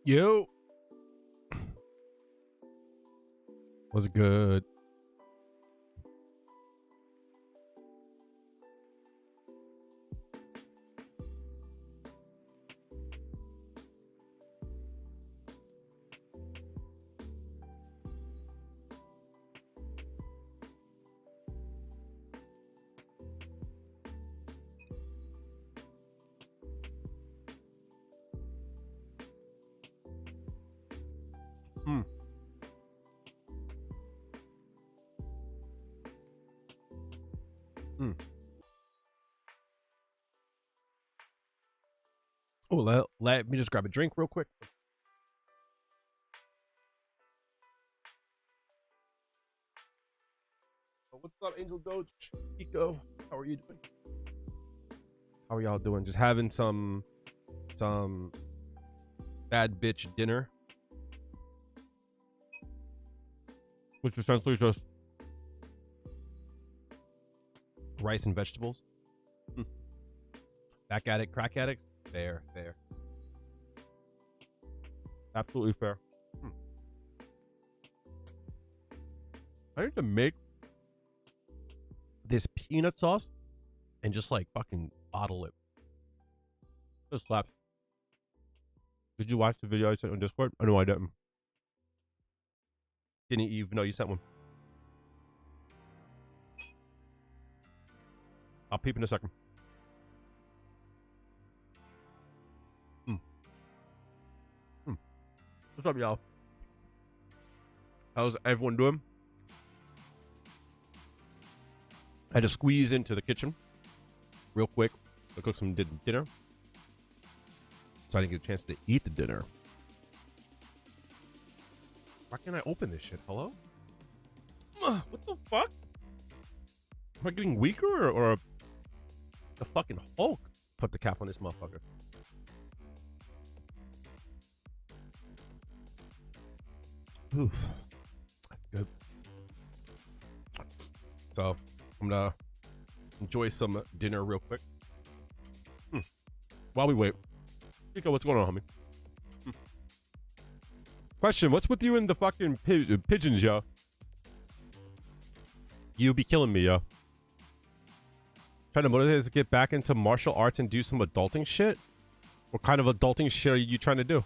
Yo, was good. Hmm. Hmm. Oh, let me just grab a drink real quick. Oh, what's up, Angel Doge? Pico, how are you doing? How are y'all doing? Just having some bad bitch dinner, which is essentially just rice and vegetables. Hmm. Back at it, crack addicts. Fair, fair, absolutely fair. Hmm. I need to make this peanut sauce and just like fucking bottle it. Just slaps. Did you watch the video I sent on Discord? Oh no, I didn't. Didn't you? No, you sent one. I'll peep in a second. Hmm. Hmm. What's up, y'all? How's everyone doing? I had to squeeze into the kitchen real quick to cook some dinner, so I didn't get a chance to eat the dinner. Why can't I open this shit? Hello? What the fuck? Am I getting weaker or the fucking Hulk put the cap on this motherfucker? Oof. Good. So I'm gonna enjoy some dinner real quick. While we wait, Pico, what's going on, homie? Question: what's with you and the fucking pigeons, yo? You be killing me, yo. Trying to motivate us to get back into martial arts and do some adulting shit? What kind of adulting shit are you trying to do?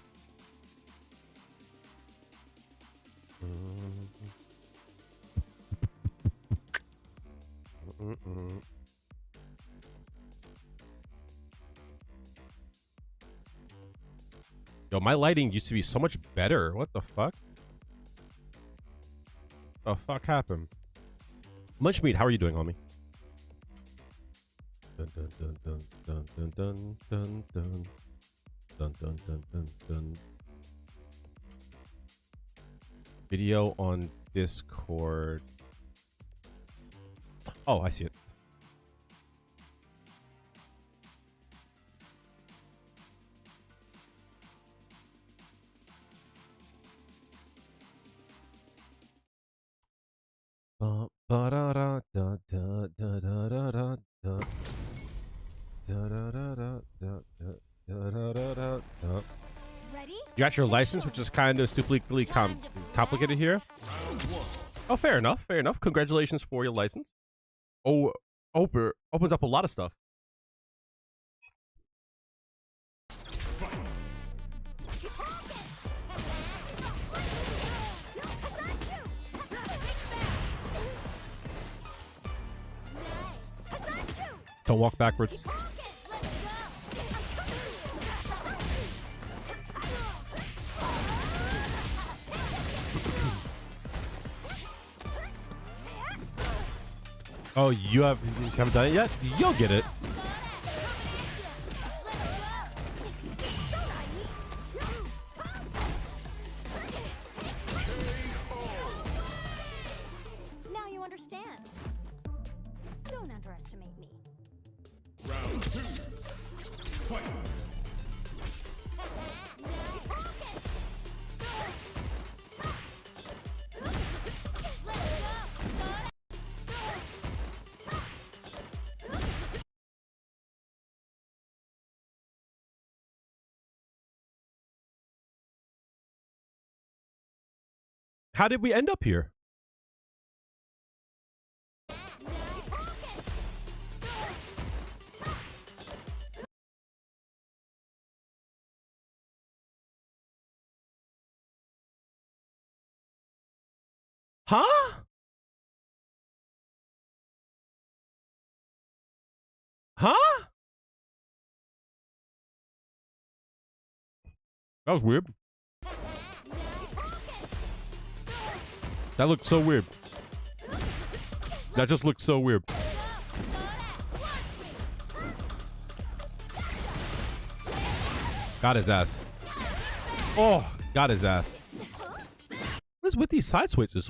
Yo, my lighting used to be so much better. What the fuck? The fuck happened? Munchmeat, how are you doing, homie? Dun dun dun dun dun dun dun dun dun dun dun dun dun dun. Video on Discord. Oh, I see it. You got your license, which is kind of stupidly complicated here. Oh, fair enough. Fair enough. Congratulations for your license. Oh, opens up a lot of stuff. Don't walk backwards. Oh, you haven't done it yet? You'll get it. Now you understand. Don't underestimate me. Round 2. Fight! How did we end up here? Huh? Huh? That was weird. That looked so weird. That just looked so weird. Got his ass. Oh, got his ass. What is with these side switches?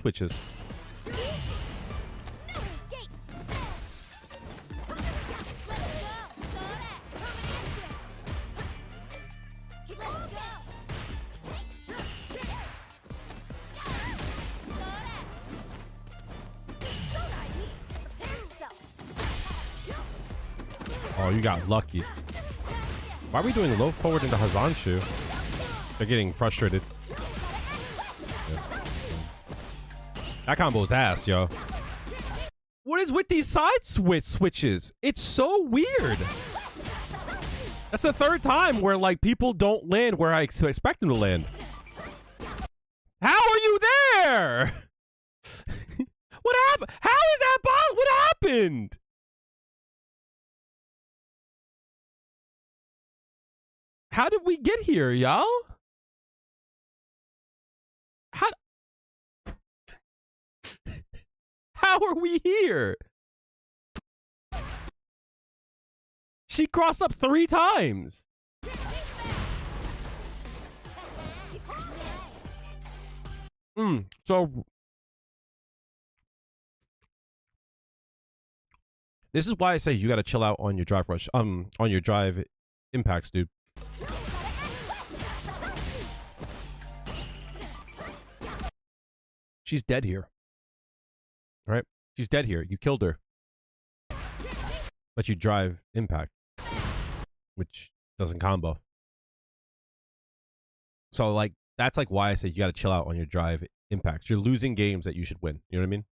Oh, you got lucky. Why are we doing low forward into Hazanshu? They're getting frustrated. Yeah. That combo's ass, yo. What is with these side switches? It's so weird. That's the third time where, like, people don't land where I expect them to land. How are you there? What happened? How is that ball? What happened? How did we get here, y'all? How are we here? She crossed up 3 times. So this is why I say you gotta chill out on your drive rush. On your drive impacts, dude. She's dead here. Right? She's dead here. You killed her. But you drive impact, which doesn't combo. So, like, that's like why I say you gotta chill out on your drive impacts. You're losing games that you should win. You know what I mean?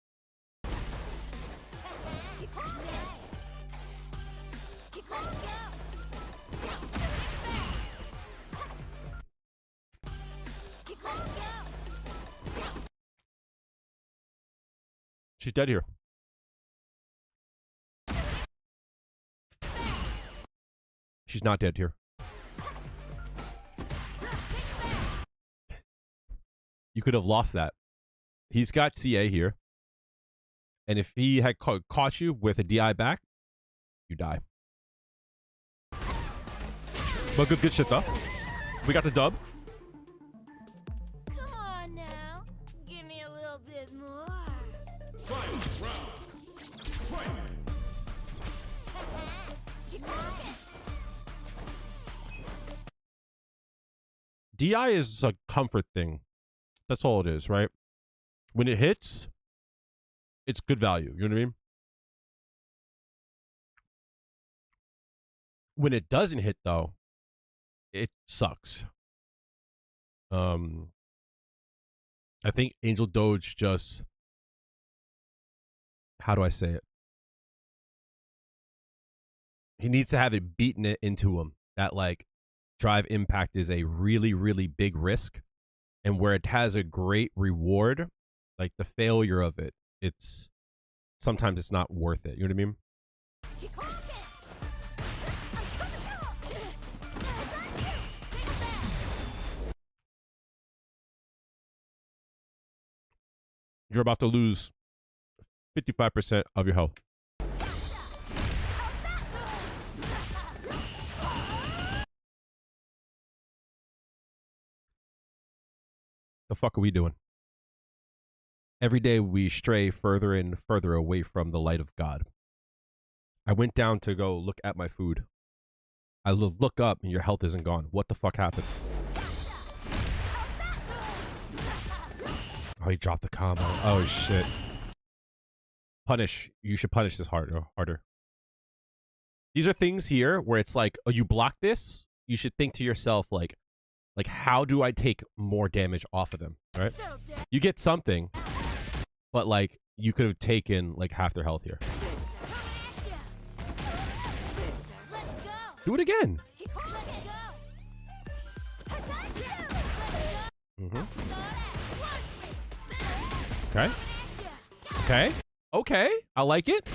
She's dead here. She's not dead here. You could have lost that. He's got CA here. And if he had caught you with a DI back, you die. But good shit, though. We got the dub. Come on now. Give me a little bit more. Final round. Fight. DI is a comfort thing. That's all it is, right? When it hits, it's good value. You know what I mean? When it doesn't hit, though, it sucks. I think Angel Doge just... How do I say it? He needs to have it beaten it into him. That, like, drive impact is a really, really big risk. And where it has a great reward, like the failure of it, it's... Sometimes it's not worth it. You know what I mean? You're about to lose 55% of your health. The fuck are we doing? Every day we stray further and further away from the light of God. I went down to go look at my food. I look up and your health isn't gone. What the fuck happened? Oh, he dropped the combo. Oh, shit. Punish. You should punish this harder. These are things here where it's like, oh, you block this. You should think to yourself, like, Like, how do I take more damage off of them, right? So dead. You get something, but, like, you could have taken, like, half their health here. Let's go. Do it again. Let's go. Mm-hmm. Okay. Okay. Okay. I like it.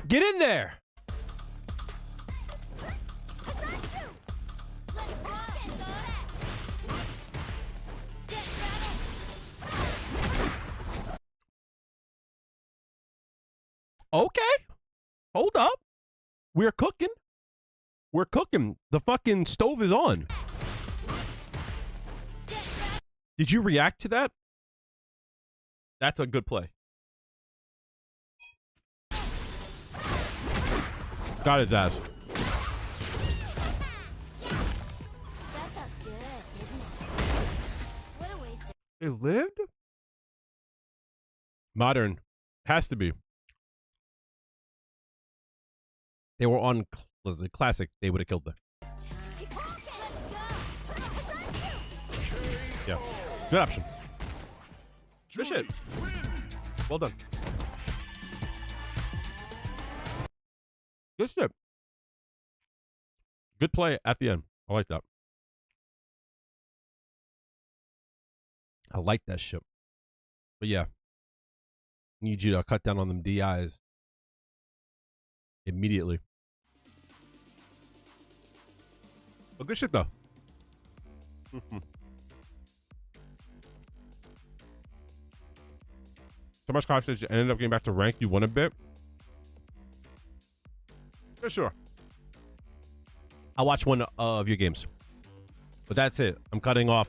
Get in there. Okay. Hold up. We're cooking. We're cooking. The fucking stove is on. Did you react to that? That's a good play. Got his ass. That felt good, didn't it? What a waste of It lived? Modern. Has to be. They were on classic. They would have killed them. Yeah. Good option. Good shit. Well done. Good shit. Good play at the end. I like that. I like that shit. But yeah. Need you to cut down on them DIs. Immediately. Oh, good shit though. So much confidence you ended up getting back to rank. You won a bit. For sure. I'll watch one of your games. But that's it. I'm cutting off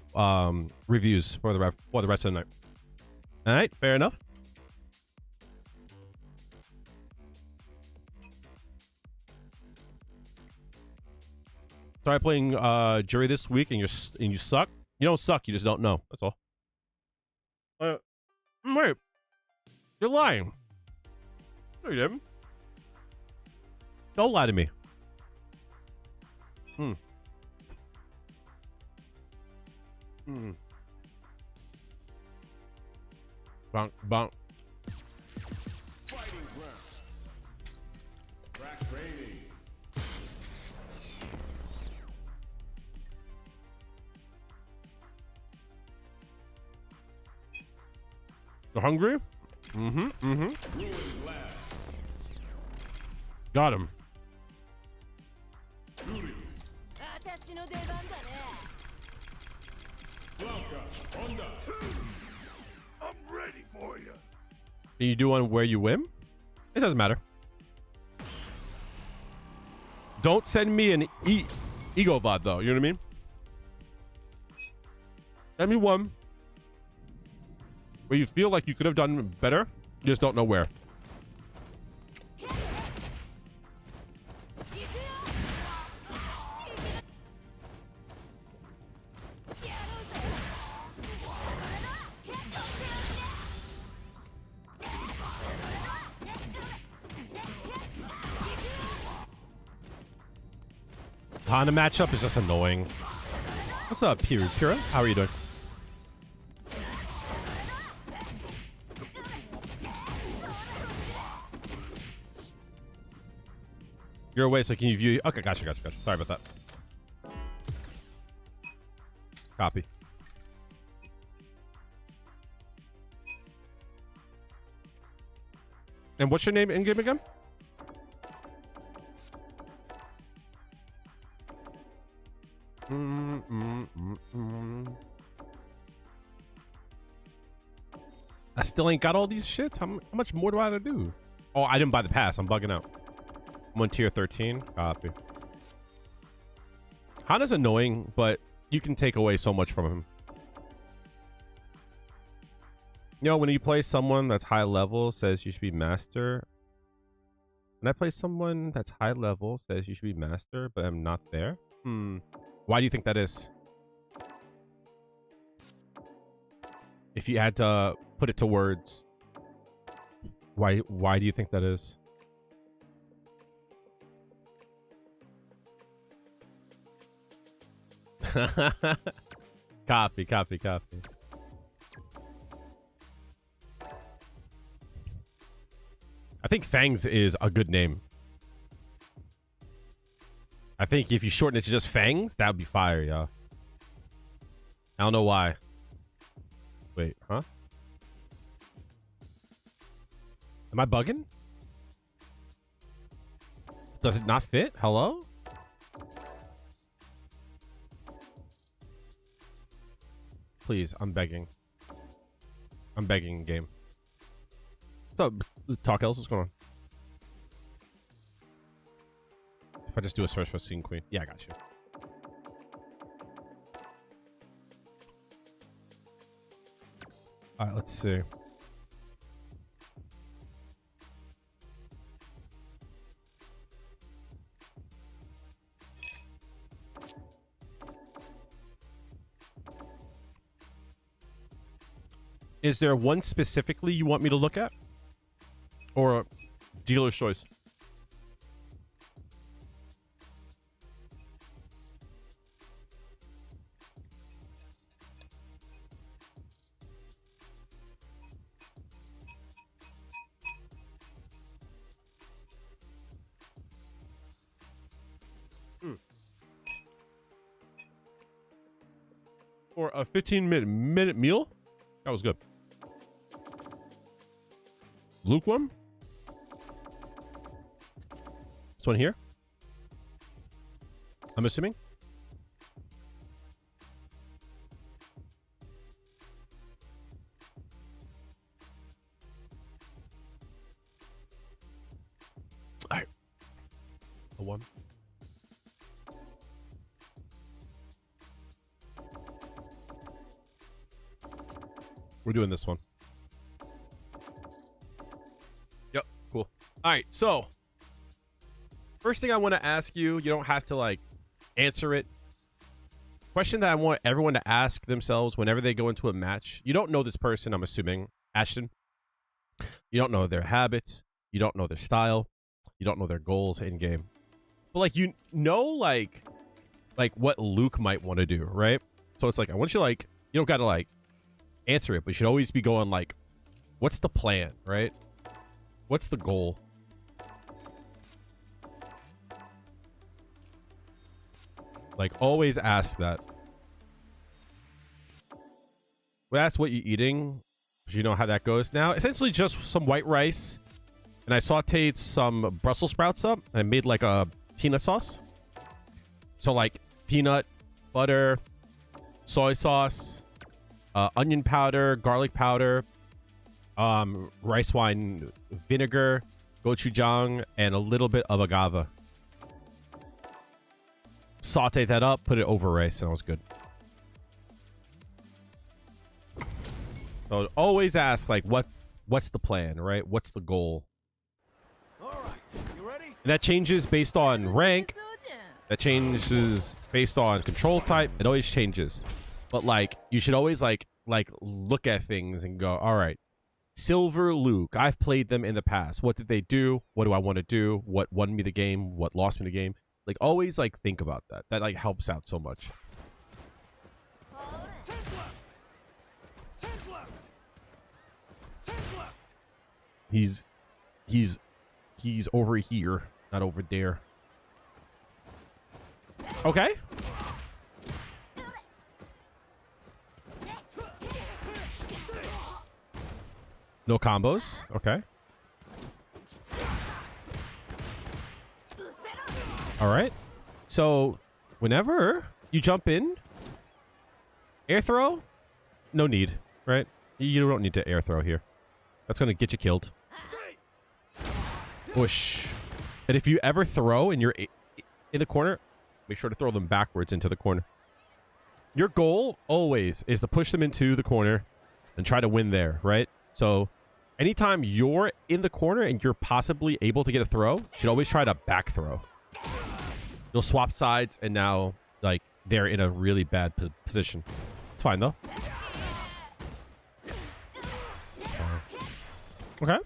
reviews for the rest of the night. All right, fair enough. Started playing Juri this week, and you suck. You don't suck. You just don't know. That's all. Wait, you're lying. No, you didn't. Don't lie to me. Bonk, bonk. Fighting ground. Crack training. You hungry? Got him. Juri. 私の出番だね。 Blanca. Honda. I'm ready for you. Can you do one where you win? It doesn't matter. Don't send me an ego VOD though. You know what I mean? Send me one where you feel like you could have done better. You just don't know where. Honda matchup is just annoying. What's up, Pira? How are you doing? You're away, so can you view? Okay, gotcha. Sorry about that. Copy. And what's your name in game again? I still ain't got all these shits. How much more do I have to do? Oh, I didn't buy the pass. I'm bugging out. I'm on tier 13. Copy. Hana's annoying, but you can take away so much from him. You know, when you play someone that's high level, says you should be master. When I play someone that's high level, says you should be master, but I'm not there. Why do you think that is? If you had to put it to words, why do you think that is? Copy, copy, copy. I think Fangs is a good name. I think if you shorten it to just Fangs, that would be fire, y'all. I don't know why. Wait, huh? Am I bugging? Does it not fit? Hello? Please, I'm begging. I'm begging, game. What's up, Talk Else? What's going on? If I just do a search for Scene Queen. Yeah, I got you. All right, let's see. Is there one specifically you want me to look at? Or a dealer's choice? For a 15-minute meal? That was good. Lukewarm? This one here? I'm assuming? Alright. A one. We're doing this one. Yep, cool. All right, so first thing I want to ask you, you don't have to like answer it. Question that I want everyone to ask themselves whenever they go into a match. You don't know this person, I'm assuming, Ashton. You don't know their habits. You don't know their style. You don't know their goals in game. But like you know like what Luke might want to do, right? So it's like I want you to like you don't gotta like answer it, but you should always be going like, what's the plan, right? What's the goal? Like, always ask that. Well, ask what you're eating, because you know how that goes. Now, essentially just some white rice, and I sauteed some Brussels sprouts up, and I made like a peanut sauce. So like peanut, butter, soy sauce, onion powder, garlic powder, rice wine vinegar, gochujang, and a little bit of agave. Saute that up, put it over rice, and it was good. So always ask like what's the plan, right? What's the goal? All right, you ready? And that changes based on rank. That changes based on control type. It always changes. But like you should always like look at things and go, all right, Silver Luke, I've played them in the past. What did they do? What do I want to do? What won me the game? What lost me the game? Like always like think about that. That like helps out so much. Send left. Send left. Send left. He's over here, not over there. Okay. No combos. Okay. All right. So whenever you jump in, air throw, no need, right? You don't need to air throw here. That's going to get you killed. Whoosh. And if you ever throw and you're in the corner, make sure to throw them backwards into the corner. Your goal always is to push them into the corner and try to win there, right? So anytime you're in the corner and you're possibly able to get a throw, you should always try to back throw. You'll swap sides, and now, like, they're in a really bad position. It's fine, though. Okay.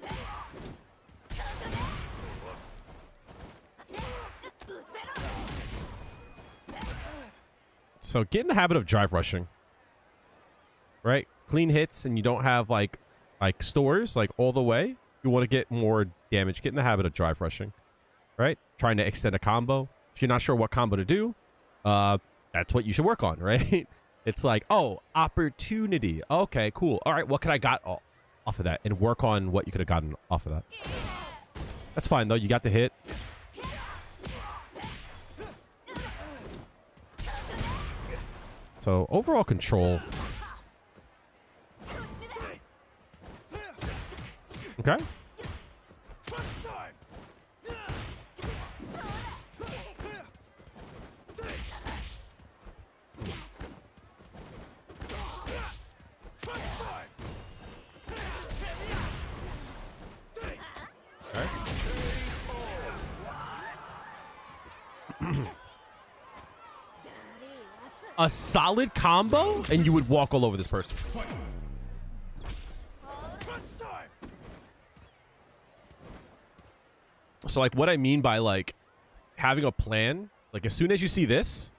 So get in the habit of drive rushing. Right? Clean hits and you don't have like stores like all the way. You want to get more damage. Get in the habit of drive rushing. Right? Trying to extend a combo. If you're not sure what combo to do, that's what you should work on, right? It's like, oh, opportunity. Okay, cool. All right, what could I got off of that? And work on what you could have gotten off of that. That's fine, though. You got the hit. So, overall control. Okay. A solid combo, and you would walk all over this person. So, like, what I mean by, like, having a plan, like, as soon as you see this,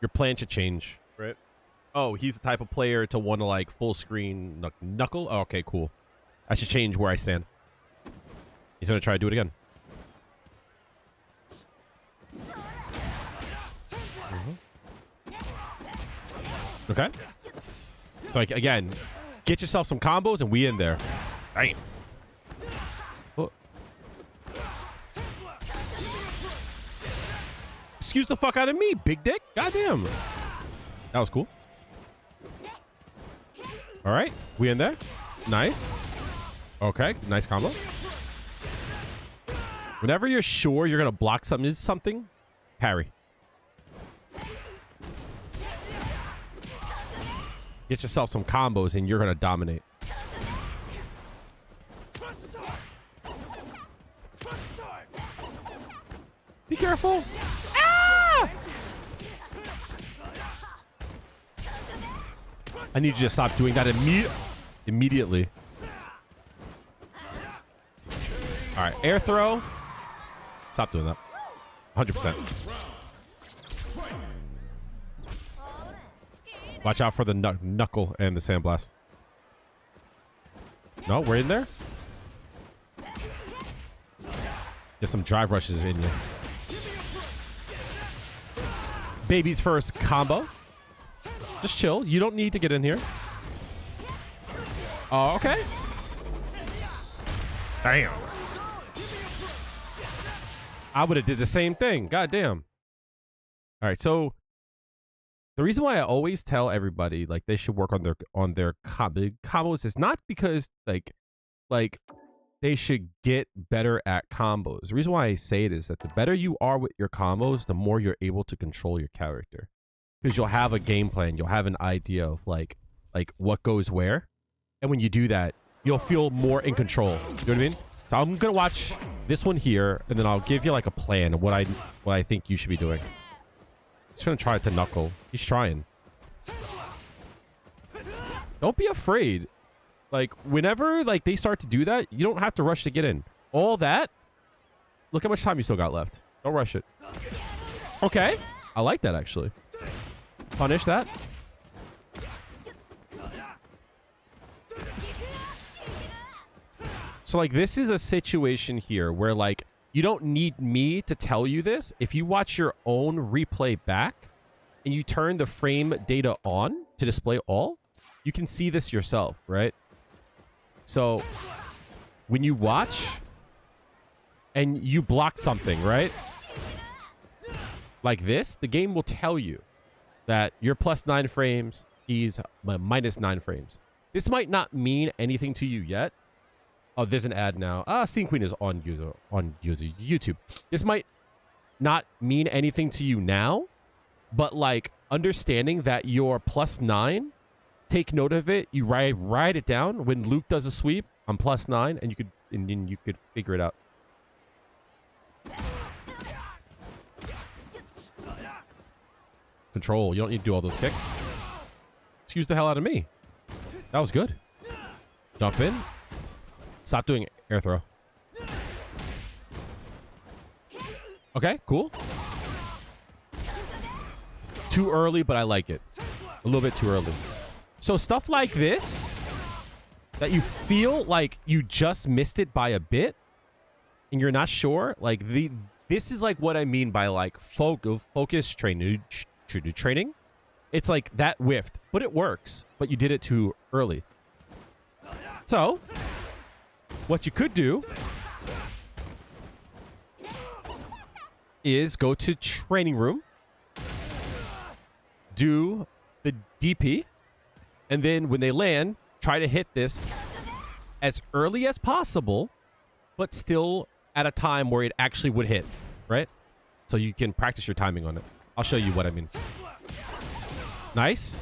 your plan should change, right? Oh, he's the type of player to want to, like, full screen knuckle? Oh, okay, cool. I should change where I stand. He's going to try to do it again. Okay. So, like, again, get yourself some combos and we in there. Bam. Oh. Excuse the fuck out of me, big dick. Goddamn. That was cool. All right. We in there. Nice. Okay. Nice combo. Whenever you're sure you're going to block something, parry. Get yourself some combos and you're going to dominate. Be careful. Ah! I need you to stop doing that immediately. All right. Air throw. Stop doing that. 100%. Watch out for the knuckle and the sandblast. No, we're in there. Get some drive rushes in you. Baby's first combo. Just chill. You don't need to get in here. Oh, okay. Damn. I would have did the same thing. God damn. All right, so the reason why I always tell everybody like they should work on their combos is not because like they should get better at combos. The reason why I say it is that the better you are with your combos, the more you're able to control your character. Because you'll have a game plan, you'll have an idea of like what goes where, and when you do that, you'll feel more in control. You know what I mean? So I'm gonna watch this one here, and then I'll give you like a plan of what I think you should be doing. He's gonna try to knuckle. He's trying. Don't be afraid. Like, whenever like they start to do that, you don't have to rush to get in. All that. Look how much time you still got left. Don't rush it. Okay. I like that, actually. Punish that. So, like, this is a situation here where, like, you don't need me to tell you this. If you watch your own replay back and you turn the frame data on to display all, you can see this yourself, right? So when you watch and you block something, right? Like this, the game will tell you that you're +9 frames, he's -9 frames. This might not mean anything to you yet. Oh, there's an ad now. Scene Queen is on YouTube. This might not mean anything to you now, but like understanding that you're +9, take note of it. You write it down. When Luke does a sweep, I'm +9, and then you could figure it out. Control. You don't need to do all those kicks. Excuse the hell out of me. That was good. Jump in. Stop doing air throw. Okay, cool. Too early, but I like it. A little bit too early. So stuff like this, that you feel like you just missed it by a bit, and you're not sure, like this is like what I mean by like focus training. It's like that whiffed, but it works, but you did it too early. So what you could do is go to training room, do the DP, and then when they land, try to hit this as early as possible, but still at a time where it actually would hit, right? So you can practice your timing on it. I'll show you what I mean. Nice.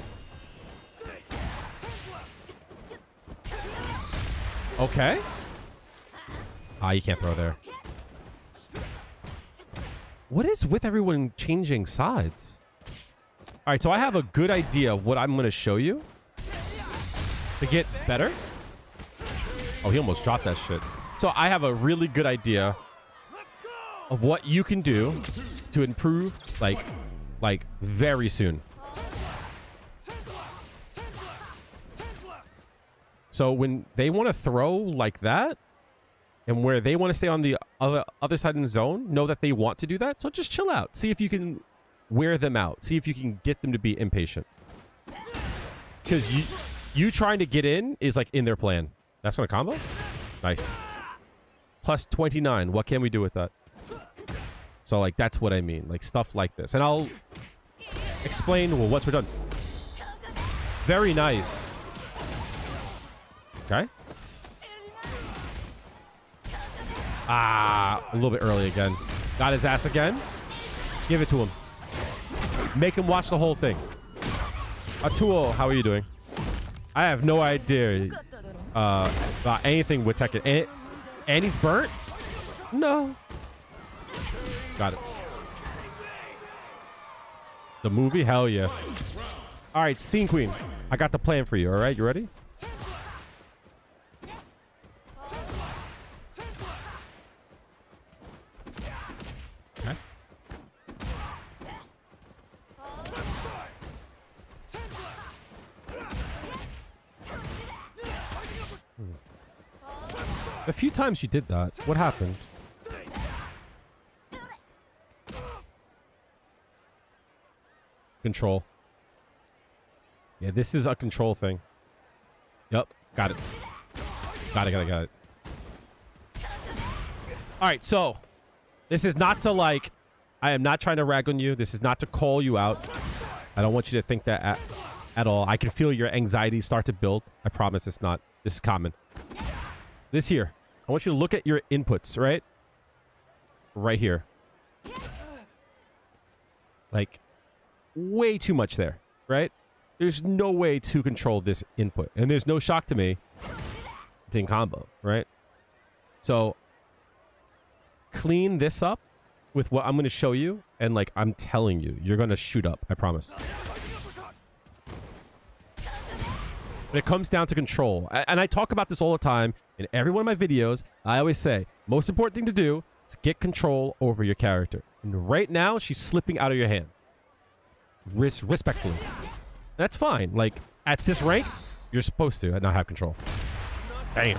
Okay. Ah, you can't throw there. What is with everyone changing sides? All right, so I have a good idea of what I'm going to show you to get better. Oh, he almost dropped that shit. So I have a really good idea of what you can do to improve, like very soon. So when they want to throw like that, and where they want to stay on the other side of the zone, know that they want to do that. So just chill out. See if you can wear them out. See if you can get them to be impatient. Because you trying to get in is like in their plan. That's going to combo? Nice. Plus 29. What can we do with that? So like that's what I mean. Like stuff like this. And I'll explain well, once we're done. Very nice. Okay. Ah, a little bit early again. Got his ass again. Give it to him. Make him watch the whole thing. Atuo, how are you doing? I have no idea about anything with Tekken. And he's burnt? No. Got it. The movie? Hell yeah. All right, Scene Queen. I got the plan for you, all right? You ready? Okay. A few times you did that. What happened? Control. Yeah, this is a control thing. Yep. Got it. Got it. All right, so this is not to like, I am not trying to rag on you. This is not to call you out. I don't want you to think that at all. I can feel your anxiety start to build. I promise it's not. This is common. This here. I want you to look at your inputs, right? Right here. Like, way too much there, right? There's no way to control this input. And there's no shock to me. It's in combo, right? So, clean this up with what I'm going to show you. And, like, I'm telling you, you're going to shoot up. I promise. But it comes down to control. And I talk about this all the time. In every one of my videos, I always say, most important thing to do is get control over your character. And right now, she's slipping out of your hand. Respectfully. That's fine. Like, at this rank, you're supposed to not have control. Damn.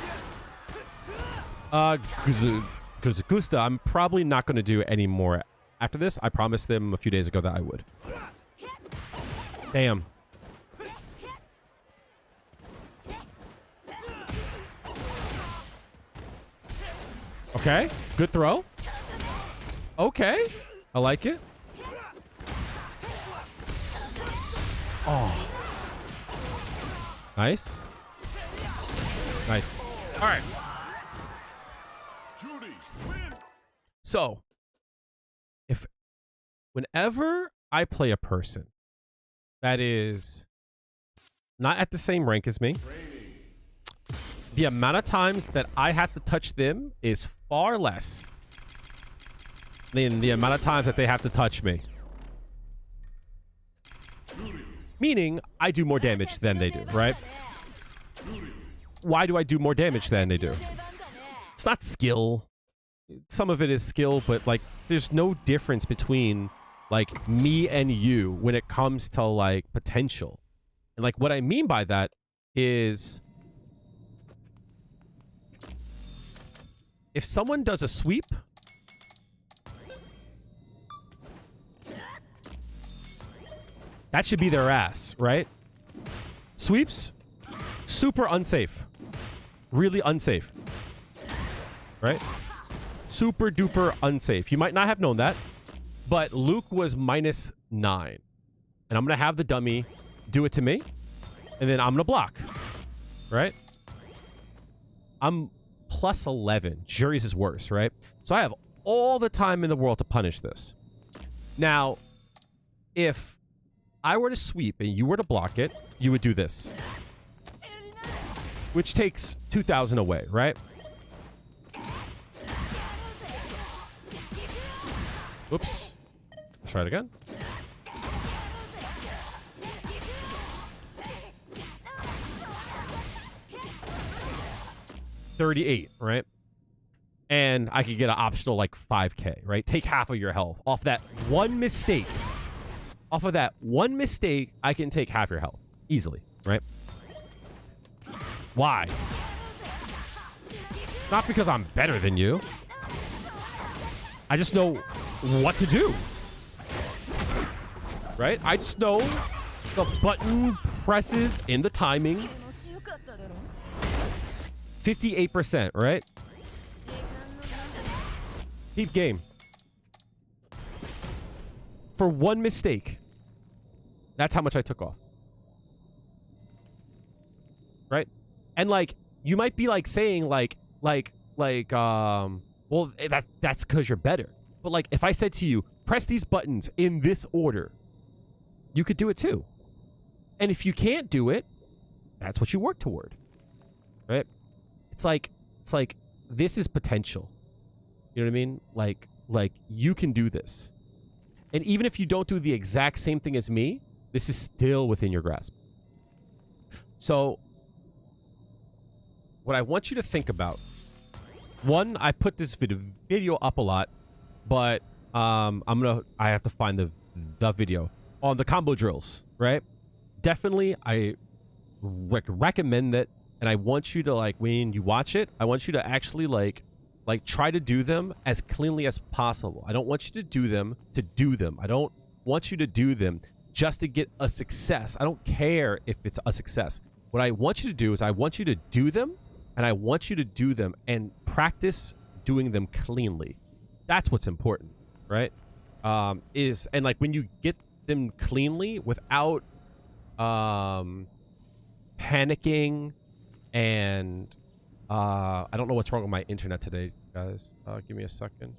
Gusta, I'm probably not going to do any more after this. I promised them a few days ago that I would. Damn. Okay. Good throw. Okay. I like it. Oh. Nice. Nice. All right. Juri, win. So, whenever I play a person that is not at the same rank as me, the amount of times that I have to touch them is far less than the amount of times that they have to touch me. Meaning, I do more damage than they do, right? Why do I do more damage than they do? It's not skill. Some of it is skill, but like, there's no difference between like me and you when it comes to like potential. And like what I mean by that is if someone does a sweep, that should be their ass, right? Sweeps, super unsafe. Really unsafe. Right? Super duper unsafe. You might not have known that, but Luke was -9. And I'm going to have the dummy do it to me, and then I'm going to block. Right? I'm +11. Juri's is worse, right? So I have all the time in the world to punish this. Now, if I were to sweep and you were to block it, you would do this. Which takes 2,000 away, right? Oops. Let's try it again. $38, right? And I could get an optional like 5K, right? Take half of your health off that one mistake. Off of that one mistake, I can take half your health easily, right? Why? Not because I'm better than you. I just know what to do. Right? I just know the button presses in the timing. 58%, right? Keep game. For one mistake. That's how much I took off. Right? And like, you might be like saying well, that's because you're better. But like, if I said to you, press these buttons in this order, you could do it too. And if you can't do it, that's what you work toward. Right? It's like this is potential. You know what I mean? Like you can do this. And even if you don't do the exact same thing as me, this is still within your grasp. So what I want you to think about, one, I put this video up a lot, but I have to find the video on the combo drills, right? Definitely, I recommend that, and I want you to, like, when you watch it, I want you to actually like try to do them as cleanly as possible. I don't want you to do them. I don't want you to do them just to get a success. I don't care if it's a success. What I want you to do is I want you to do them, and I want you to do them and practice doing them cleanly. That's what's important, right? And like when you get them cleanly without panicking and I don't know what's wrong with my internet today, guys. Give me a second.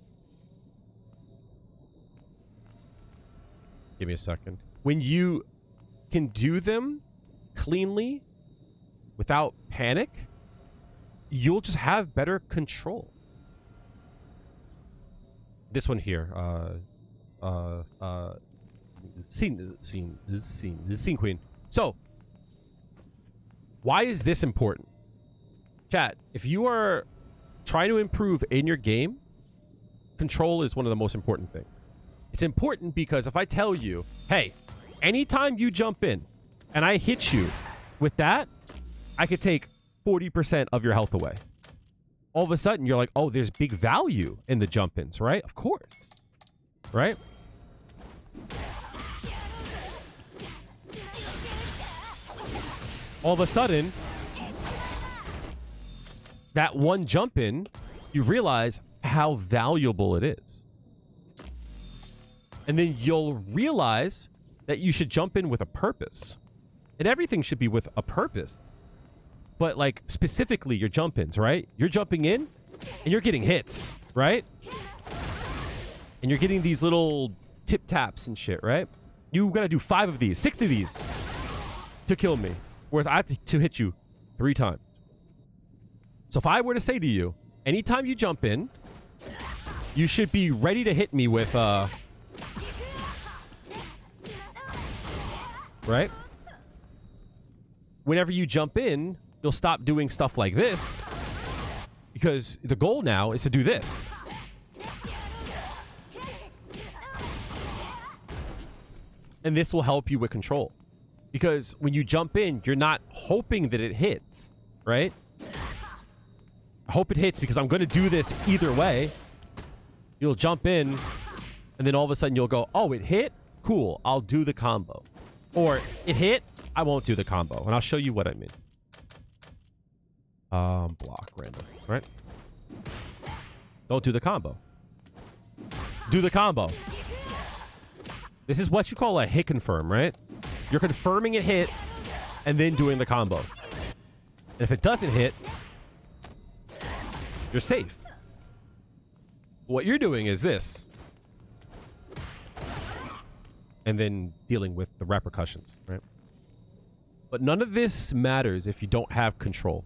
Give me a second. When you can do them cleanly without panic, you'll just have better control. This one here, scene queen. So, why is this important? Chat, if you are trying to improve in your game, control is one of the most important things. It's important because if I tell you, hey, anytime you jump in and I hit you with that, I could take 40% of your health away. All of a sudden, you're like, oh, there's big value in the jump-ins, right? Of course. Right? All of a sudden, that one jump in, you realize how valuable it is. And then you'll realize that you should jump in with a purpose. And everything should be with a purpose. But like specifically your jump ins, right? You're jumping in and you're getting hits, right? And you're getting these little tip taps and shit, right? You gotta do 5 of these, 6 of these to kill me. Whereas I have to hit you 3 times. So if I were to say to you, anytime you jump in, you should be ready to hit me with, right? Whenever you jump in, you'll stop doing stuff like this because the goal now is to do this. And this will help you with control. Because when you jump in, you're not hoping that it hits, right? I hope it hits because I'm going to do this either way. You'll jump in, and then all of a sudden you'll go, oh, it hit? Cool, I'll do the combo. Or it hit, I won't do the combo. And I'll show you what I mean. Block random, right? Don't do the combo. Do the combo. This is what you call a hit confirm, right? You're confirming it hit and then doing the combo. And if it doesn't hit, you're safe. What you're doing is this. And then dealing with the repercussions, right? But none of this matters if you don't have control.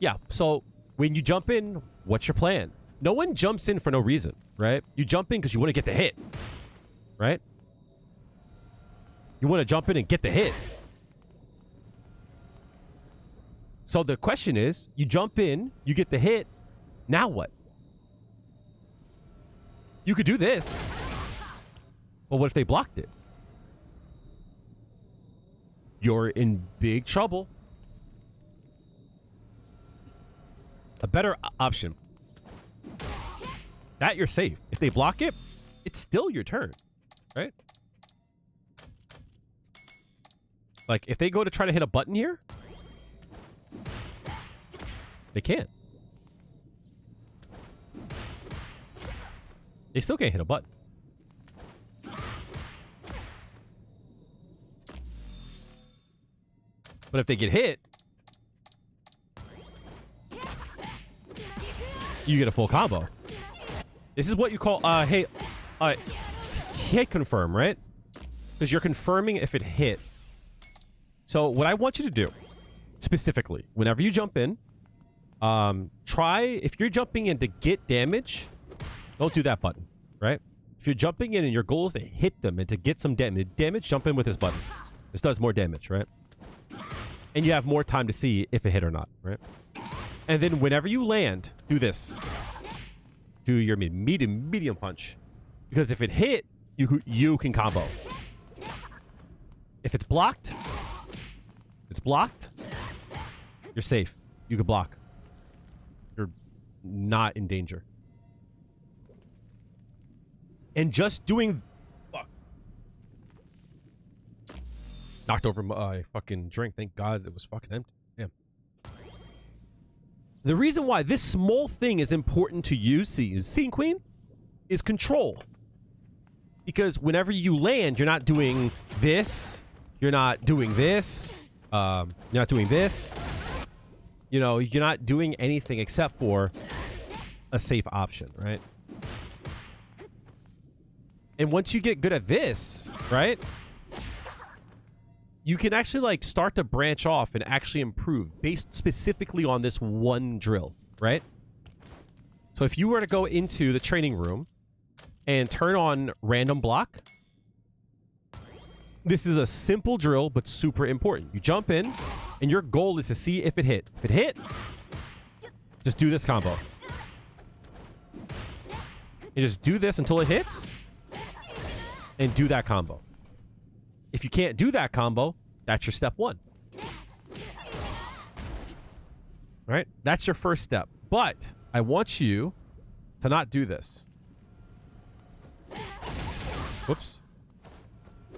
Yeah, so when you jump in, what's your plan? No one jumps in for no reason, right? You jump in because you want to get the hit, right? You want to jump in and get the hit. So the question is, you jump in, you get the hit, now what? You could do this. But what if they blocked it? You're in big trouble. A better option. That you're safe. If they block it, it's still your turn, right? Like, if they go to try to hit a button here, they can't. They still can't hit a button. But if they get hit, you get a full combo. This is what you call hit confirm, right? Because you're confirming if it hit. So what I want you to do, specifically, whenever you jump in, try, if you're jumping in to get damage, don't do that button, right? If you're jumping in and your goal is to hit them and to get some damage, jump in with this button. This does more damage, right? And you have more time to see if it hit or not, right? And then whenever you land, do this. Do your medium punch. Because if it hit, you can combo. If it's blocked, you're safe. You can block. You're not in danger. And just doing... Fuck. Knocked over my fucking drink. Thank God it was fucking empty. Damn. The reason why this small thing is important to you, Scene Queen, is control. Because whenever you land, you're not doing this. You're not doing this. You're not doing this. You know, you're not doing anything except for a safe option, right? And once you get good at this, right, you can actually like start to branch off and actually improve based specifically on this one drill, right? So if you were to go into the training room and turn on random block, this is a simple drill, but super important. You jump in and your goal is to see if it hit. If it hit, just do this combo. And just do this until it hits and do that combo. If you can't do that combo, that's your step one. All right? That's your first step. But I want you to not do this. Whoops.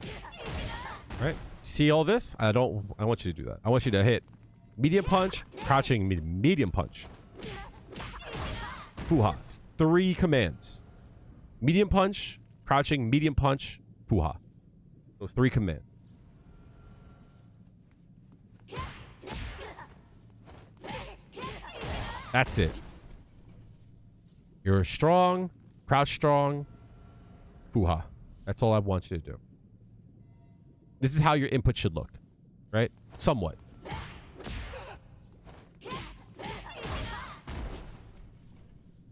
All right? See all this? I want you to do that. I want you to hit medium punch, crouching, medium punch. Fuha. 3 commands. Medium punch, crouching, medium punch, fuha. Those 3 commands. That's it. You're strong, crouch strong, fuha. That's all I want you to do. This is how your input should look, right? Somewhat.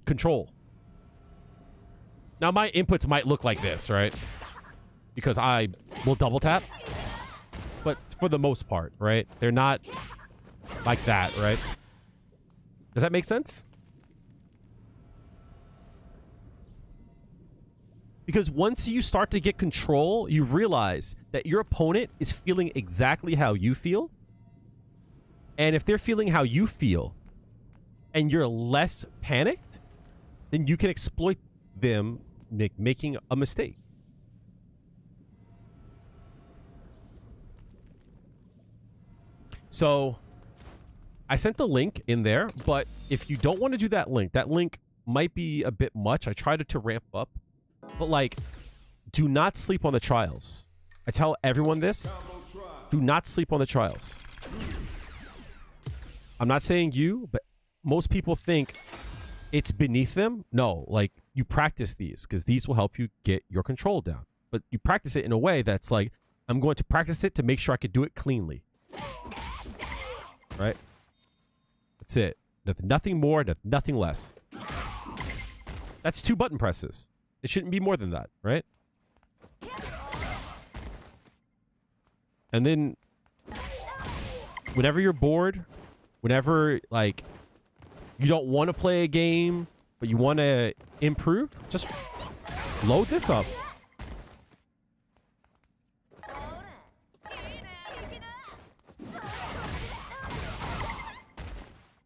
Control. Now my inputs might look like this, right? Because I will double tap. But for the most part, right? They're not like that, right? Does that make sense? Because once you start to get control, you realize that your opponent is feeling exactly how you feel. And if they're feeling how you feel and you're less panicked, then you can exploit them making a mistake. So I sent the link in there, but if you don't want to do that link might be a bit much. I tried to ramp up, but like, do not sleep on the trials. I tell everyone this. Do not sleep on the trials. I'm not saying you, but most people think it's beneath them. No, like, you practice these because these will help you get your control down. But you practice it in a way that's like, I'm going to practice it to make sure I could do it cleanly. Right? That's it. Nothing more, nothing less. That's 2 button presses. It shouldn't be more than that, right? And then whenever you're bored, whenever, like, you don't want to play a game, but you want to improve, just load this up.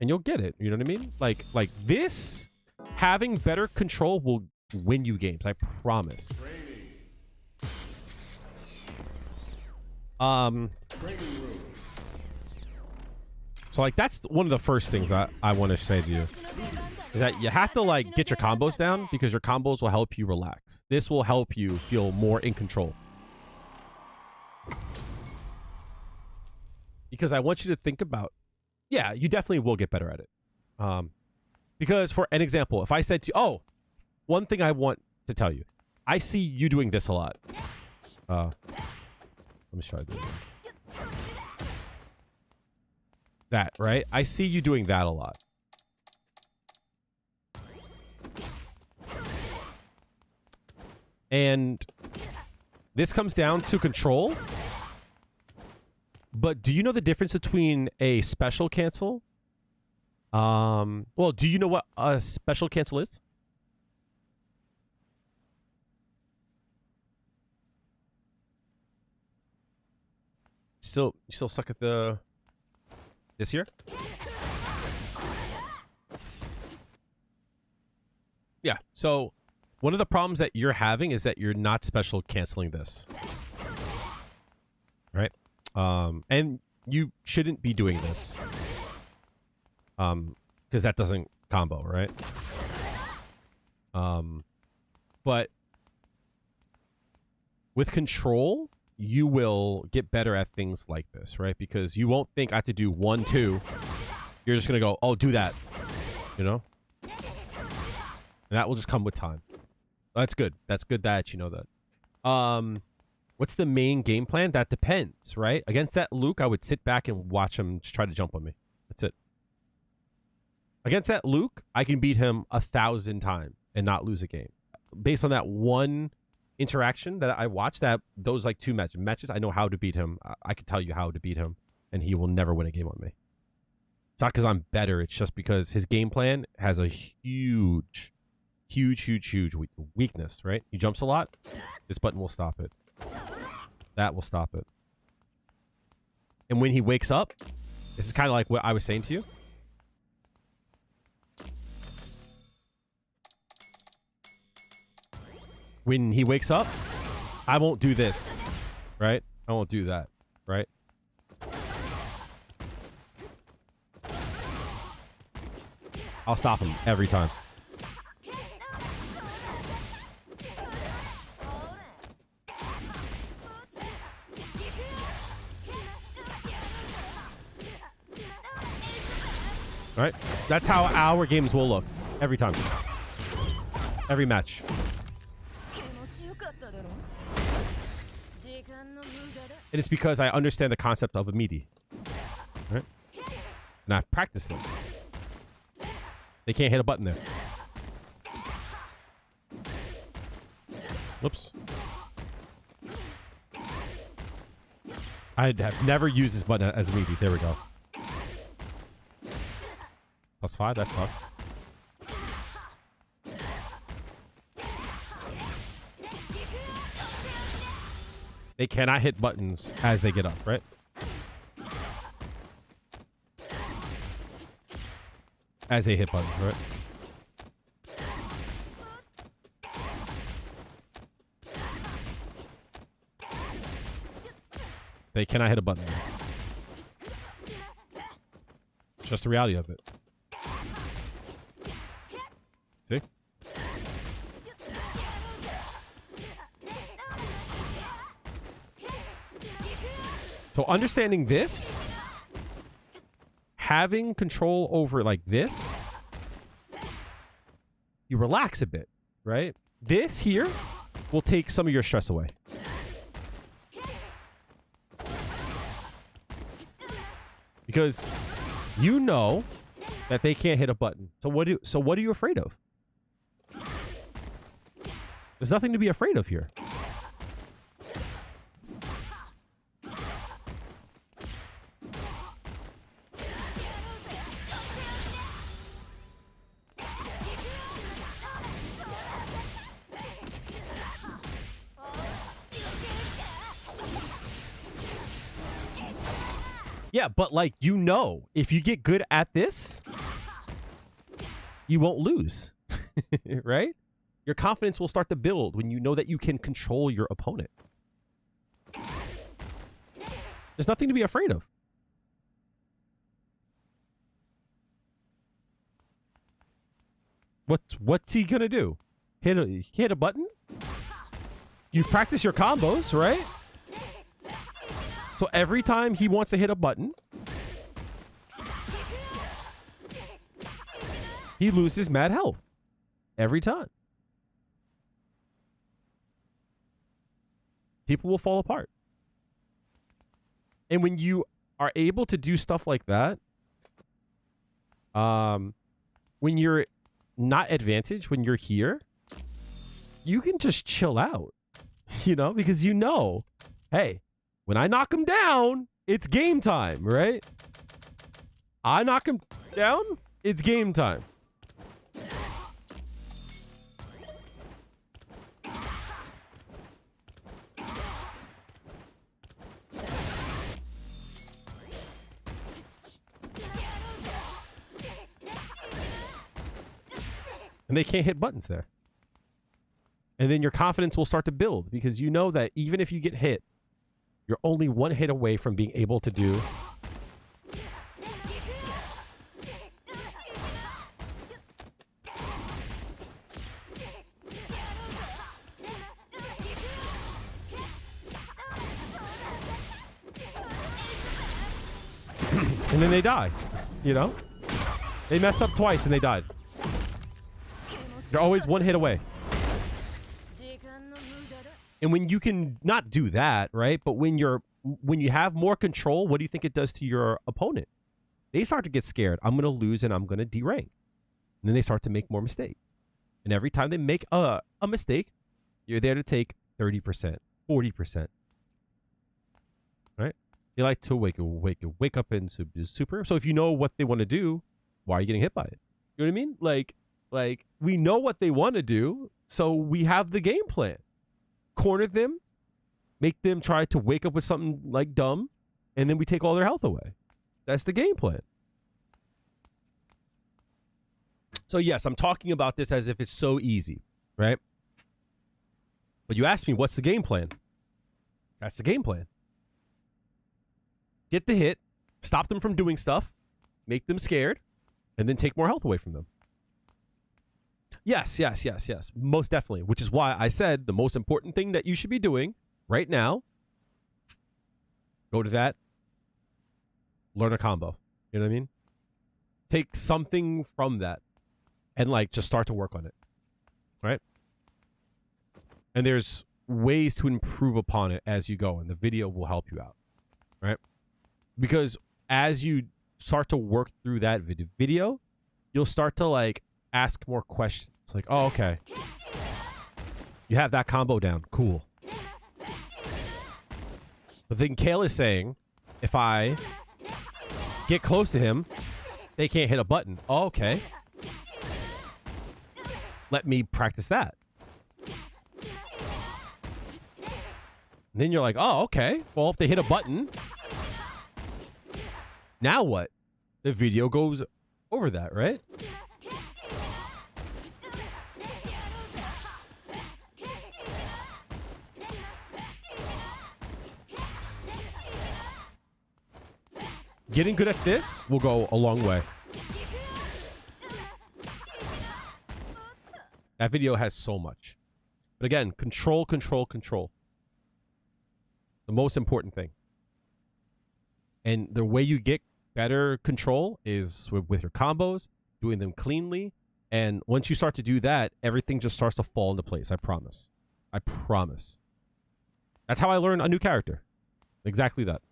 And you'll get it. You know what I mean? Like this, having better control will win you games. I promise. So like that's one of the first things I want to say to you is that you have to like get your combos down because your combos will help you relax. This will help you feel more in control. Because I want you to think about, yeah, you definitely will get better at it. Because for an example, if I said to you, oh, one thing I want to tell you, I see you doing this a lot. Let me try to do that, right? I see you doing that a lot. And this comes down to control. But do you know the difference between a special cancel? Well, do you know what a special cancel is? Still suck at this here? Yeah, so one of the problems that you're having is that you're not special canceling this. Right? And you shouldn't be doing this. Because that doesn't combo, right? But with control, you will get better at things like this, right? Because you won't think I have to do 1, 2. You're just going to go, oh, do that. You know? And that will just come with time. That's good. That's good that you know that. What's the main game plan? That depends, right? Against that Luke, I would sit back and watch him just try to jump on me. That's it. Against that Luke, I can beat him 1,000 times and not lose a game. Based on that one interaction that I watched, that those like 2 matches, I know how to beat him. I can tell you how to beat him, and he will never win a game on me. It's not because I'm better. It's just because his game plan has a huge weakness, right? He jumps a lot. This button will stop it. That will stop it. And when he wakes up, this is kind of like what I was saying to you. When he wakes up, I won't do this, right? I won't do that, right? I'll stop him every time. Right? That's how our games will look every time. Every match. And it's because I understand the concept of a meaty. Right? And I've practiced them. They can't hit a button there. Whoops. I have never used this button as a meaty. There we go. +5, that sucked. They cannot hit buttons as they get up, right? As they hit buttons, right? They cannot hit a button. It's just the reality of it. See? So understanding this, having control over like this, you relax a bit, right? This here will take some of your stress away. Because you know that they can't hit a button. So what are you afraid of? There's nothing to be afraid of here. Yeah, but like, you know, if you get good at this, you won't lose, right? Your confidence will start to build when you know that you can control your opponent. There's nothing to be afraid of. What's he gonna do? Hit a button? You practice your combos, right? So every time he wants to hit a button, he loses mad health. Every time. People will fall apart. And when you are able to do stuff like that, when you're not advantaged, when you're here, you can just chill out, you know, because you know, hey, when I knock him down, it's game time, right? I knock him down, it's game time. And they can't hit buttons there. And then your confidence will start to build because you know that even if you get hit, you're only one hit away from being able to do and then they die, you know? They messed up twice and they died. They're always one hit away. And when you can not do that, right? But when you have more control, what do you think it does to your opponent? They start to get scared. I'm going to lose and I'm going to derank. And then they start to make more mistakes. And every time they make a mistake, you're there to take 30%, 40%. Right? They like to wake up and super. So if you know what they want to do, why are you getting hit by it? You know what I mean? Like we know what they want to do, so we have the game plan. Corner them, make them try to wake up with something like dumb, and then we take all their health away. That's the game plan. So yes, I'm talking about this as if it's so easy, right? But you asked me, what's the game plan? That's the game plan. Get the hit, stop them from doing stuff, make them scared, and then take more health away from them. Yes. Most definitely. Which is why I said the most important thing that you should be doing right now, go to that, learn a combo. You know what I mean? Take something from that and like just start to work on it. Right? And there's ways to improve upon it as you go, and the video will help you out. Right? Because as you start to work through that video, you'll start to like ask more questions. It's like, oh, okay. You have that combo down. Cool. But then Kale is saying, if I get close to him, they can't hit a button. Oh, okay. Let me practice that. And then you're like, oh, okay. Well, if they hit a button, now what? The video goes over that, right? Getting good at this will go a long way. That video has so much. But again, control, control, control. The most important thing. And the way you get better control is with your combos, doing them cleanly. And once you start to do that, everything just starts to fall into place. I promise. I promise. That's how I learned a new character. Exactly that.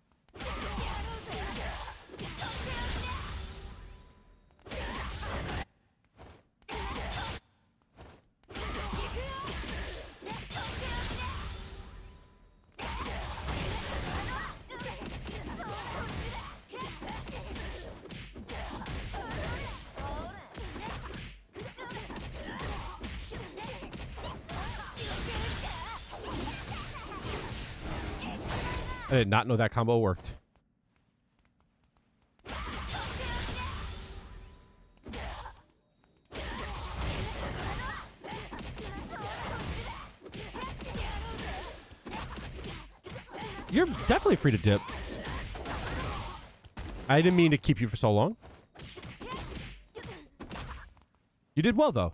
I did not know that combo worked. You're definitely free to dip. I didn't mean to keep you for so long. You did well, though.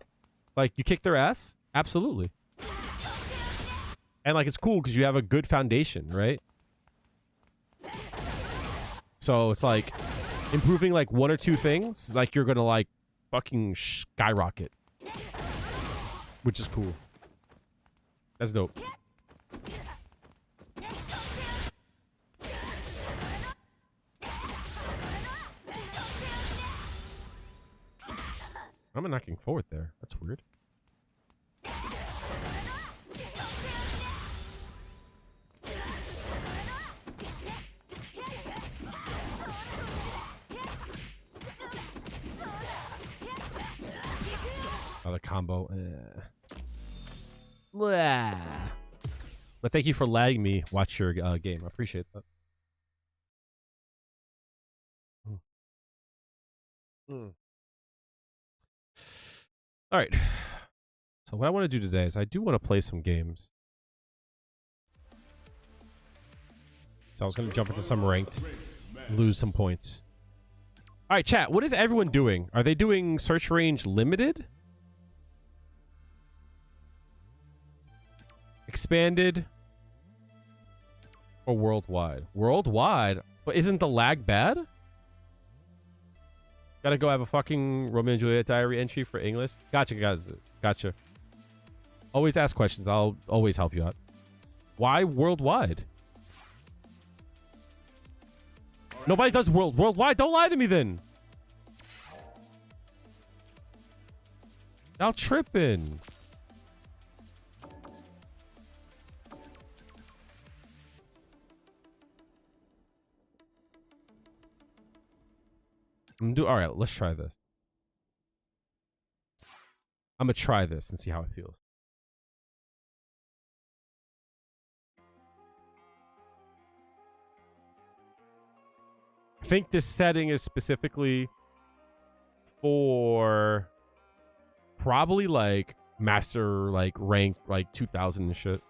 Like, you kicked their ass. Absolutely. And, like, it's cool because you have a good foundation, right? So it's like improving like one or two things, like you're gonna like fucking skyrocket, which is cool. That's dope. I'm knocking forward there. That's weird. The combo. Blah. But thank you for letting me watch your game. I appreciate that. All right. So what I want to do today is I do want to play some games. So I was going to jump into some ranked, lose some points. All right, chat. What is everyone doing? Are they doing search range limited? Expanded or worldwide? Worldwide? But isn't the lag bad? Gotta go have a fucking Romeo and Juliet diary entry for English. Gotcha, guys. Gotcha. Always ask questions. I'll always help you out. Why worldwide? Nobody does worldwide. Don't lie to me then. Y'all tripping. All right, let's try this. I'm gonna try this and see how it feels. I think this setting is specifically for probably like master, like rank, like 2000 and shit.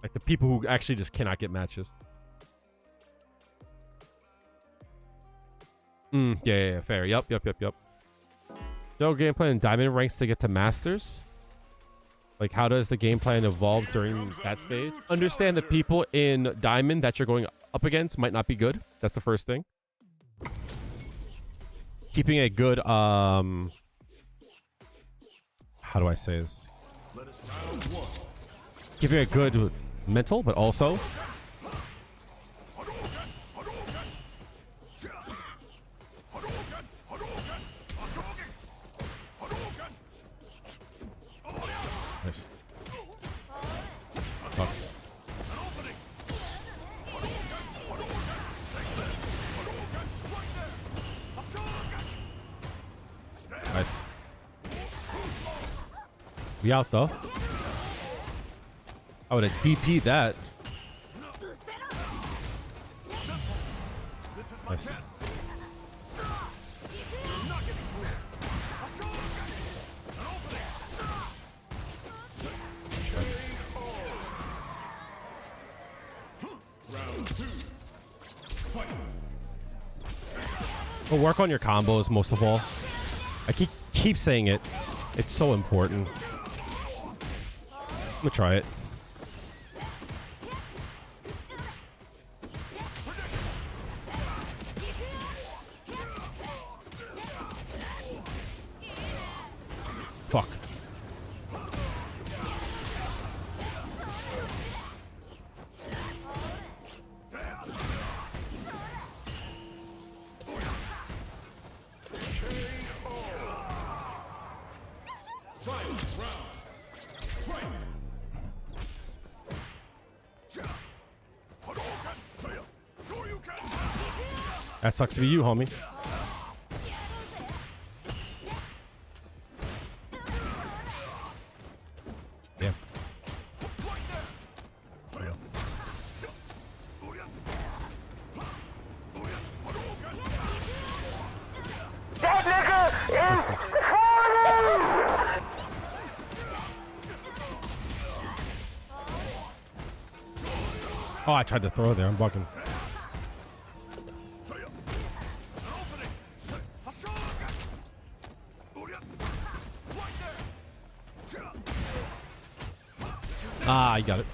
Like the people who actually just cannot get matches. Yeah, fair. Yup. So game plan in diamond ranks to get to masters. Like, how does the game plan evolve during that stage? Understand that people in diamond that you're going up against might not be good. That's the first thing. Keeping a good, how do I say this? Keeping a good mental, but also nice. Sucks. Nice. We out though. I would have DP'd that. Nice. But work on your combos most of all. I keep saying it. It's so important. I'm gonna try it. Fuck. That sucks to be you, homie. Yeah. That nigga is falling! Oh, I tried to throw there. I'm bugging. Ah, you got it.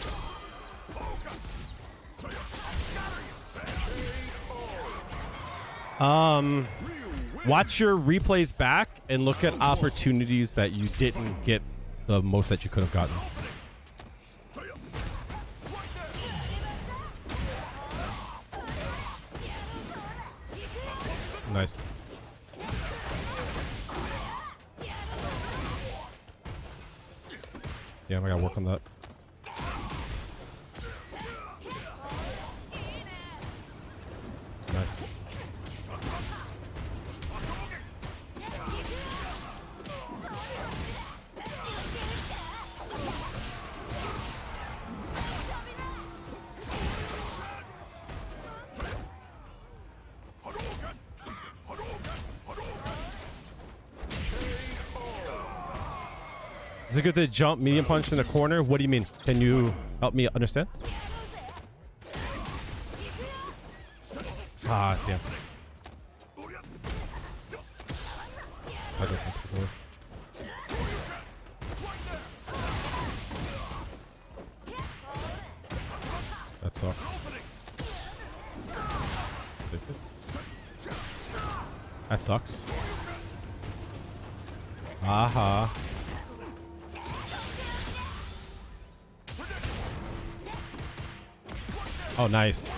Watch your replays back and look at opportunities that you didn't get the most that you could have gotten. Nice. Yeah, I gotta work on that. Nice. Is it good to jump medium punch in the corner? What do you mean? Can you help me understand? Ah, damn. I don't think so. That sucks. That sucks. Aha. Oh, nice.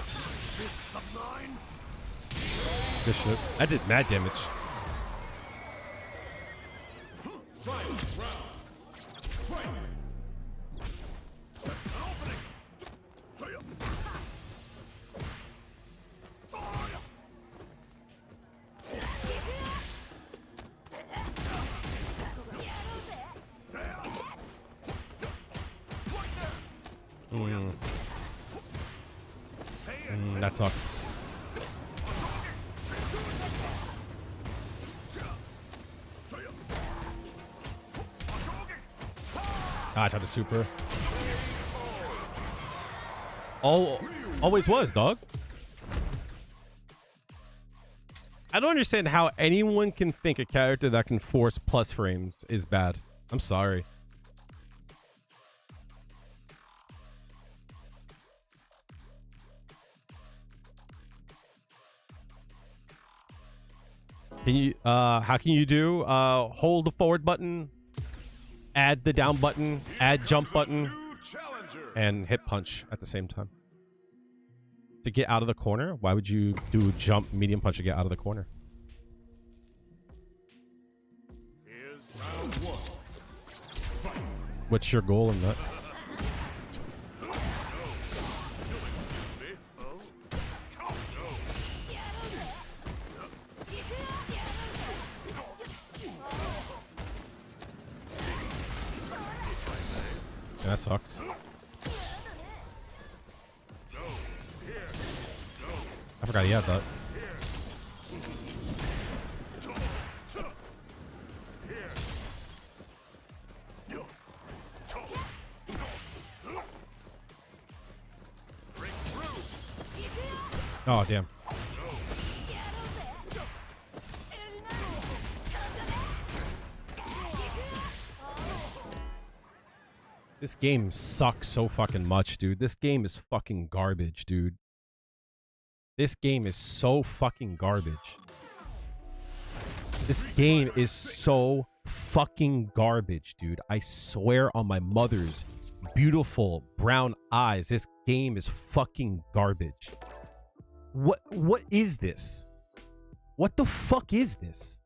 Good shit. That did mad damage. That sucks. Ah, I tried to super. Oh, always was, dog. I don't understand how anyone can think a character that can force plus frames is bad. I'm sorry. Can you how can you do hold the forward button, add the down button, add jump button, and hit punch at the same time? To get out of the corner? Why would you do jump medium punch to get out of the corner? What's your goal in that? Yeah, that sucks. I forgot he had that. Oh, damn. This game sucks so fucking much, dude. This game is fucking garbage, dude. This game is so fucking garbage. This game is so fucking garbage, dude. I swear on my mother's beautiful brown eyes, this game is fucking garbage. What is this? What the fuck is this?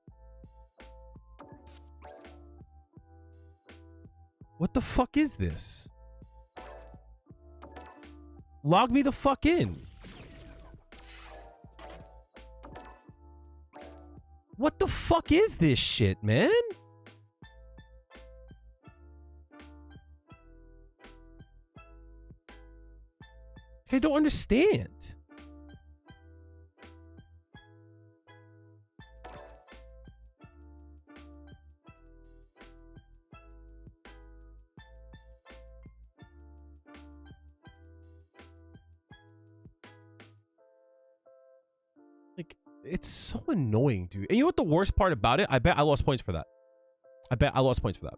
What the fuck is this? Log me the fuck in. What the fuck is this shit, man? I don't understand. Like, it's so annoying, dude. And you know what the worst part about it? I bet I lost points for that. I bet I lost points for that.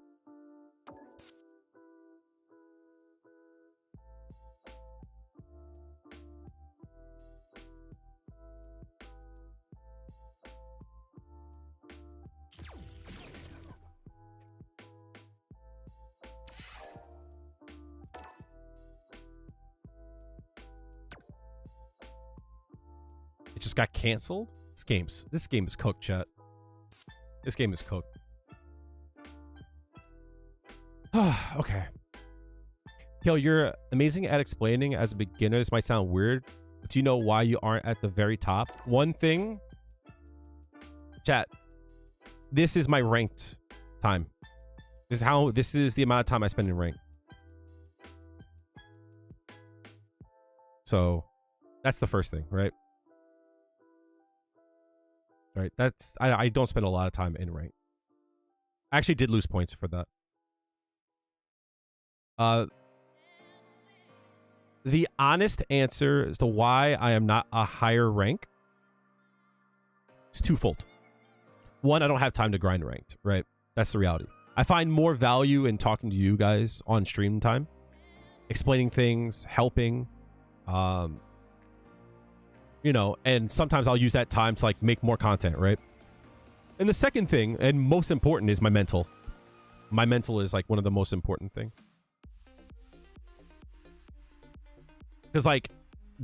It just got canceled. This game is cooked, chat. This game is cooked. Okay. Kale, you're amazing at explaining as a beginner. This might sound weird, but do you know why you aren't at the very top? One thing, chat. This is my ranked time. This is the amount of time I spend in rank. So that's the first thing, right? Right, that's I don't spend a lot of time in rank. I actually did lose points for that. The honest answer as to why I am not a higher rank is twofold. One, I don't have time to grind ranked, right? That's the reality. I find more value in talking to you guys on stream time, explaining things, helping, you know, and sometimes I'll use that time to like make more content, right? And the second thing, and most important, is my mental. My mental is like one of the most important thing. Because like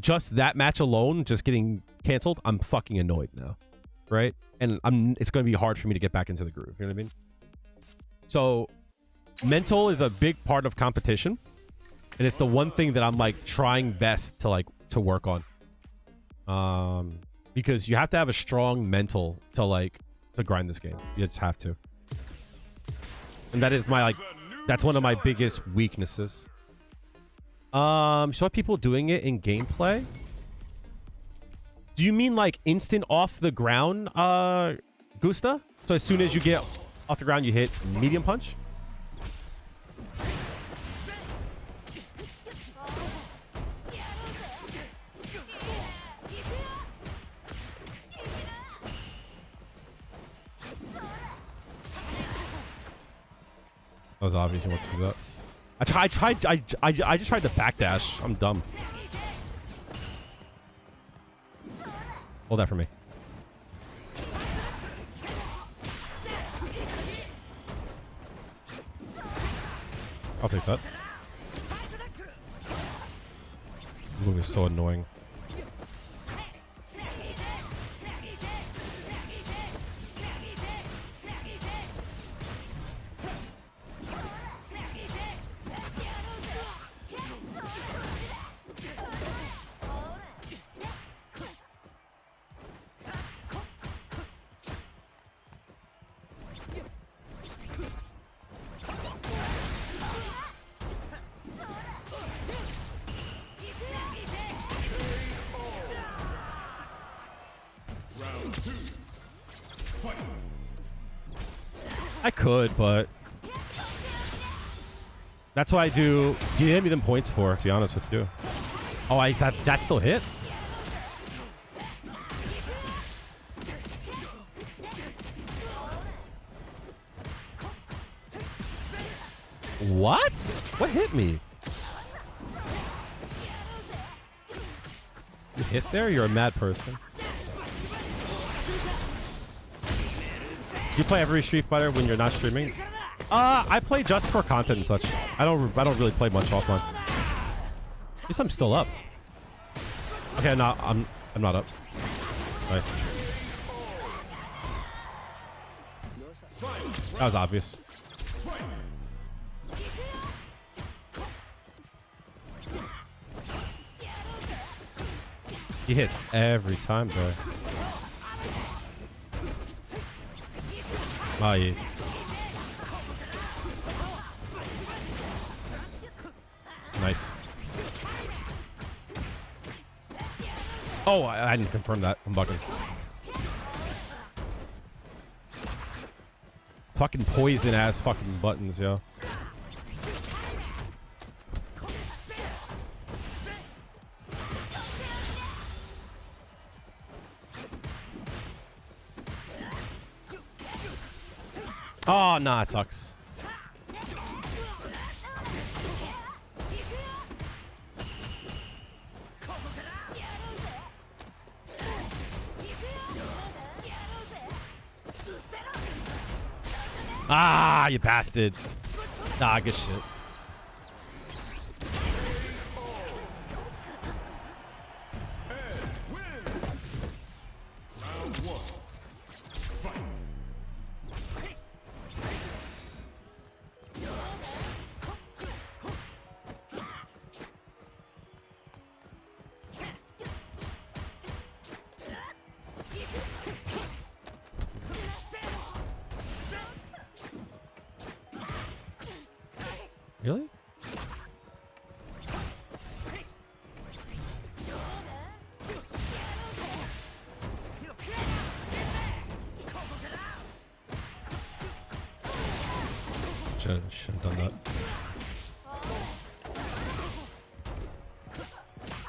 just that match alone, just getting canceled, I'm fucking annoyed now, right? And it's going to be hard for me to get back into the groove. You know what I mean? So mental is a big part of competition, and it's the one thing that I'm like trying best to work on. Because you have to have a strong mental to grind this game. You just have to. And that is my that's one of my biggest weaknesses. Saw people doing it in gameplay. Do you mean like instant off the ground, Gusta? So as soon as you get off the ground, you hit medium punch? That was obvious you want to do that. I just tried to backdash. I'm dumb. Hold that for me. I'll take that. This move is so annoying. I could, but that's what I do. Do you hand me them points for? To be honest with you. Oh, I thought that still hit. What? What hit me? You hit there? You're a mad person. Do you play every Street Fighter when you're not streaming? I play just for content and such. I don't really play much offline. At least I'm still up. Okay, no, I'm not up. Nice. That was obvious. He hits every time, bro. Oh, yeah. Nice. Oh, I didn't confirm that. I'm bugging. Fucking poison ass fucking buttons, yo. Oh, nah, it sucks. Ah, you bastard. Nah, good shit. Really? Shouldn't have done that.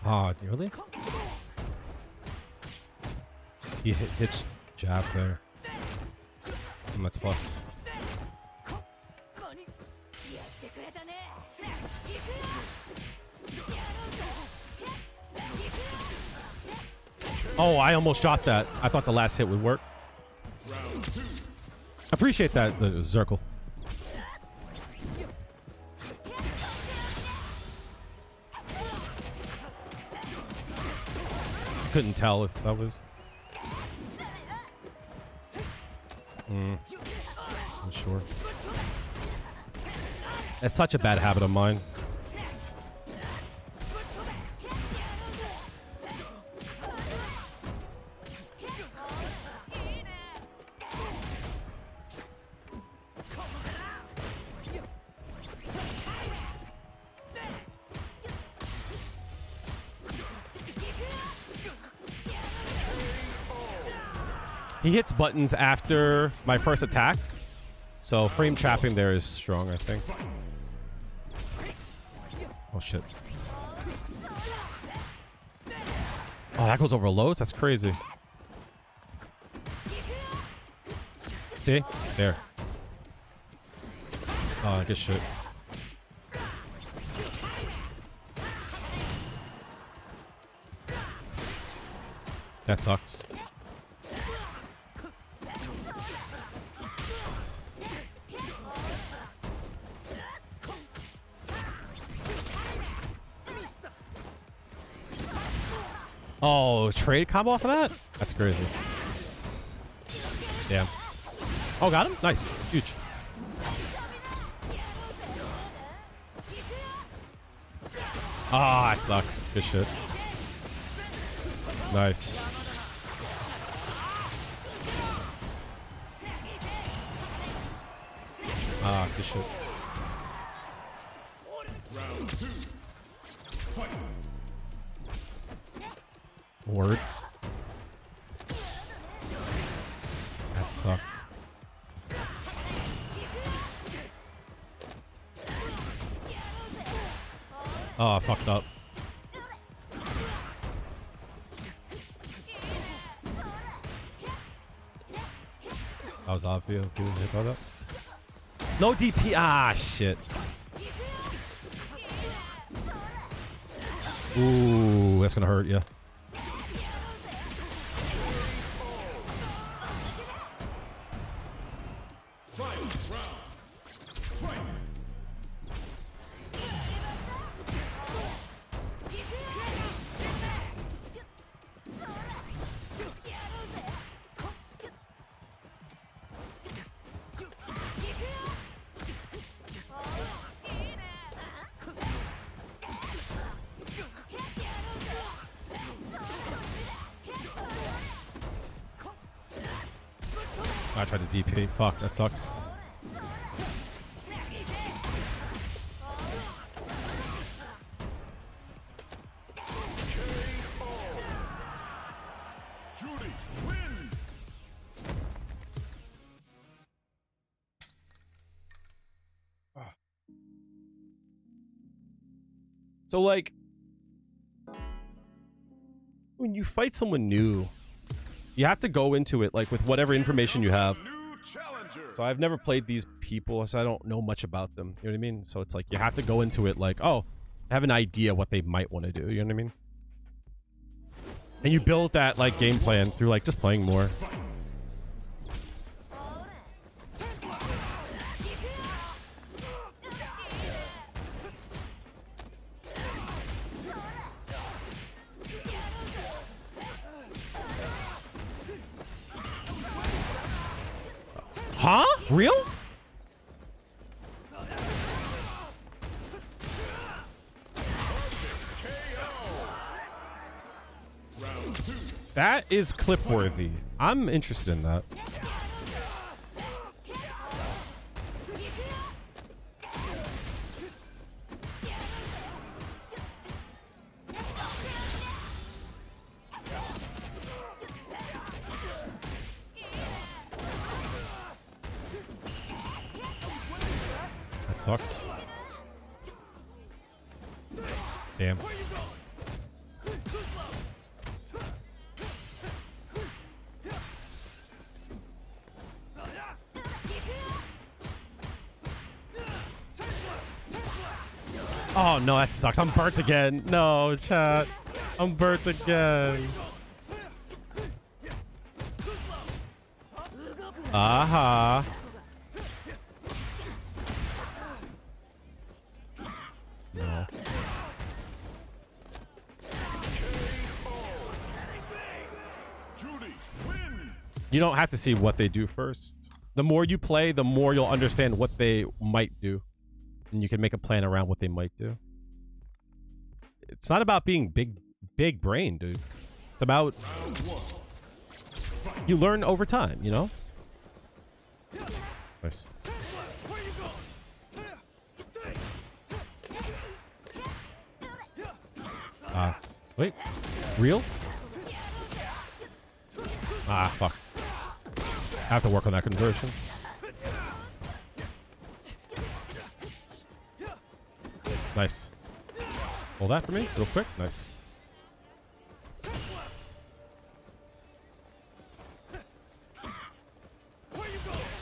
Ah, really? He hits jab there. And that's plus. Oh, I almost shot that. I thought the last hit would work. Appreciate that, the Zirkle. Couldn't tell if that was. Not sure. It's such a bad habit of mine. He hits buttons after my first attack, so frame trapping there is strong, I think. Oh shit. Oh, that goes over lows? That's crazy. See? There. Oh, good shit. That sucks. Oh, trade combo off of that? That's crazy. Damn. Oh, got him? Nice. Huge. Ah, it sucks. Good shit. Nice. Ah, good shit. Round 2. Fight. Word. That sucks. Oh, I fucked up. That was obvious. Hit by that. No DP. Ah, shit. Ooh, that's gonna hurt you. I tried to DP. Fuck, that sucks. Juri wins. So, like, when you fight someone new, you have to go into it, like, with whatever information you have. New challenger. So I've never played these people, so I don't know much about them. You know what I mean? So it's like, you have to go into it like, oh, I have an idea what they might want to do. You know what I mean? And you build that, like, game plan through, like, just playing more. Huh? Real? That is clip worthy. I'm interested in that. That sucks. Damn. Oh no, that sucks. I'm burnt again. No, chat. I'm burnt again. Aha. No. Juri wins. You don't have to see what they do first. The more you play, the more you'll understand what they might do. And you can make a plan around what they might do. It's not about being big brain, dude. It's about you learn over time, you know? Nice. Wait. Real? Ah, fuck. I have to work on that conversion. Nice. Hold that for me real quick. Nice.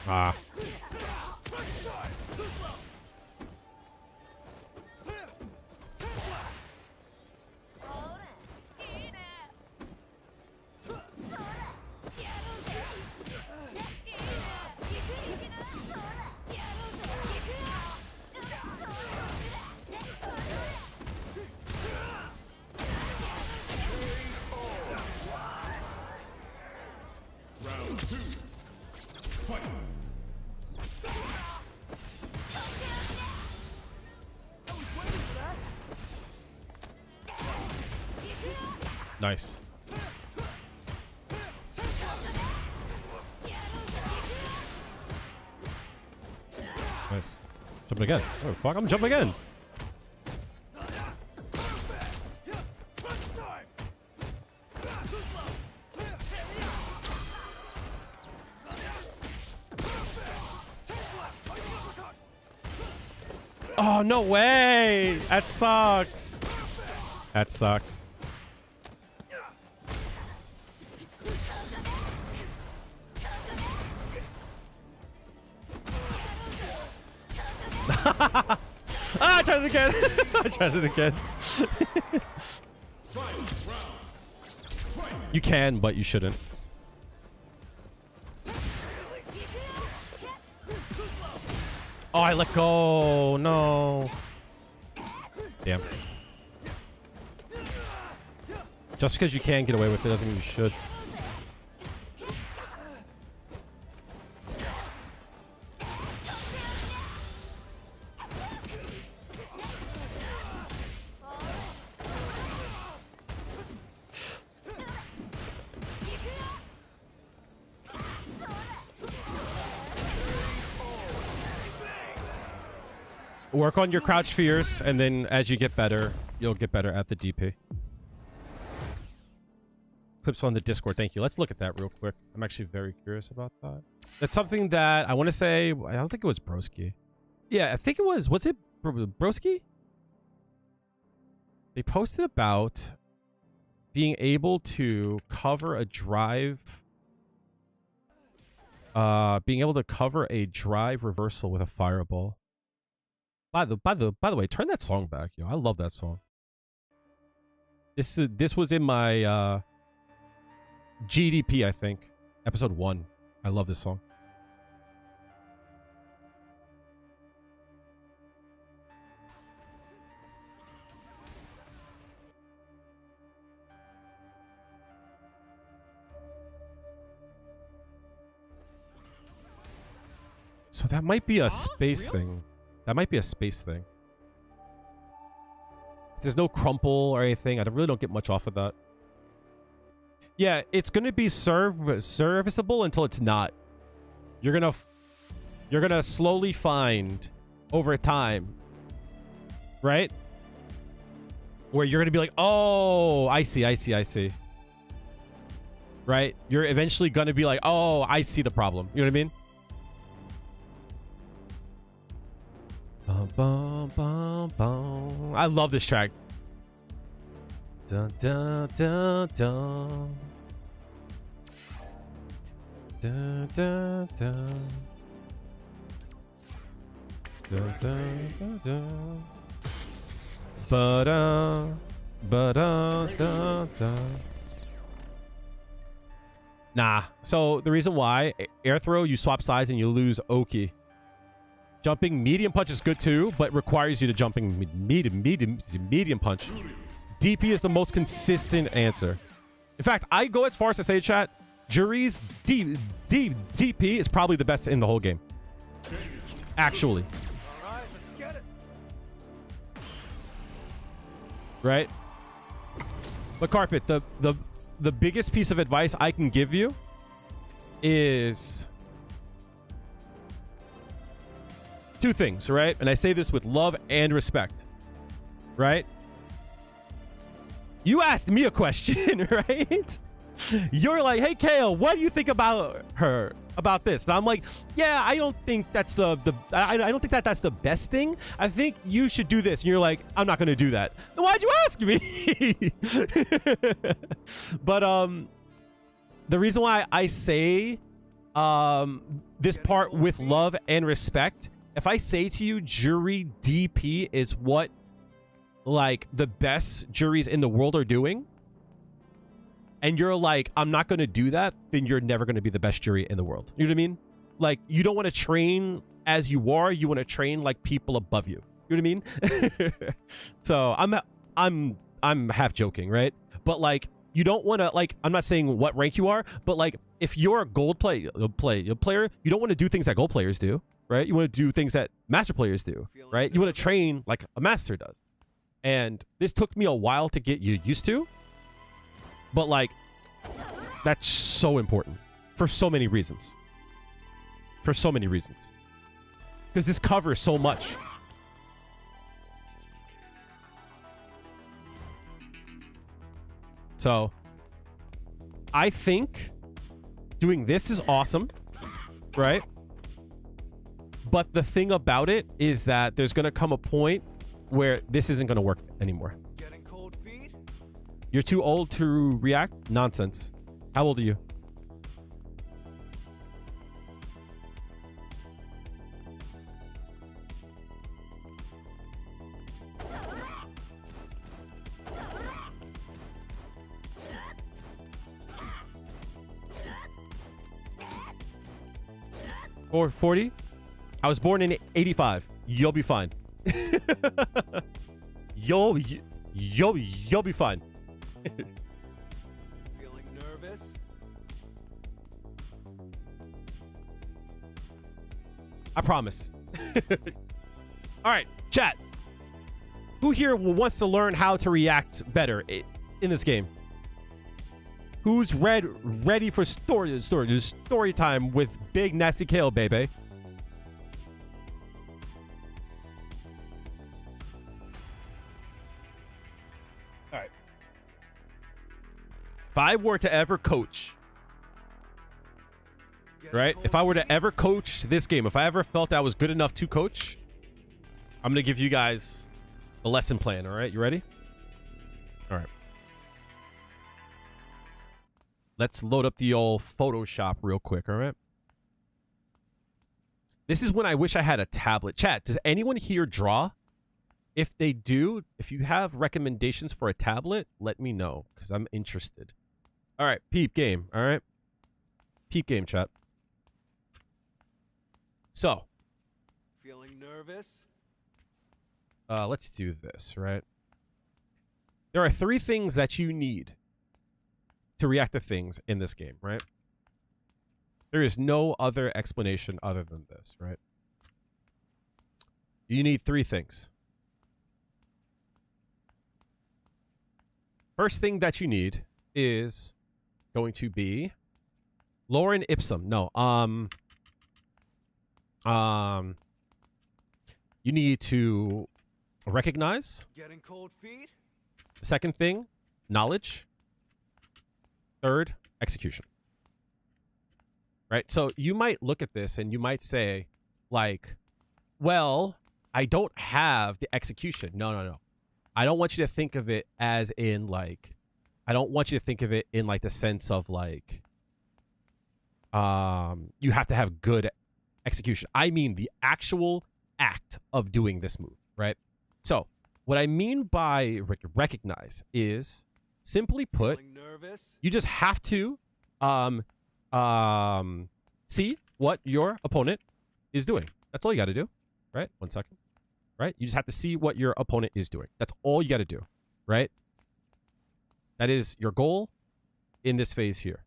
Ah. Round two. Fight. Nice. Nice. Jumping again. Oh, fuck. I'm jumping again. Oh, no way. That sucks. That sucks. I tried it again. I tried it again. You can, but you shouldn't. Oh, I let go. No. Damn. Just because you can get away with it doesn't mean you should. Work on your crouch fears, and then as you get better, you'll get better at the DP. Clips on the Discord. Thank you. Let's look at that real quick. I'm actually very curious about that. That's something that I want to say. I don't think it was Broski. Yeah, I think it was. Was it Broski? They posted about being able to cover a drive. Being able to cover a drive reversal with a fireball. By the way, turn that song back, yo. I love that song. This was in my GDP, I think, episode 1. I love this song. So that might be a space thing. That might be a space thing. There's no crumple or anything. I really don't get much off of that. Yeah, it's gonna be serviceable until it's not. You're gonna slowly find over time, right? Where you're gonna be like, oh, I see. Right? You're eventually gonna be like, oh, I see the problem. You know what I mean? Bum, bum, bum, bum. I love this track. Dun, dun, dun, dun. Dun, dun, dun. Dun, dun, dun, dun. Ba-dun, ba-dun, dun, dun. Nah. So the reason why, air throw, you swap sides and you lose Oki. Jumping medium punch is good too, but requires you to jumping medium punch. DP is the most consistent answer. In fact, I go as far as to say, chat, Juri's DP is probably the best in the whole game. Actually. All right, let's get it. Right? But Carpet, the biggest piece of advice I can give you is two things, right? And I say this with love and respect, right? You asked me a question, right? You're like, hey, Kale, what do you think about her, about this? And I'm like, yeah, I don't think that's I don't think that's the best thing. I think you should do this. And you're like, I'm not going to do that. Then why'd you ask me? But the reason why I say this part with love and respect, if I say to you, Juri DP is what like the best juries in the world are doing, and you're like, I'm not going to do that, then you're never going to be the best jury in the world. You know what I mean? Like, you don't want to train as you are. You want to train like people above you. You know what I mean? So I'm half joking, right? But like, you don't want to, like, I'm not saying what rank you are, but like, if you're a gold player, you don't want to do things that gold players do, right? You want to do things that master players do, right? You want to train like a master does. And this took me a while to get you used to, but like, that's so important for so many reasons. For so many reasons. Because this covers so much. So, I think doing this is awesome, right? But the thing about it is that there's going to come a point where this isn't going to work anymore. Getting cold feet? You're too old to react? Nonsense. How old are you? Or 40? I was born in 85. You'll be fine. You'll be fine. Feeling nervous? I promise. All right, chat. Who here wants to learn how to react better in this game? Who's ready for story time with Big Nasty Kale, baby? All right. If I were to ever coach, right? If I were to ever coach this game, if I ever felt I was good enough to coach, I'm going to give you guys a lesson plan, all right? You ready? All right. Let's load up the old Photoshop real quick, all right? This is when I wish I had a tablet. Chat, does anyone here draw? If they do, if you have recommendations for a tablet, let me know, because I'm interested. All right, peep game, all right? Peep game, chat. So. Feeling nervous? Let's do this, right? There are 3 things that you need to react to things in this game, right? There is no other explanation other than this, right? You need 3 things. First thing that you need is going to be Lorem Ipsum. No, you need to recognize. Getting cold feet? The second thing, knowledge. Third, execution. Right? So you might look at this and you might say, like, well, I don't have the execution. No. I don't want you to think of it as in, like, I don't want you to think of it in, like, the sense of, like, you have to have good execution. I mean the actual act of doing this move, right? So what I mean by recognize is, simply put, you just have to see what your opponent is doing. That's all you got to do, right? 1 second, right? You just have to see what your opponent is doing. That's all you got to do, right? That is your goal in this phase here.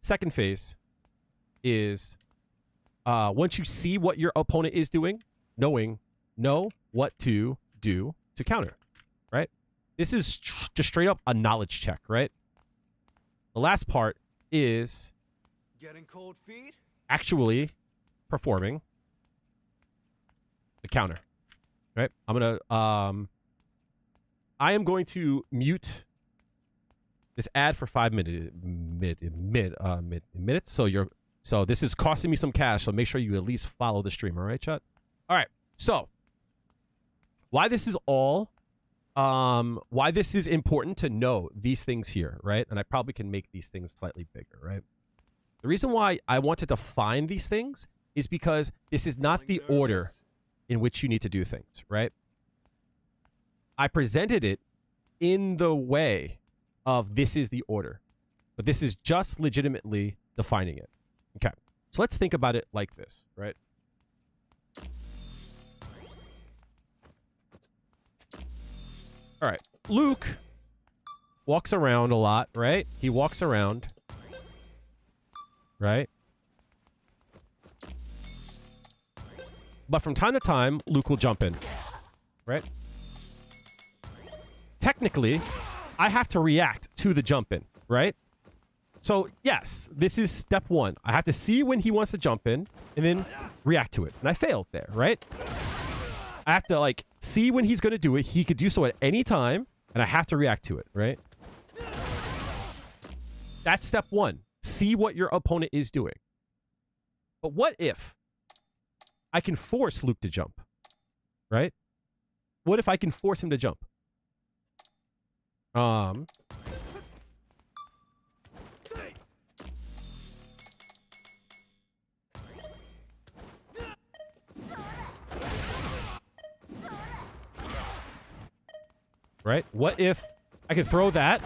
Second phase is once you see what your opponent is doing, know what to do to counter, right? This is just straight up a knowledge check, right? The last part is getting cold feet, actually performing the counter, right? I am going to mute this ad for 5 minutes. So this is costing me some cash. So make sure you at least follow the stream. All right, chat. All right. So why this is important to know these things here, right? And I probably can make these things slightly bigger, right? The reason why I want to define these things is because this is not the order in which you need to do things, right? I presented it in the way of this is the order, but this is just legitimately defining it. Okay, so let's think about it like this, right? All right, Luke walks around a lot, right? He walks around, right? But from time to time, Luke will jump in, right? Technically, I have to react to the jump in, right? So, yes, this is step 1. I have to see when he wants to jump in and then react to it. And I failed there, right? I have to, like, see when he's going to do it. He could do so at any time, and I have to react to it, right? That's step 1. See what your opponent is doing. But what if I can force Luke to jump, right? What if I can force him to jump? Right? What if I can throw that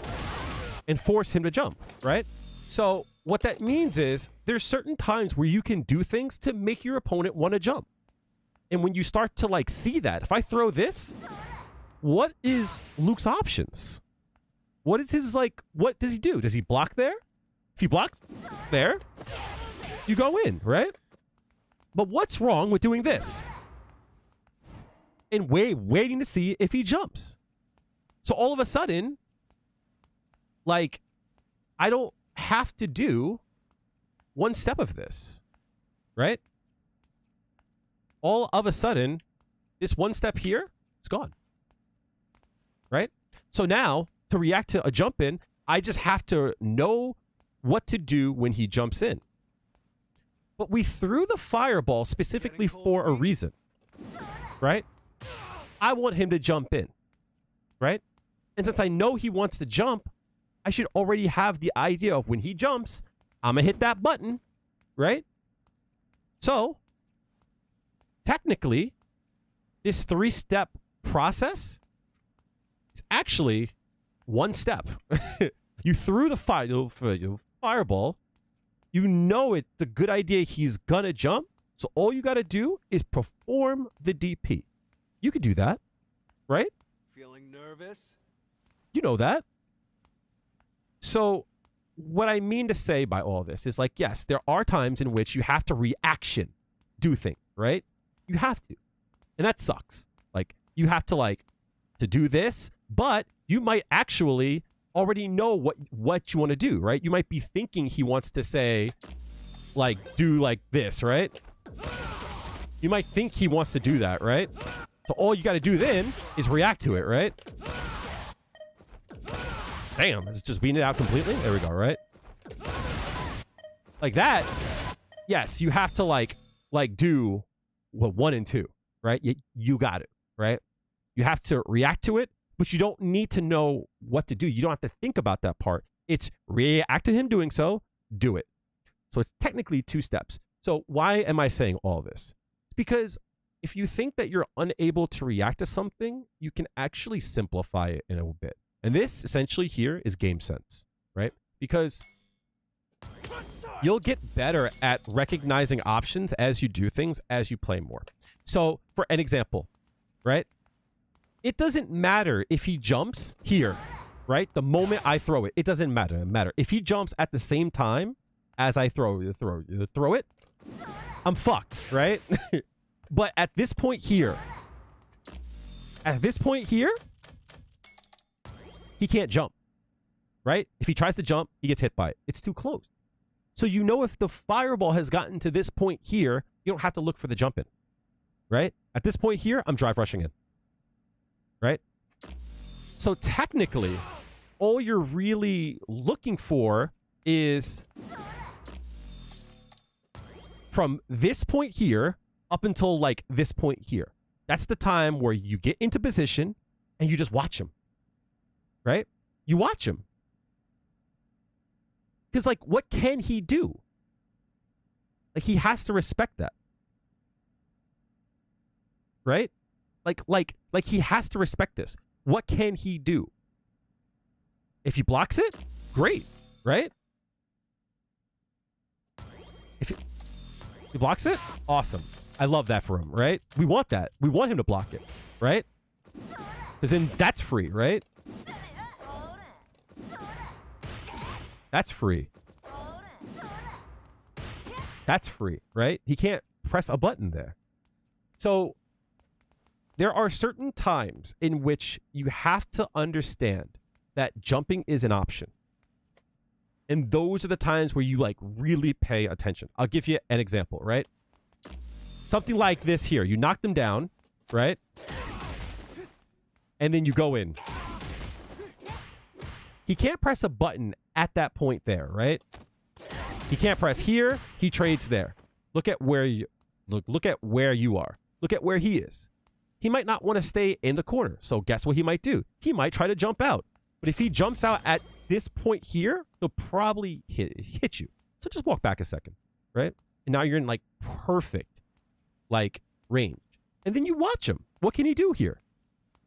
and force him to jump, right? So what that means is there's certain times where you can do things to make your opponent want to jump. And when you start to like see that, if I throw this, what is Luke's options? What is his like, what does he do? Does he block there? If he blocks there, you go in, right? But what's wrong with doing this? And waiting to see if he jumps. So all of a sudden, like, I don't have to do one step of this, right? All of a sudden, this one step here, it's gone, right? So now, to react to a jump in, I just have to know what to do when he jumps in. But we threw the fireball specifically for a reason, right? I want him to jump in, right? And since I know he wants to jump, I should already have the idea of when he jumps, I'm going to hit that button, right? So, technically, this 3-step process is actually one step. You threw the fireball. You know it's a good idea he's going to jump. So all you got to do is perform the DP. You could do that, right? Feeling nervous? You know that. So what I mean to say by all this is like, yes, there are times in which you have to reaction do things, right? You have to. And that sucks. Like, you have to like to do this, but you might actually already know what you want to do, right? You might be thinking he wants to say, like, do like this, right? You might think he wants to do that, right? So all you got to do then is react to it, right? Damn, is it just beating it out completely? There we go, right? Like that, yes, you have to like do 1 and 2, right? You got it, right? You have to react to it, but you don't need to know what to do. You don't have to think about that part. It's react to him doing so, do it. So it's technically 2 steps. So why am I saying all this? Because if you think that you're unable to react to something, you can actually simplify it in a bit. And this essentially here is game sense, right? Because you'll get better at recognizing options as you do things, as you play more. So for an example, right? It doesn't matter if he jumps here, right? The moment I throw it, it doesn't matter. If he jumps at the same time as I throw it, I'm fucked, right? But at this point here, he can't jump, right? If he tries to jump, he gets hit by it. It's too close. So you know if the fireball has gotten to this point here, you don't have to look for the jump in, right? At this point here, I'm drive rushing in, right? So technically, all you're really looking for is from this point here up until like this point here. That's the time where you get into position and you just watch him. Right? You watch him. Because, like, what can he do? Like, he has to respect that. Right? Like he has to respect this. What can he do? If he blocks it, great. Right? If he blocks it, awesome. I love that for him, right? We want that. We want him to block it, right? Because then that's free, right? That's free. That's free, right? He can't press a button there. So there are certain times in which you have to understand that jumping is an option. And those are the times where you like really pay attention. I'll give you an example, right? Something like this here. You knock them down, right? And then you go in. He can't press a button at that point there, right? He can't press here. He trades there. Look at where you... look at where you are. Look at where he is. He might not want to stay in the corner. So guess what he might do? He might try to jump out. But if he jumps out at this point here, he'll probably hit you. So just walk back a second, right? And now you're in like perfect like range. And then you watch him. What can he do here?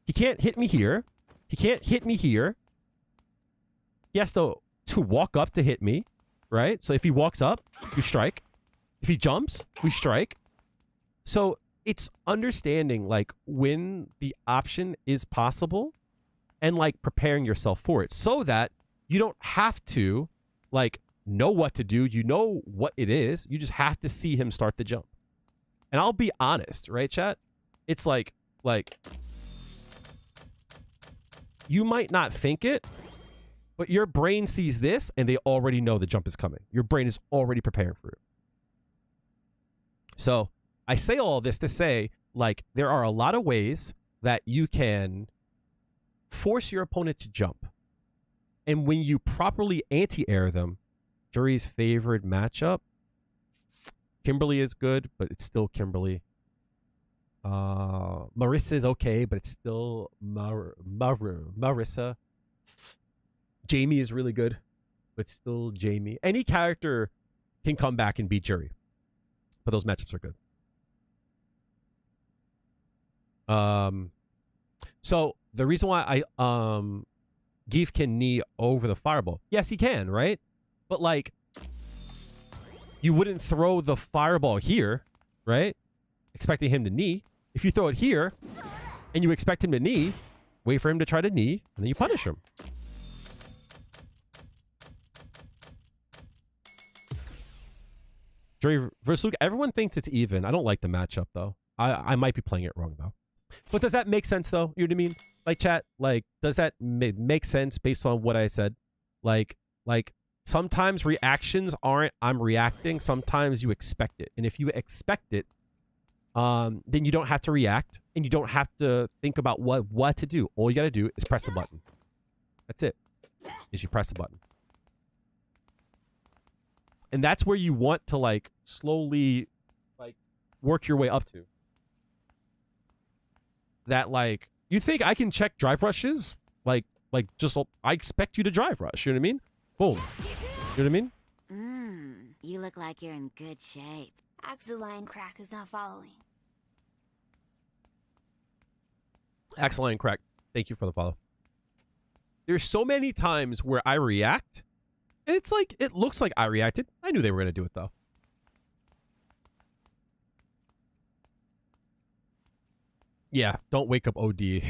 He can't hit me here. He can't hit me here. He has to walk up to hit me, right? So if he walks up, we strike. If he jumps, we strike. So it's understanding like when the option is possible and like preparing yourself for it so that you don't have to like know what to do. You know what it is. You just have to see him start the jump. And I'll be honest, right, chat? It's like you might not think it, but your brain sees this and they already know the jump is coming. Your brain is already preparing for it. So I say all this to say, like, there are a lot of ways that you can force your opponent to jump. And when you properly anti-air them, Juri's favorite matchup, Kimberly is good, but it's still Kimberly. Marissa is okay, but it's still Marissa. Jamie is really good, but still Jamie. Any character can come back and beat Juri, but those matchups are good. So the reason why I Geef can knee over the fireball, yes, he can, right? But like, you wouldn't throw the fireball here, right? Expecting him to knee. If you throw it here and you expect him to knee, wait for him to try to knee, and then you punish him. Juri versus Luke, everyone thinks it's even. I don't like the matchup, though. I might be playing it wrong, though. But does that make sense, though? You know what I mean? Like, chat, like, does that make sense based on what I said? Like, sometimes reactions aren't I'm reacting. Sometimes you expect it. And if you expect it, then you don't have to react. And you don't have to think about what to do. All you got to do is press the button. That's it. Is you press the button. And that's where you want to, like, slowly, like, work your way up to. That, like, you think I can check drive rushes? Like, just, I expect you to drive rush. You know what I mean? Boom. You know what I mean? You look like you're in good shape. Axel Lion Crack is not following. Excellent, Crack. Thank you for the follow. There's so many times where I react. It's like, it looks like I reacted. I knew they were going to do it, though. Yeah, don't wake up OD. You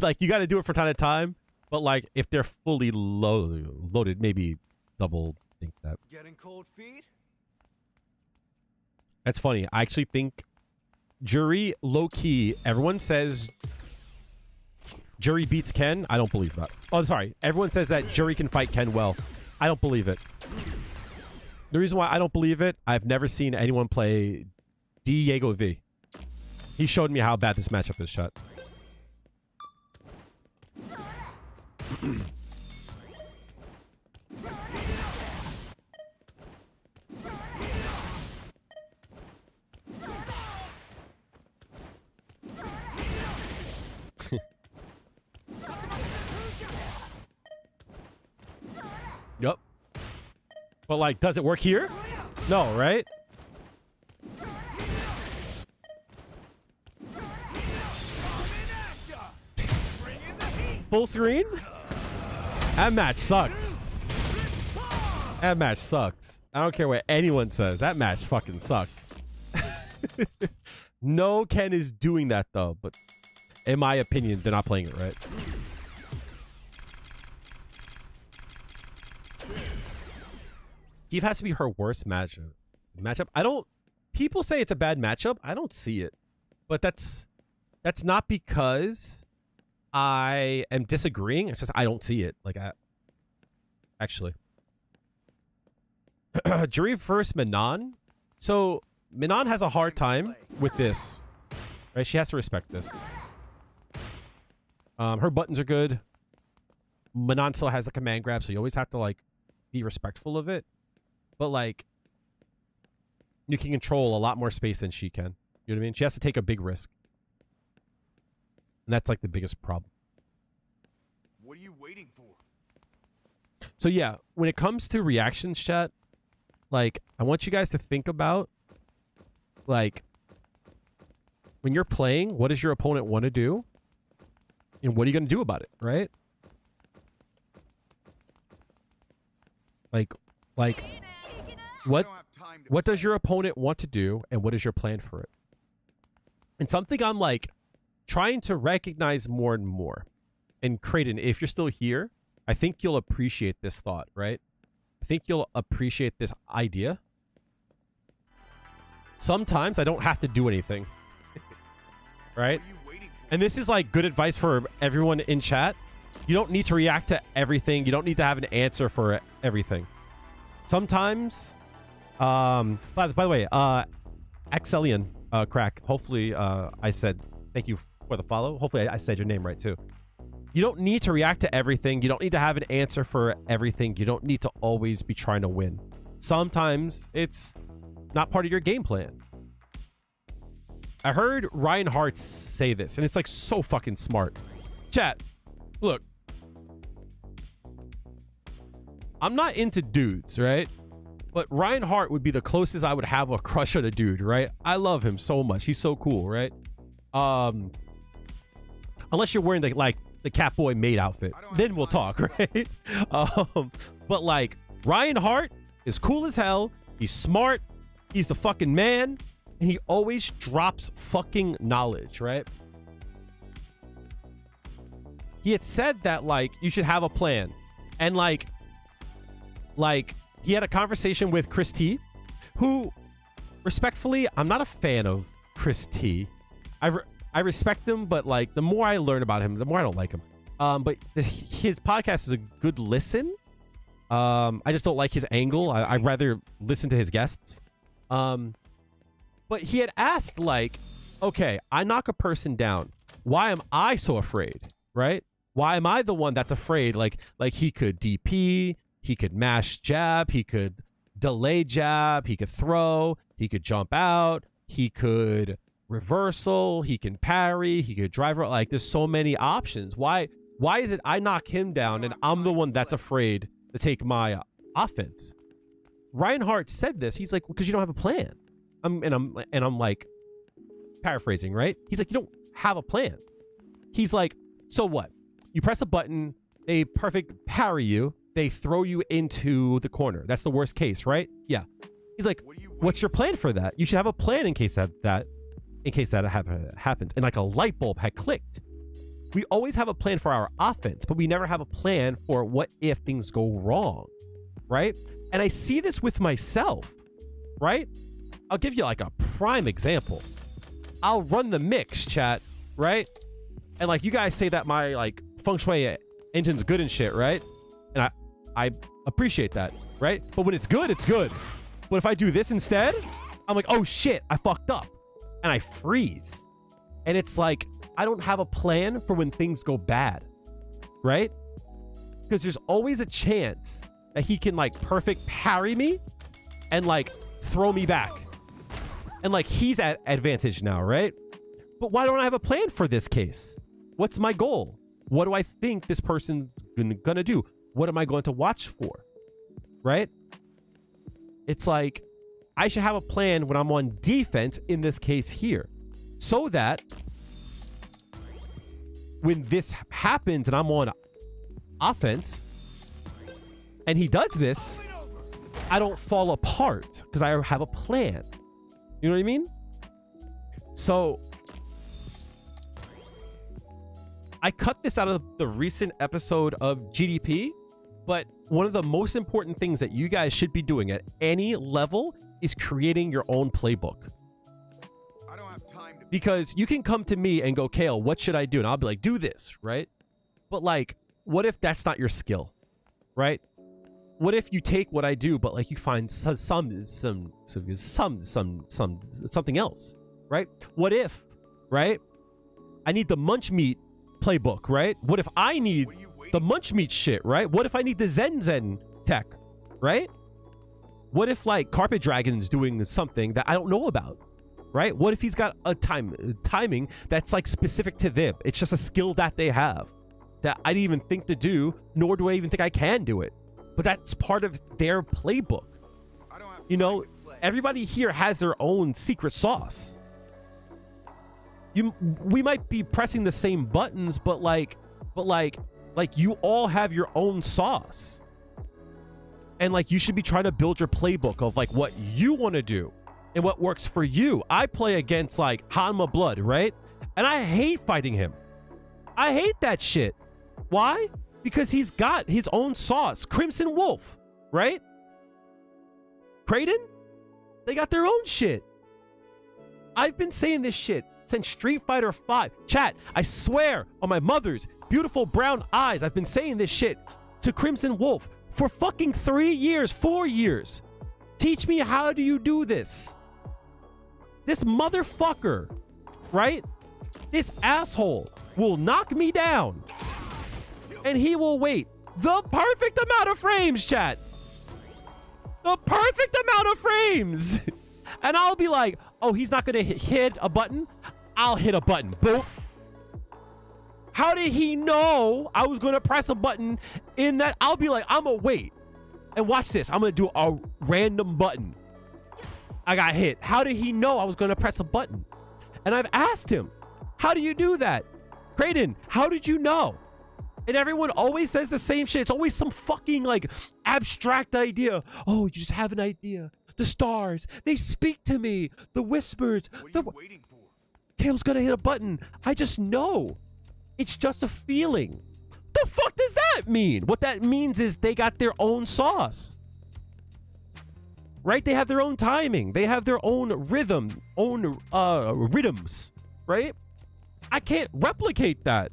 got to do it from time to time. But, like, if they're fully loaded, maybe double think that. Getting cold feet? That's funny. I actually think Juri, low-key, everyone says Juri beats Ken. I don't believe that. Oh, sorry. Everyone says that Juri can fight Ken well. I don't believe it. The reason why I don't believe it, I've never seen anyone play Diego V. He showed me how bad this matchup is, shot. Yep. But, like, does it work here? No, right? Full screen? That match sucks. That match sucks. I don't care what anyone says. That match fucking sucks. No Ken is doing that, though. But in my opinion, they're not playing it right. Eve has to be her worst matchup. I don't... People say it's a bad matchup. I don't see it. But that's not because I am disagreeing. It's just I don't see it. Like, actually. Juri versus Manon. So, Manon has a hard time with this. Right? She has to respect this. Her buttons are good. Manon still has a command grab, so you always have to, like, be respectful of it. But, like, you can control a lot more space than she can. You know what I mean? She has to take a big risk. And that's like the biggest problem. What are you waiting for? So yeah, when it comes to reactions chat, like I want you guys to think about like when you're playing, what does your opponent want to do? And what are you going to do about it, right? Like what does your opponent want to do and what is your plan for it? And something I'm like trying to recognize more and more. And Creighton, if you're still here, I think you'll appreciate this thought, right? I think you'll appreciate this idea. Sometimes I don't have to do anything. Right? And this is like good advice for everyone in chat. You don't need to react to everything. You don't need to have an answer for everything. Sometimes, by the way, Axelian, Crack, hopefully I said thank you for the follow. Hopefully I said your name right too. You don't need to react to everything. You don't need to have an answer for everything. You don't need to always be trying to win. Sometimes it's not part of your game plan. I heard Ryan Hart say this, and it's like so fucking smart. Chat, look. I'm not into dudes, right? But Ryan Hart would be the closest I would have a crush on a dude, right? I love him so much. He's so cool, right? Unless you're wearing the Catboy maid outfit, then we'll talk, right? But like Ryan Hart is cool as hell. He's smart. He's the fucking man. And he always drops fucking knowledge, right? He had said that like you should have a plan. And like he had a conversation with Chris T, who respectfully, I'm not a fan of Chris T. I respect him, but like the more I learn about him, the more I don't like him. But his podcast is a good listen. I just don't like his angle. I'd rather listen to his guests. But he had asked like, okay, I knock a person down. Why am I so afraid? Right? Why am I the one that's afraid? Like he could DP, he could mash jab, he could delay jab, he could throw, he could jump out, he could reversal, he can parry, he could drive. Like there's so many options. Why is it I knock him down and I'm the one that's afraid to take my offense? Ryan Hart said this. He's like, because you don't have a plan. I'm like paraphrasing, right? He's like, you don't have a plan. He's like, so what? You press a button, they perfect parry you, they throw you into the corner. That's the worst case, right? Yeah. He's like, what's your plan for that? You should have a plan in case that happens. And like a light bulb had clicked. We always have a plan for our offense, but we never have a plan for what if things go wrong, right? And I see this with myself, right? I'll give you like a prime example. I'll run the mix, chat, right? And like you guys say that my like feng shui engine's good and shit, right? And I appreciate that, right? But when it's good, it's good. But if I do this instead, I'm like, oh shit, I fucked up. And I freeze. And it's like, I don't have a plan for when things go bad, right? Because there's always a chance that he can like perfect parry me and like throw me back. And like he's at advantage now, right? But why don't I have a plan for this case? What's my goal? What do I think this person's gonna do? What am I going to watch for? Right? It's like I should have a plan when I'm on defense in this case here. So that when this happens and I'm on offense and he does this, I don't fall apart because I have a plan. You know what I mean? So I cut this out of the recent episode of GDP, but one of the most important things that you guys should be doing at any level is creating your own playbook. I don't have time to. Because you can come to me and go, Kale, what should I do? And I'll be like, do this, right? But like, what if that's not your skill, right? What if you take what I do, but like you find something else, right? What if, right? I need the munch meat playbook, right? What if I need the munch meat shit, right? What if I need the Zen tech, right? What if like Carpet Dragon's doing something that I don't know about, right? What if he's got a timing that's like specific to them? It's just a skill that they have that I didn't even think to do, nor do I even think I can do it. But that's part of their playbook. You know, everybody here has their own secret sauce. We might be pressing the same buttons, but you all have your own sauce. And like you should be trying to build your playbook of like what you want to do and what works for you. I play against like Hanma Blood, right? And I hate fighting him. I hate that shit. Why? Because he's got his own sauce. Crimson Wolf, right? Kraden? They got their own shit. I've been saying this shit since Street Fighter V. Chat, I swear on my mother's beautiful brown eyes, I've been saying this shit to Crimson Wolf for fucking 3 years, 4 years. Teach me, how do you do this? This motherfucker, right? This asshole will knock me down. And he will wait the perfect amount of frames, chat. The perfect amount of frames. And I'll be like, oh, he's not going to hit a button. I'll hit a button. Boom. How did he know I was going to press a button in that? I'll be like, I'm going to wait. And watch this. I'm going to do a random button. I got hit. How did he know I was going to press a button? And I've asked him, how do you do that? Kraden, how did you know? And everyone always says the same shit. It's always some fucking like abstract idea. Oh, you just have an idea. The stars, they speak to me. The whispers. What are you waiting for? Kale's gonna hit a button. I just know. It's just a feeling. The fuck does that mean? What that means is they got their own sauce. Right? They have their own timing. They have their own rhythms, right? I can't replicate that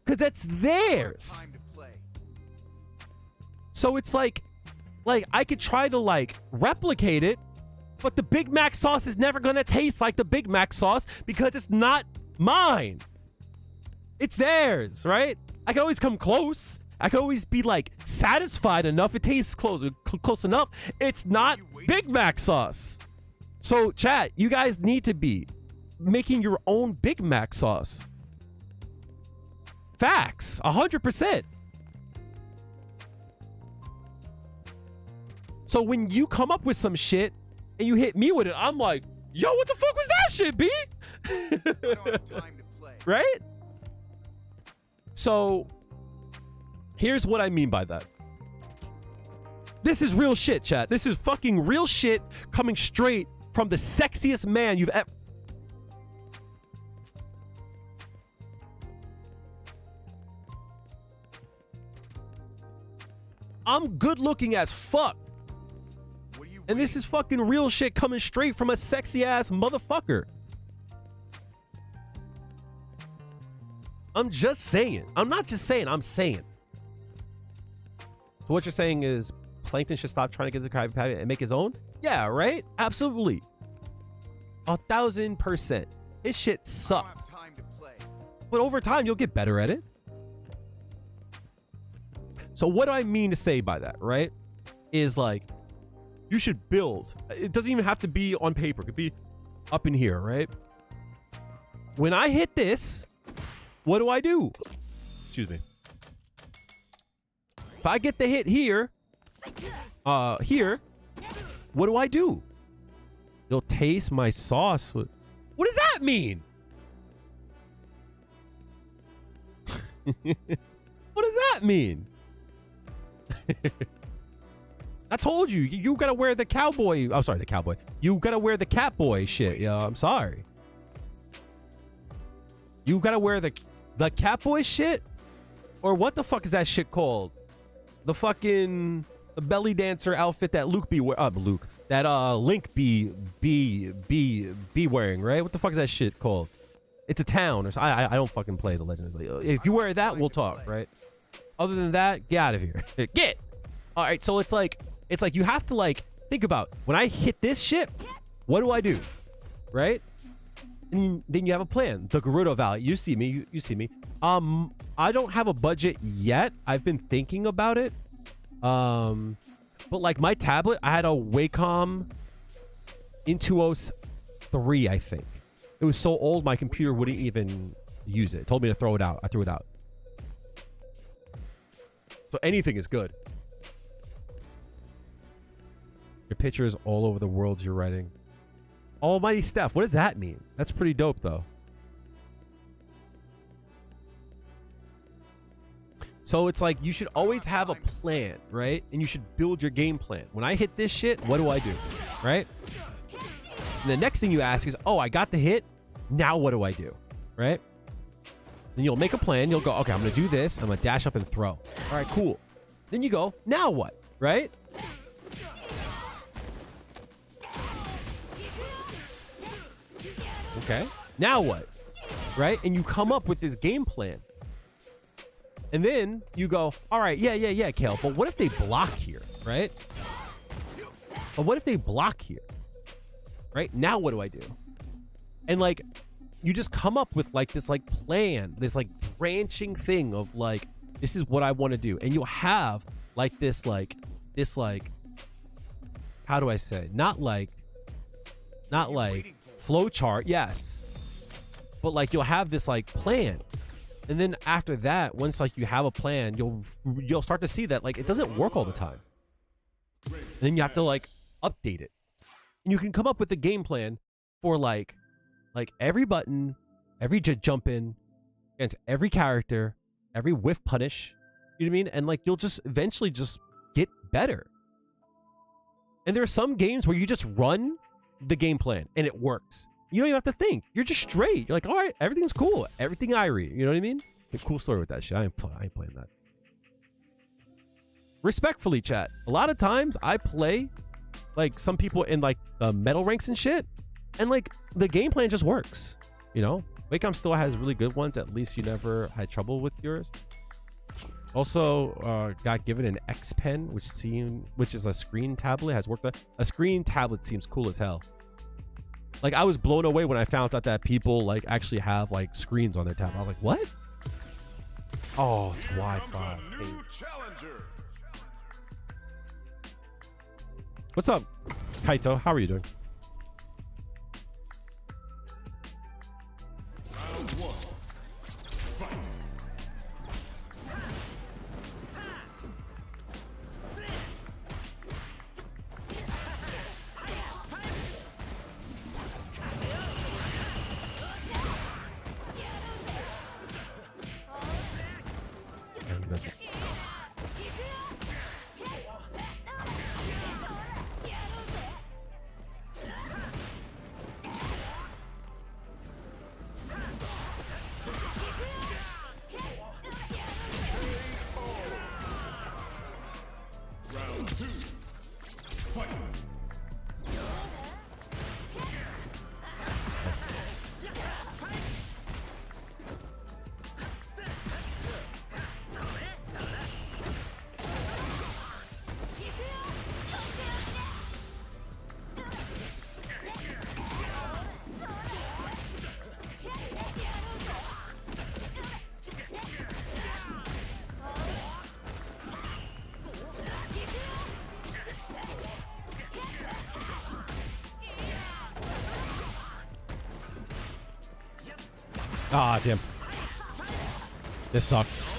because that's theirs. Time to play. So it's like I could try to like replicate it, but the Big Mac sauce is never gonna taste like the Big Mac sauce because it's not mine. It's theirs, right? I can always come close. I can always be like satisfied enough. It tastes close enough. It's not Big Mac sauce. So chat, you guys need to be making your own Big Mac sauce. Facts, 100%. So when you come up with some shit and you hit me with it, I'm like, yo, what the fuck was that shit, B? I don't have time to play. Right? So here's what I mean by that. This is real shit, chat. This is fucking real shit coming straight from the sexiest man you've ever... I'm good looking as fuck. And this is fucking real shit coming straight from a sexy ass motherfucker. I'm just saying. I'm not just saying, I'm saying. So what you're saying is Plankton should stop trying to get the Krabby Patty and make his own? Yeah, right? Absolutely. 1000%. His shit sucked. But over time, you'll get better at it. So what do I mean to say by that, right? Is like, you should build. It doesn't even have to be on paper. It could be up in here, right? When I hit this, what do? Excuse me. If I get the hit here, here, what do? You'll taste my sauce. What does that mean? What does that mean? I told you, you gotta wear the cowboy. I'm sorry, the cowboy. You gotta wear the Catboy shit, yo. I'm sorry. You gotta wear the Catboy shit? Or what the fuck is that shit called? The fucking belly dancer outfit that Link be wearing, right? What the fuck is that shit called? It's a town or something. I don't fucking play the Legends. If you wear that, we'll talk, right? Other than that, get out of here. Get. All right, so it's like you have to like think about when I hit this shit, what do? Right? And then you have a plan. The Gerudo Valley. You see me. You see me. I don't have a budget yet. I've been thinking about it. But like my tablet, I had a Wacom Intuos 3, I think. It was so old my computer wouldn't even use it. It told me to throw it out. I threw it out. So anything is good. Your pictures all over the worlds you're writing. Almighty Steph, what does that mean? That's pretty dope though. So it's like you should always have a plan, right? And you should build your game plan. When I hit this shit, what do I do? Right? And the next thing you ask is, oh, I got the hit. Now what do I do? Right? Then you'll make a plan. You'll go, okay, I'm going to do this. I'm going to dash up and throw. All right, cool. Then you go, now what? Right? Okay. Now what? Right? And you come up with this game plan. And then you go, all right, yeah, Kale. But what if they block here, right? But what if they block here? Right? Now what do I do? And like, you just come up with like this like plan, this like branching thing of like, this is what I want to do. And you'll have like this, how do I say? Not like flow chart. Yes. But like, you'll have this like plan. And then after that, once like you have a plan, you'll start to see that like it doesn't work all the time. And then you have to like update it. And you can come up with a game plan for like every button, every jump in, against every character, every whiff punish. You know what I mean? And like you'll just eventually just get better. And there are some games where you just run the game plan and it works. You don't even have to think. You're just straight. You're like, all right, everything's cool. Everything I read. You know what I mean? A cool story with that shit. I ain't playing that. Respectfully, chat. A lot of times I play like some people in like the medal ranks and shit. And like the game plan just works. You know? Wacom still has really good ones. At least you never had trouble with yours. Also, got given an X Pen, which is a screen tablet. Has worked. A screen tablet seems cool as hell. Like, I was blown away when I found out that people, like, actually have, like, screens on their tablet. I was like, what? Oh, it's Wi-Fi. What's up, Kaito? How are you doing? Ah, damn. This sucks.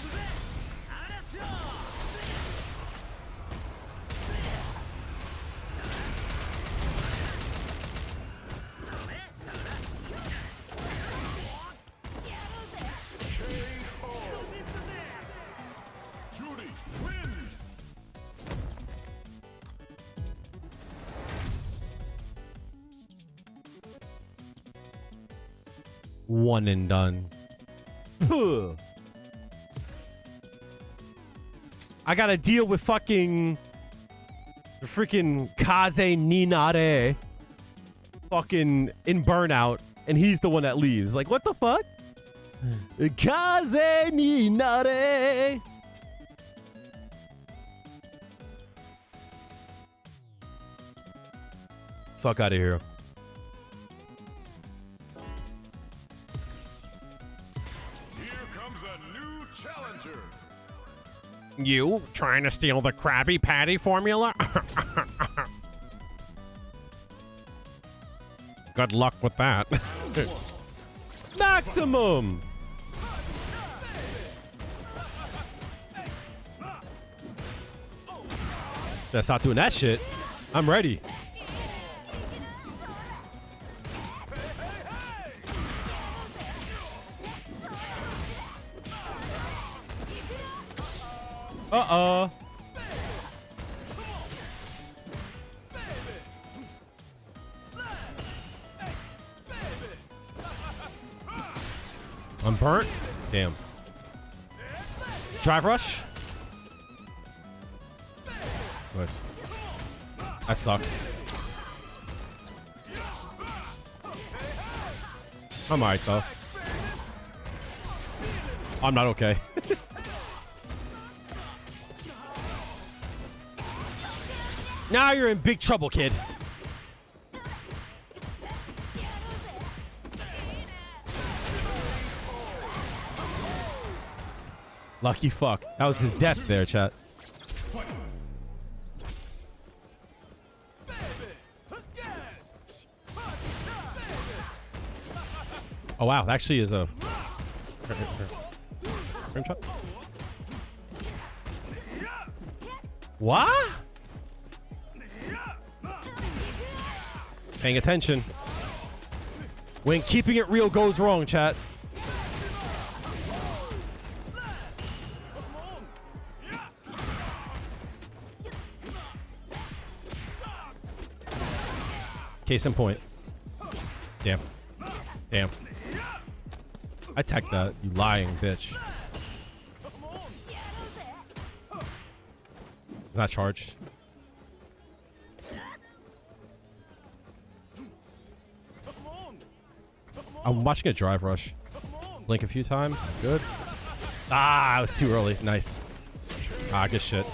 Juri wins. One and done. I gotta deal with fucking the freaking Kaze Ninare fucking in Burnout, and he's the one that leaves. Like, what the fuck? Kaze Ninare. Fuck out of here. You trying to steal the Krabby Patty formula? Good luck with that. Maximum! That's not doing that shit. I'm ready. Uh-oh. I'm burnt? Damn. Drive rush? Nice. That sucks. I'm alright though. I'm not okay. Now you're in big trouble, kid. Lucky fuck. That was his death there, chat. Oh wow, that actually is a frame shot. What? Paying attention. When keeping it real goes wrong, chat. Case in point. Damn. Damn. I teched that, you lying bitch. Is that charged? I'm watching a drive rush. Blink a few times. Good. Ah, I was too early. Nice. Ah, good shit.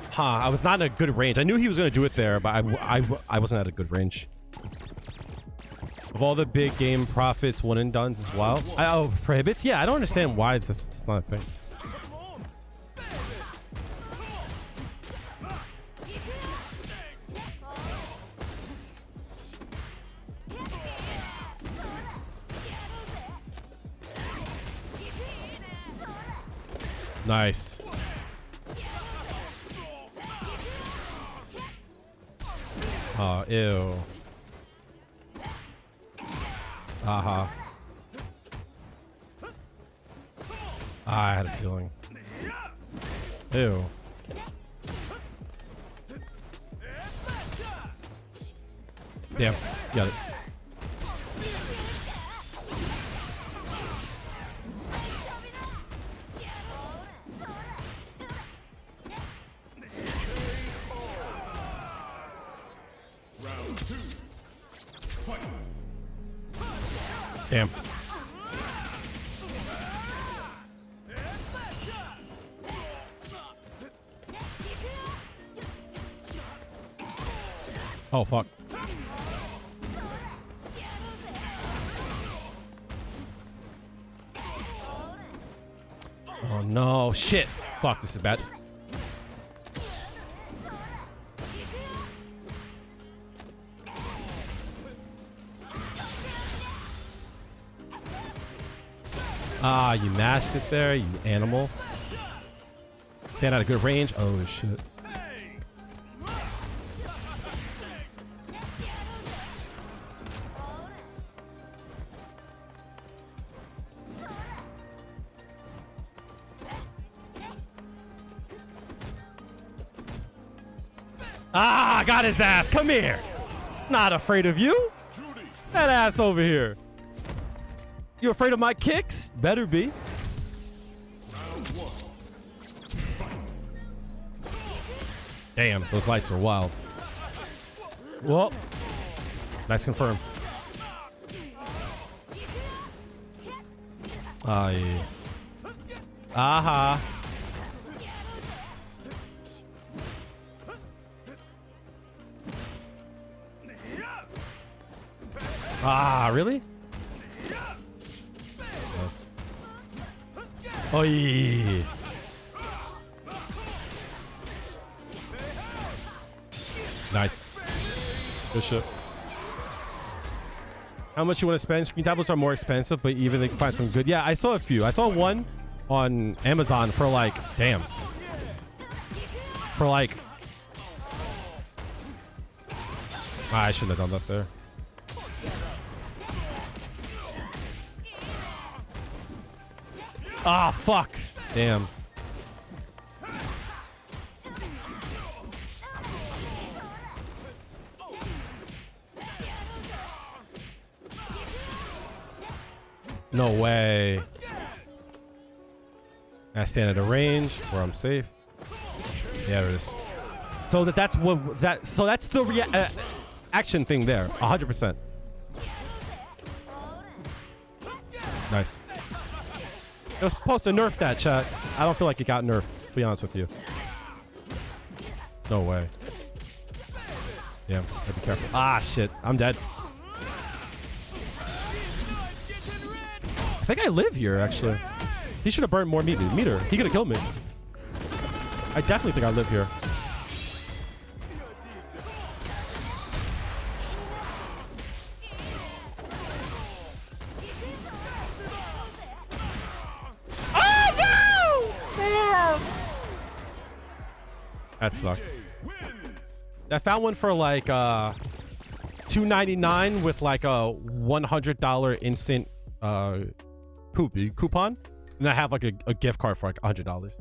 Huh, I was not in a good range. I knew he was going to do it there, but I wasn't at a good range. Of all the big game profits, one and dones as well. Oh, prohibits? Yeah, I don't understand why it's not a thing. Nice. Oh, ew. Haha. I had a feeling. Ew. Damn. Got it. Damn. Oh, fuck. Oh, no. Shit. Fuck, this is bad. Ah, you mashed it there, you animal. Stand out of good range. Oh, shit. Ah, got his ass. Come here. Not afraid of you. That ass over here. You afraid of my kicks? Better be. Damn, those lights are wild. Well, nice confirm. Ah, yeah. Aha. Ah, really? Nice. Oh, yeah. Nice. Good shit. How much you want to spend? Screen tablets are more expensive, but even they can find some good. Yeah, I saw a few. I saw one on Amazon for like, damn. For like, I shouldn't have done that there. Ah, fuck. Damn. No way. I stand at a range where I'm safe. Yeah, it is. So that's the action thing there. 100%. Nice. It was supposed to nerf that, chat. I don't feel like it got nerfed, to be honest with you. No way. Yeah, gotta be careful. Ah, shit. I'm dead. I think I live here, actually. He should have burned more meter. He could have killed me. I definitely think I live here. Oh, no! Damn! That sucks. I found one for like $2.99 with like a $100 instant coupon, and I have like a gift card for like $100.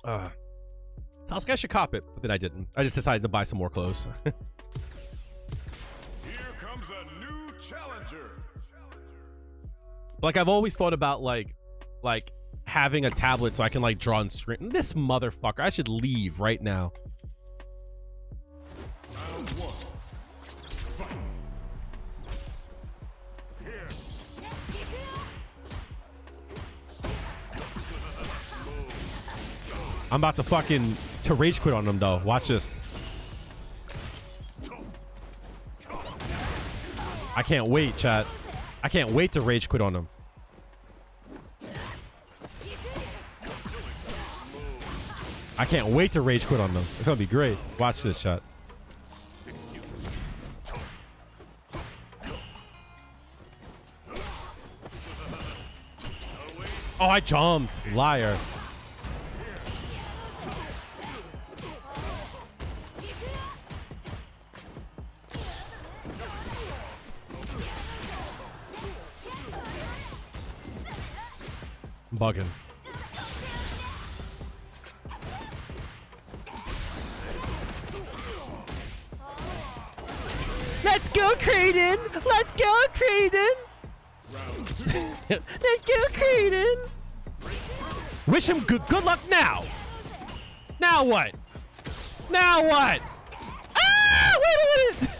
So I was like, I should cop it, but then I didn't. I just decided to buy some more clothes. Here comes a new challenger. Like I've always thought about like having a tablet so I can like draw on screen. This motherfucker, I should leave right now. Round one. Fight. Here. I'm about to fucking rage quit on them though. Watch this. I can't wait, chat. I can't wait to rage quit on them. I can't wait to rage quit on them. It's gonna be great. Watch this, chat. Oh, I jumped. Liar. I'm bugging. Let's go, Creighton! Let's go, Creighton! Let's go, Creighton! Wish him good luck now! Now what? Now what? Ah! Wait a minute!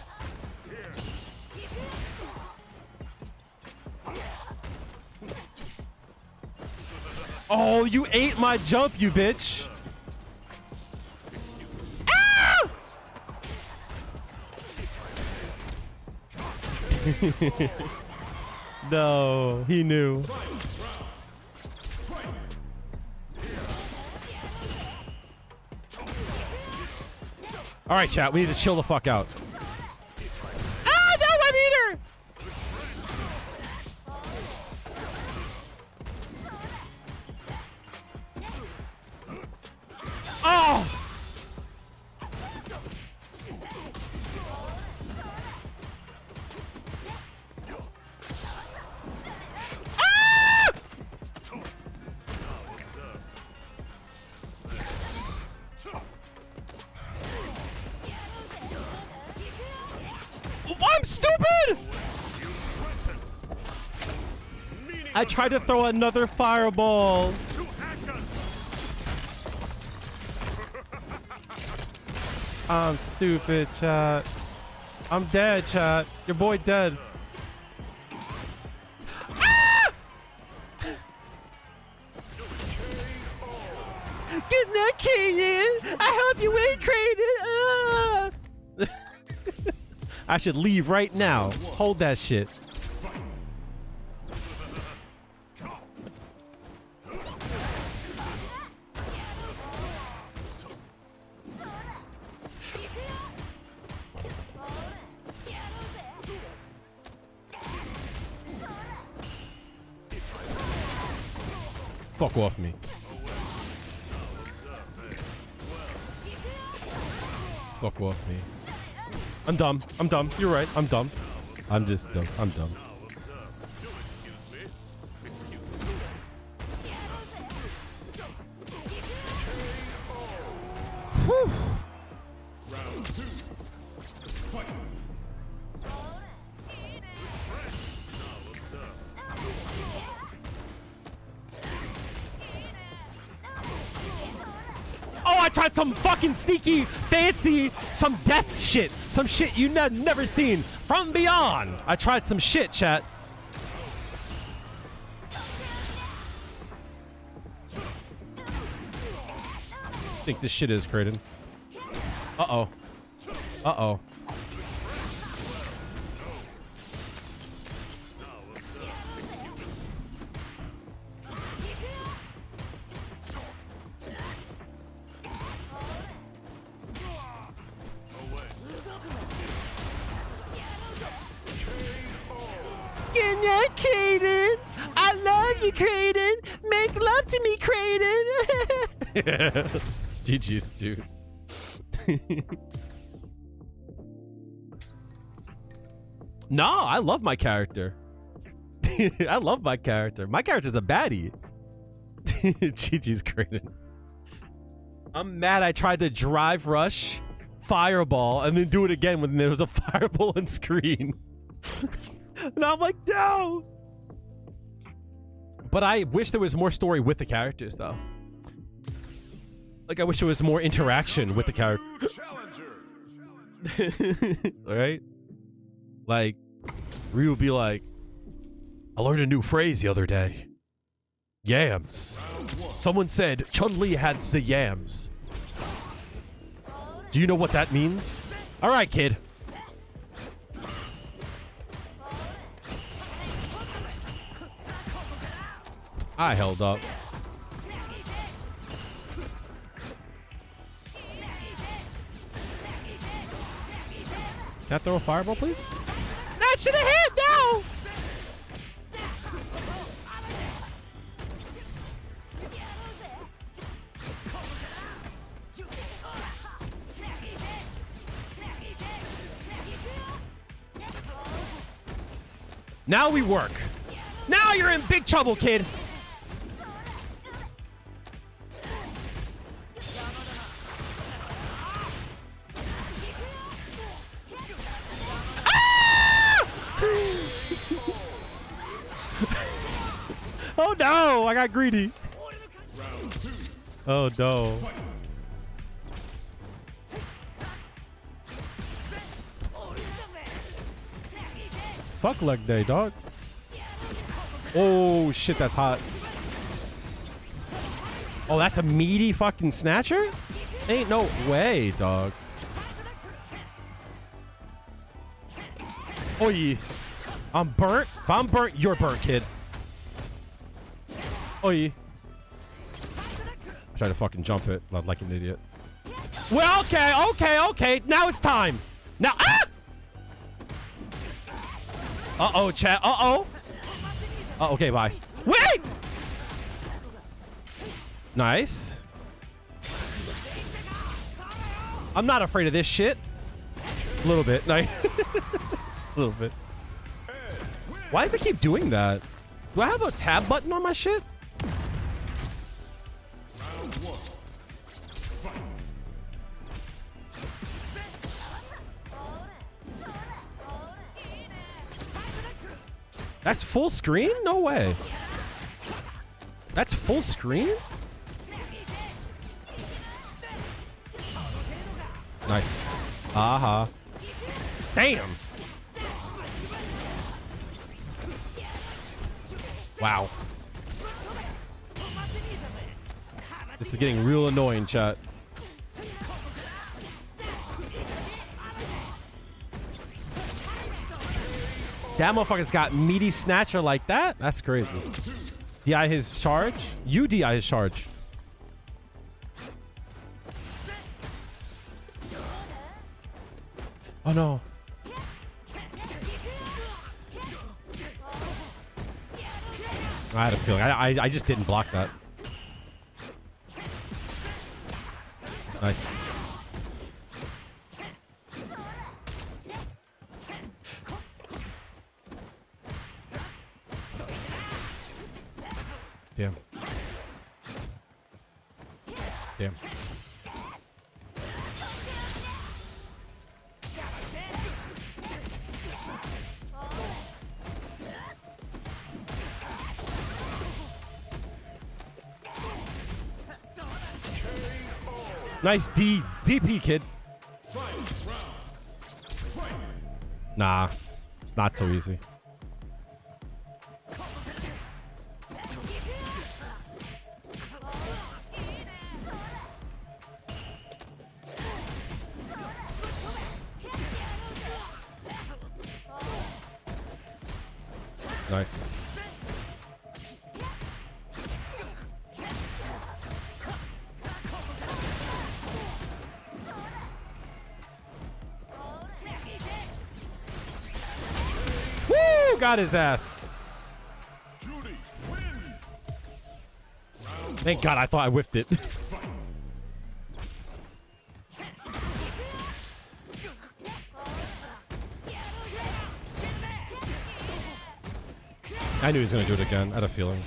Oh, you ate my jump, you bitch! Ah! No, he knew. All right, chat. We need to chill the fuck out. Ah, no, my meter! Oh! I'm stupid! I tried to throw another fireball. I'm stupid, chat. I'm dead, chat. Your boy dead. Ah! Good night, Kaden. I hope you ain't crazy. Ah! I should leave right now. Hold that shit. Fuck off me. Fuck off me. I'm dumb. I'm dumb. You're right. I'm dumb. I'm just dumb. I'm dumb. Whew. Round 2. Fight. Oh, I tried some fucking sneaky, fancy, some death shit. Some shit you never seen from beyond. I tried some shit, chat. I think this shit is Kraden. Uh-oh. Uh-oh. Kraden, I love you, Kraden. Make love to me, Kraden. GG's, dude. No, I love my character. I love my character. My character's a baddie. GG's, Kraden. I'm mad I tried to drive rush, fireball, and then do it again when there was a fireball on screen. And I'm like, no. But I wish there was more story with the characters, though. Like, I wish there was more interaction with the character. Right? Like, Ryu would be like, I learned a new phrase the other day. Yams. Someone said Chun-Li has the yams. Do you know what that means? All right, kid. I held up. Can I throw a fireball, please? That should have hit now! Now we work. Now you're in big trouble, kid. Oh no, I got greedy. Oh no. Fuck leg day, dog. Oh shit, that's hot. Oh, that's a meaty fucking snatcher? Ain't no way, dog. Oh yeah. I'm burnt. If I'm burnt, you're burnt, kid. Oh yeah. I tried to fucking jump it like an idiot. Well, okay. Now it's time. Now, ah! Uh-oh, chat. Uh-oh. Oh, okay, bye. Wait! Nice. I'm not afraid of this shit. A little bit. Nice. A little bit. Why does it keep doing that? Do I have a tab button on my shit? That's full screen? No way. That's full screen? Nice. Aha. Damn. Wow. This is getting real annoying, chat. That motherfucker's got meaty snatcher like that? That's crazy. DI his charge? You DI his charge. Oh no. I had a feeling. I just didn't block that. Nice. Damn. Damn. Nice DP, kid. Nah, it's not so easy. Nice. Woo! Got his ass. Juri wins. Thank God, I thought I whiffed it. I knew he was going to do it again. I had a feeling.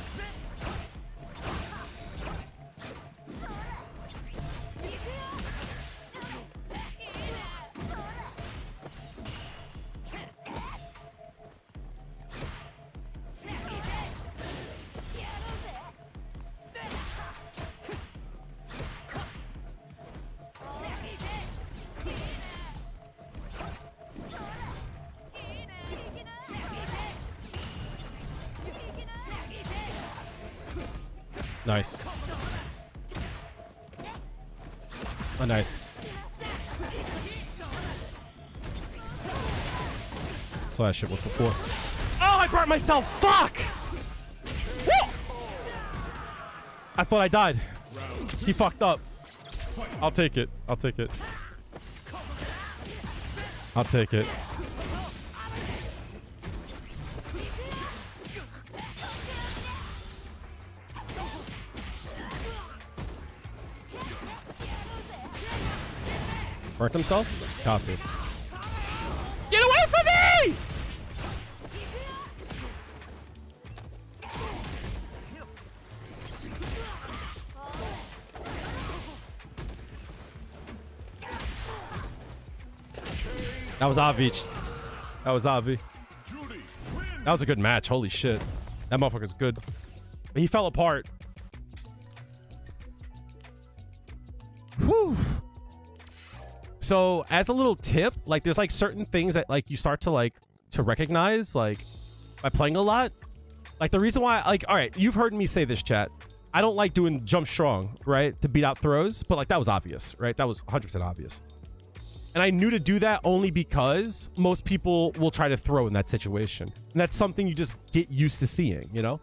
Nice. Oh, nice. So that shit was before. Oh, I burnt myself. Fuck! Woo! I thought I died. He fucked up. I'll take it. I'll take it. I'll take it. Burnt himself? Copy. Get away from me! That was Avich. That was Avi. That was a good match. Holy shit. That motherfucker's good. He fell apart. Whew. So as a little tip, like there's like certain things that like you start to like to recognize like by playing a lot. Like the reason why, like, all right, you've heard me say this, chat. I don't like doing jump strong, right, to beat out throws, but like that was obvious, right? That was 100% obvious. And I knew to do that only because most people will try to throw in that situation. And that's something you just get used to seeing, you know?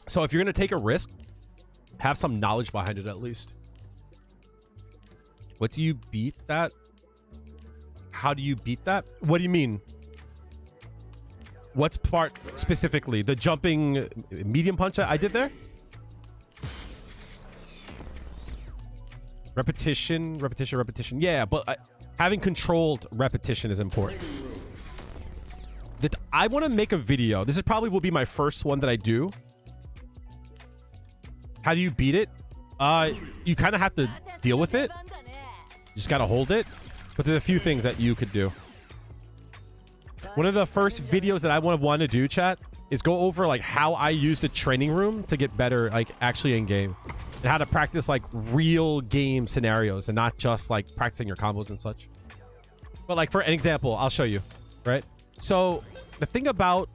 So if you're going to take a risk, have some knowledge behind it at least. What do you beat that? How do you beat that? What do you mean? What's part specifically? The jumping medium punch that I did there? Repetition, repetition, repetition. Yeah, but having controlled repetition is important. I want to make a video. This is probably will be my first one that I do. How do you beat it? You kind of have to deal with it. You just got to hold it. But there's a few things that you could do. One of the first videos that I want to do, chat, is go over like how I use the training room to get better, like actually in game, and how to practice like real game scenarios and not just like practicing your combos and such. But like for an example, I'll show you, right? So the thing about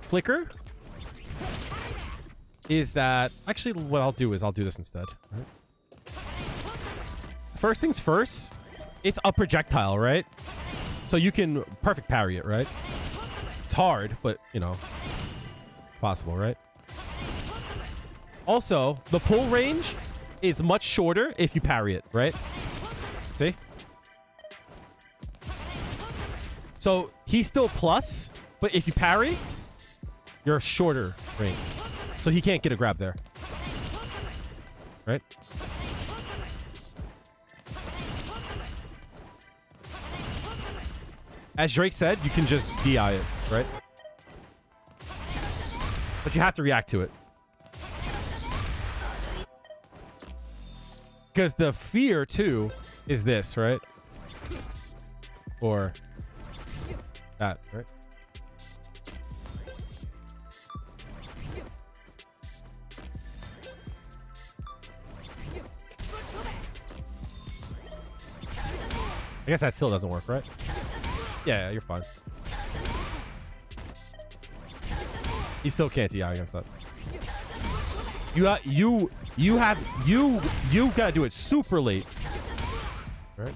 Flicker is that actually what I'll do is I'll do this instead. Right? First things first, it's a projectile, right? So you can perfect parry it, right? It's hard, but you know, possible, right? Also, the pull range is much shorter if you parry it, right? See? So he's still plus, but if you parry, you're shorter range. So he can't get a grab there. Right? As Drake said, you can just DI it, right? But you have to react to it. Because the fear, too, is this, right? Or that, right? I guess that still doesn't work, right? Yeah, you're fine. He still can't DI against that. You gotta do it super late. Right?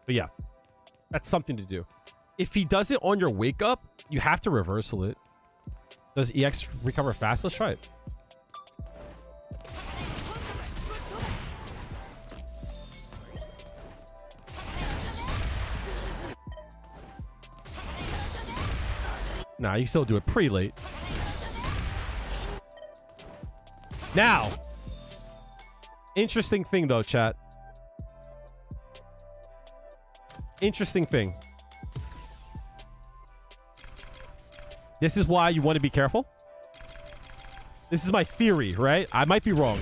But yeah. That's something to do. If he does it on your wake up, you have to reversal it. Does EX recover fast? Let's try it. Nah, you still do it pretty late. Now, interesting thing though, chat. Interesting thing. This is why you want to be careful. This is my theory, right? I might be wrong.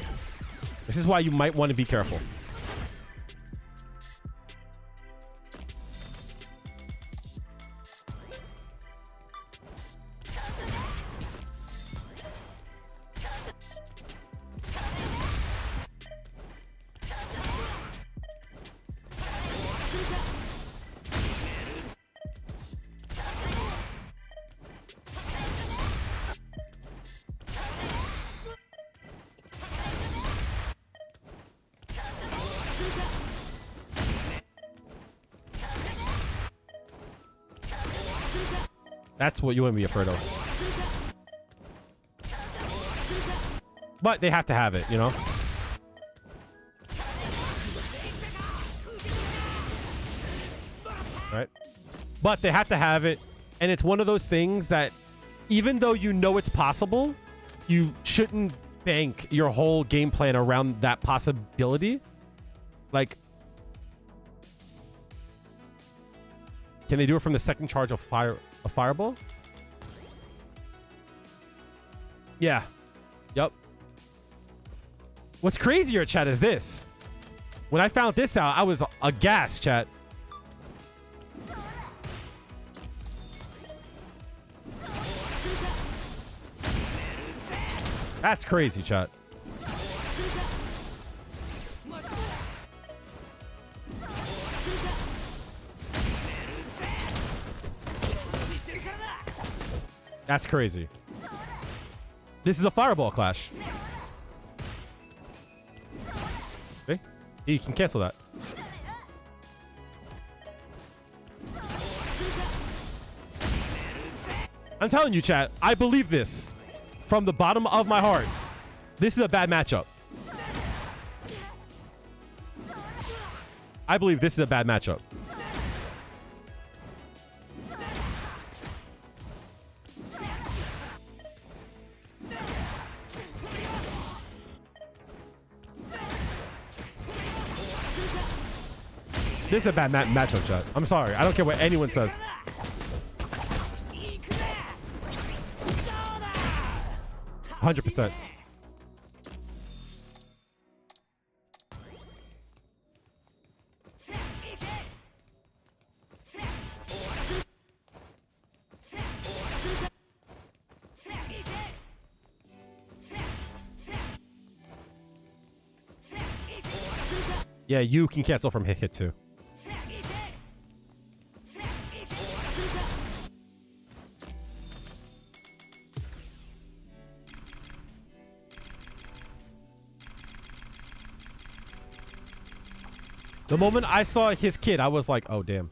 This is why you might want to be careful. That's what you want to be afraid of. But they have to have it, you know? Right? But they have to have it. And it's one of those things that even though you know it's possible, you shouldn't bank your whole game plan around that possibility. Like, can they do it from the second charge of fireball? Yeah. Yup. What's crazier, chat, is this. When I found this out, I was aghast, chat. That's crazy, chat. That's crazy. This is a fireball clash. Okay. You can cancel that. I'm telling you, chat, I believe this from the bottom of my heart. This is a bad matchup. I believe this is a bad matchup. This is a bad matchup, chat. I'm sorry. I don't care what anyone says. %. Yeah, you can cancel from hit too. The moment I saw his kid, I was like, oh, damn.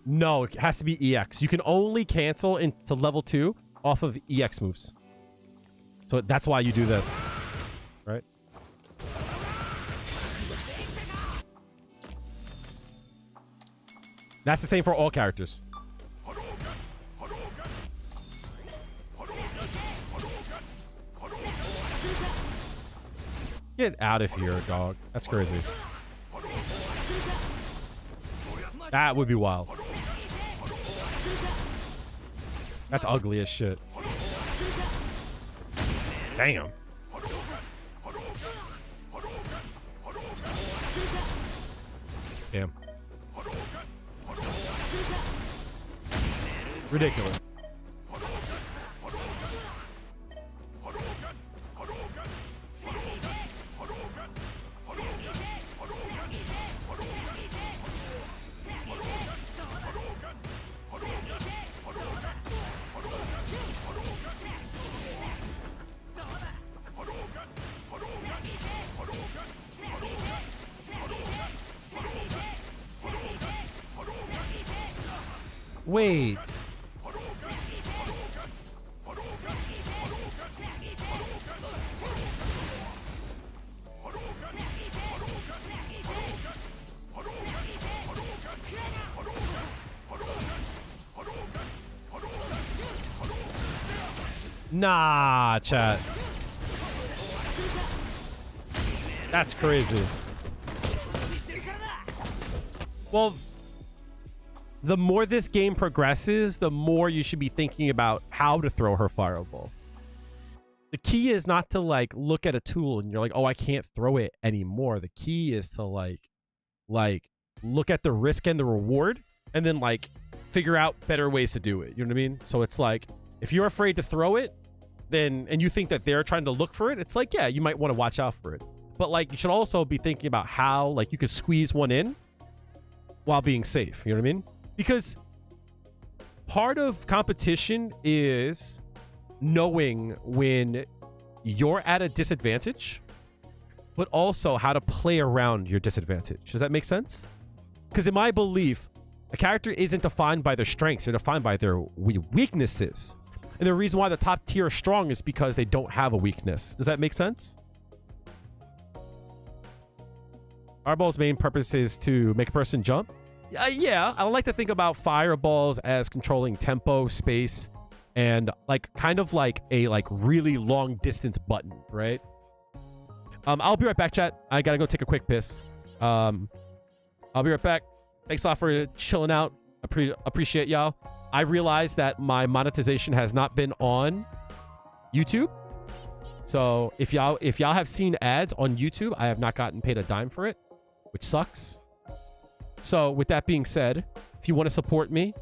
No, it has to be EX. You can only cancel into level 2 off of EX moves. So that's why you do this. Right? That's the same for all characters. Get out of here, dog. That's crazy. That would be wild. That's ugly as shit. Damn. Damn. Ridiculous. Wait. Nah, chat. That's crazy. Well, the more this game progresses, the more you should be thinking about how to throw her fireball. The key is not to like look at a tool and you're like, oh, I can't throw it anymore. The key is to like look at the risk and the reward and then like figure out better ways to do it. You know what I mean? So it's like, if you're afraid to throw it, then, and you think that they're trying to look for it, it's like, yeah, you might want to watch out for it. But like, you should also be thinking about how like you could squeeze one in while being safe. You know what I mean? Because part of competition is knowing when you're at a disadvantage, but also how to play around your disadvantage. Does that make sense? Because in my belief, a character isn't defined by their strengths. They're defined by their weaknesses. And the reason why the top tier is strong is because they don't have a weakness. Does that make sense? Fireball's main purpose is to make a person jump. Yeah, I like to think about fireballs as controlling tempo, space, and like kind of like a like really long distance button, right? I'll be right back, chat. I gotta go take a quick piss. I'll be right back. Thanks a lot for chilling out. Appreciate y'all. I realize that my monetization has not been on YouTube. So if y'all have seen ads on YouTube, I have not gotten paid a dime for it, which sucks. So with that being said, if you want to support me,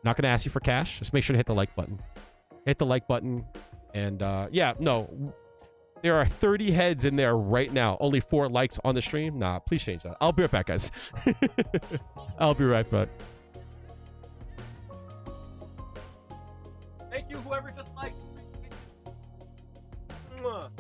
not going to ask you for cash. Just make sure to hit the like button. Hit the like button. And yeah, no, there are 30 heads in there right now. Only 4 likes on the stream. Nah, please change that. I'll be right back, guys. I'll be right back. Thank you, whoever just liked. Mwah.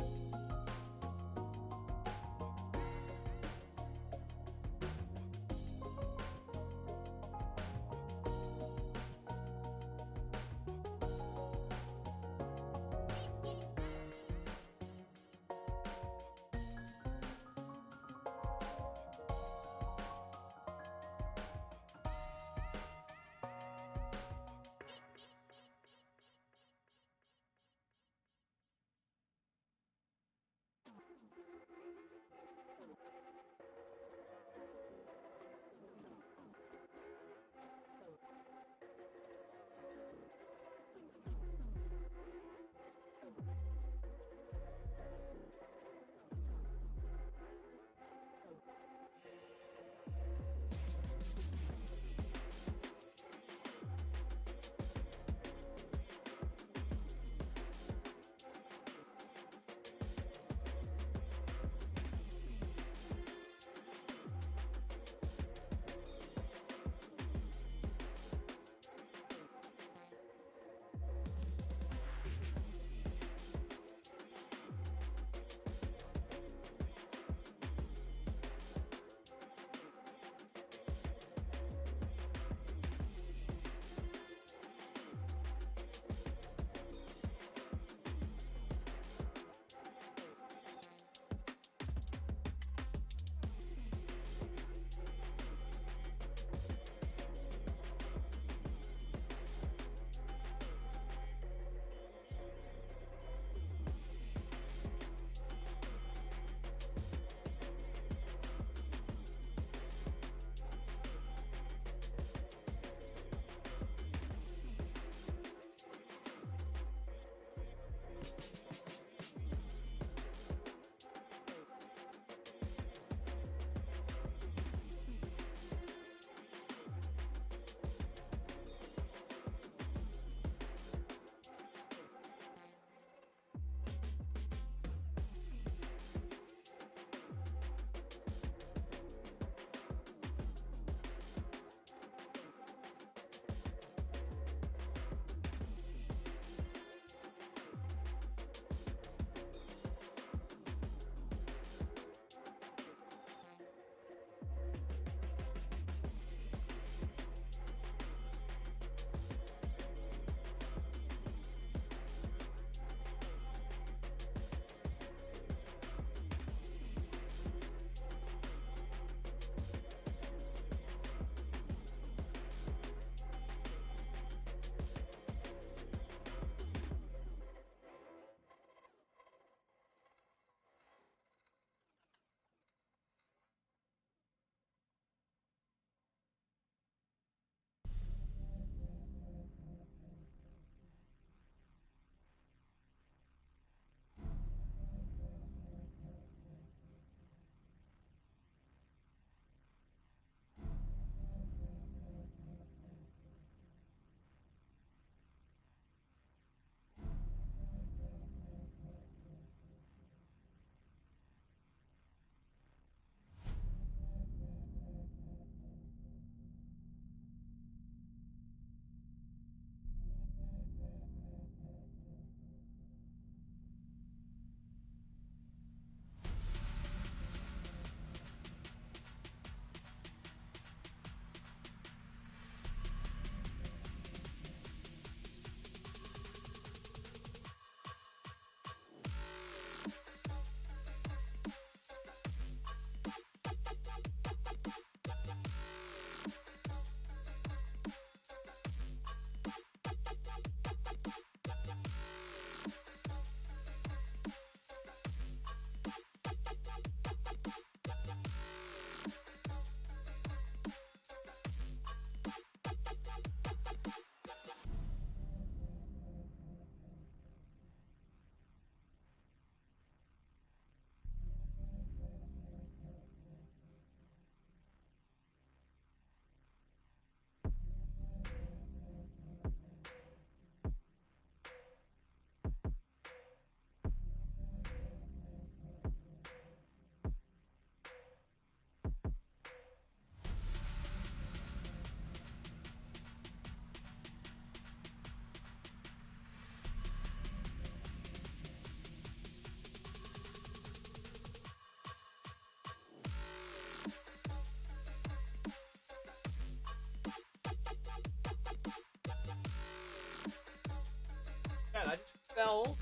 fell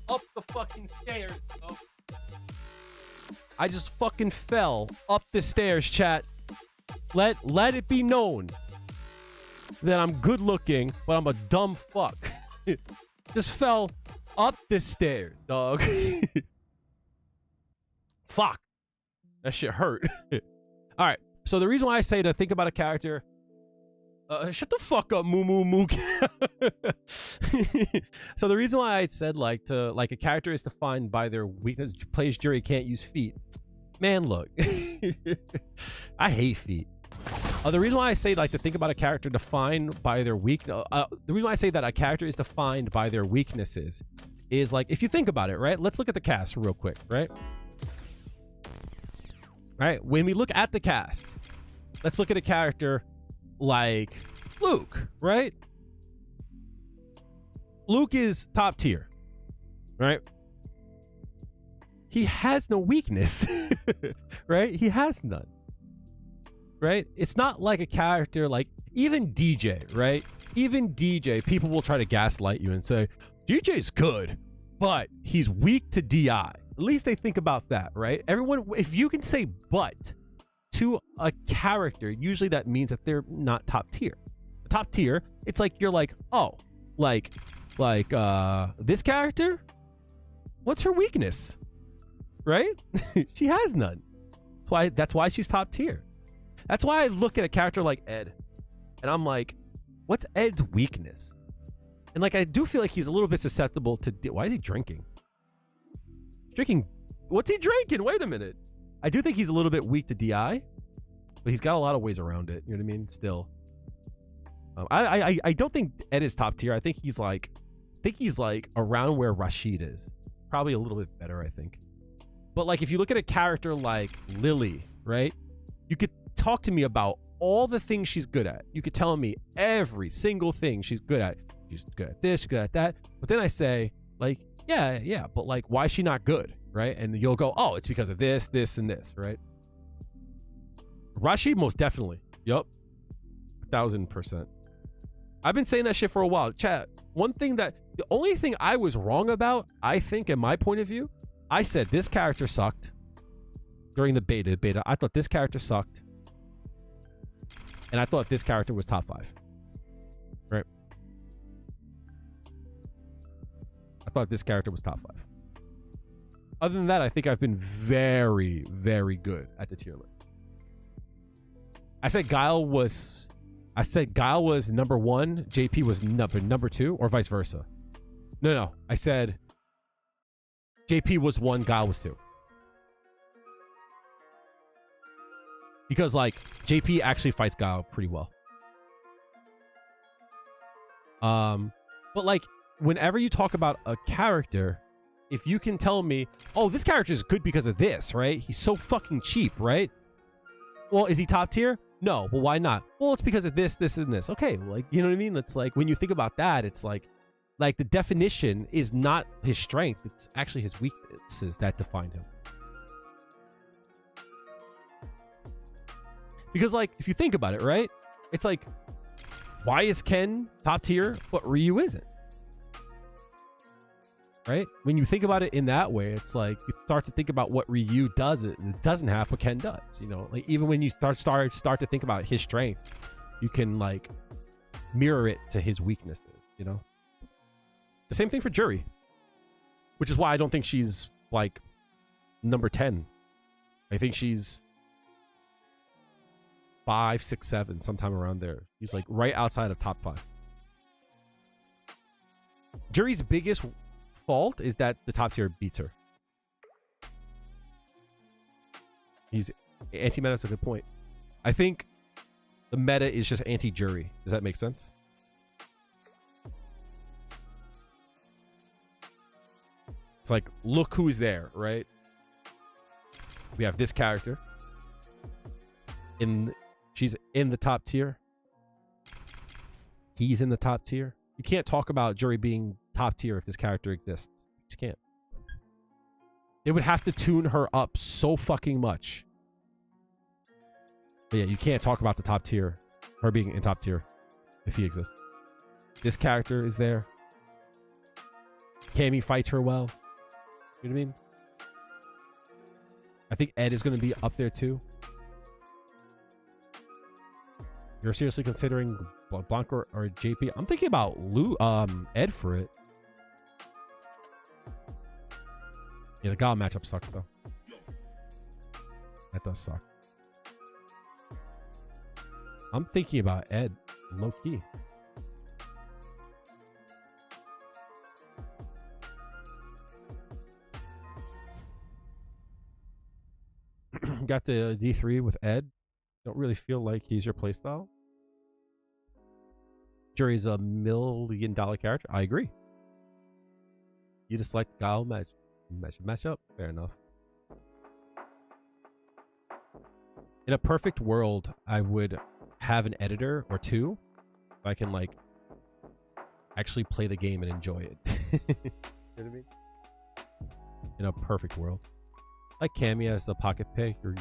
up the fucking stairs. Oh. I just fucking fell up the stairs, chat. Let it be known that I'm good looking, but I'm a dumb fuck. Just fell up the stairs, dog. Fuck. That shit hurt. All right. So the reason why I say to think about a character, shut the fuck up, moo moo moo. So the reason why I said like a character is defined by their weakness. Plays Juri can't use feet. Man, look, I hate feet. The reason why I say like to think about a character defined by their the reason why I say that a character is defined by their weaknesses is like, if you think about it, right? Let's look at the cast real quick, right? Right? When we look at the cast, let's look at a character like Luke, right? Luke is top tier, right? He has no weakness, right? He has none, right? It's not like a character like even DJ, right? Even DJ, people will try to gaslight you and say, DJ's good, but he's weak to DI. At least they think about that, right? Everyone, if you can say but to a character, usually that means that they're not top tier. Top tier, it's like you're like, oh, like this character, what's her weakness? Right? She has none. That's why she's top tier. That's why I look at a character like Ed and I'm like, what's Ed's weakness? And like, I do feel like he's a little bit susceptible to why is he drinking? Drinking, what's he drinking? Wait a minute. I do think he's a little bit weak to DI, but he's got a lot of ways around it. You know what I mean? Still, I don't think Ed is top tier. I think he's like around where Rashid is, probably a little bit better, I think. But like, if you look at a character like Lily, right? You could talk to me about all the things she's good at. You could tell me every single thing she's good at. She's good at this, she's good at that. But then I say, like, yeah, but like, why is she not good, right? And you'll go, oh, it's because of this, this, and this, right? Rashid, most definitely. Yup. 1000%. I've been saying that shit for a while. Chat, the only thing I was wrong about, I think, in my point of view, I said this character sucked during the beta. I thought this character sucked. And I thought this character was top 5. Right? I thought this character was top 5. Other than that, I think I've been very, very good at the tier list. I said Guile was number 1, JP was number 2, or vice versa. No. I said JP was 1, Guile was 2. Because like JP actually fights Guile pretty well. But like, whenever you talk about a character, if you can tell me, oh, this character is good because of this, right? He's so fucking cheap, right? Well, is he top tier? No. Well, why not? Well, it's because of this, this, and this. Okay, like, you know what I mean? It's like, when you think about that, it's like the definition is not his strength. It's actually his weaknesses that define him. Because like, if you think about it, right? It's like, why is Ken top tier, but Ryu isn't? Right? When you think about it in that way, it's like you start to think about what Ryu does. It doesn't have what Ken does. You know, like even when you start to think about his strength, you can like mirror it to his weaknesses. You know, the same thing for Juri, which is why I don't think she's like number 10. I think she's 5, 6, 7, sometime around there. She's like right outside of top 5. Juri's biggest fault is that the top tier beats her. He's anti-meta. That's a good point. I think the meta is just anti-Juri. Does that make sense? It's like, look who's there, right? We have this character. She's in the top tier. He's in the top tier. You can't talk about Juri being top tier if this character exists. You just can't. They would have to tune her up so fucking much. But yeah, you can't talk about the top tier, her being in top tier, if he exists. This character is there. Cammy fights her well. You know what I mean? I think Ed is going to be up there too. You're seriously considering Blanca or JP? I'm thinking about Ed for it. Yeah, the Gal matchup sucks though. That does suck. I'm thinking about Ed, low key. Got to D3 with Ed. Don't really feel like he's your playstyle. Juri's $1 million character. I agree. You just like Gal match up. Fair enough. In a perfect world, I would have an editor or two so I can like actually play the game and enjoy it. You know what I mean? In a perfect world. Like Cammy as the pocket pick, your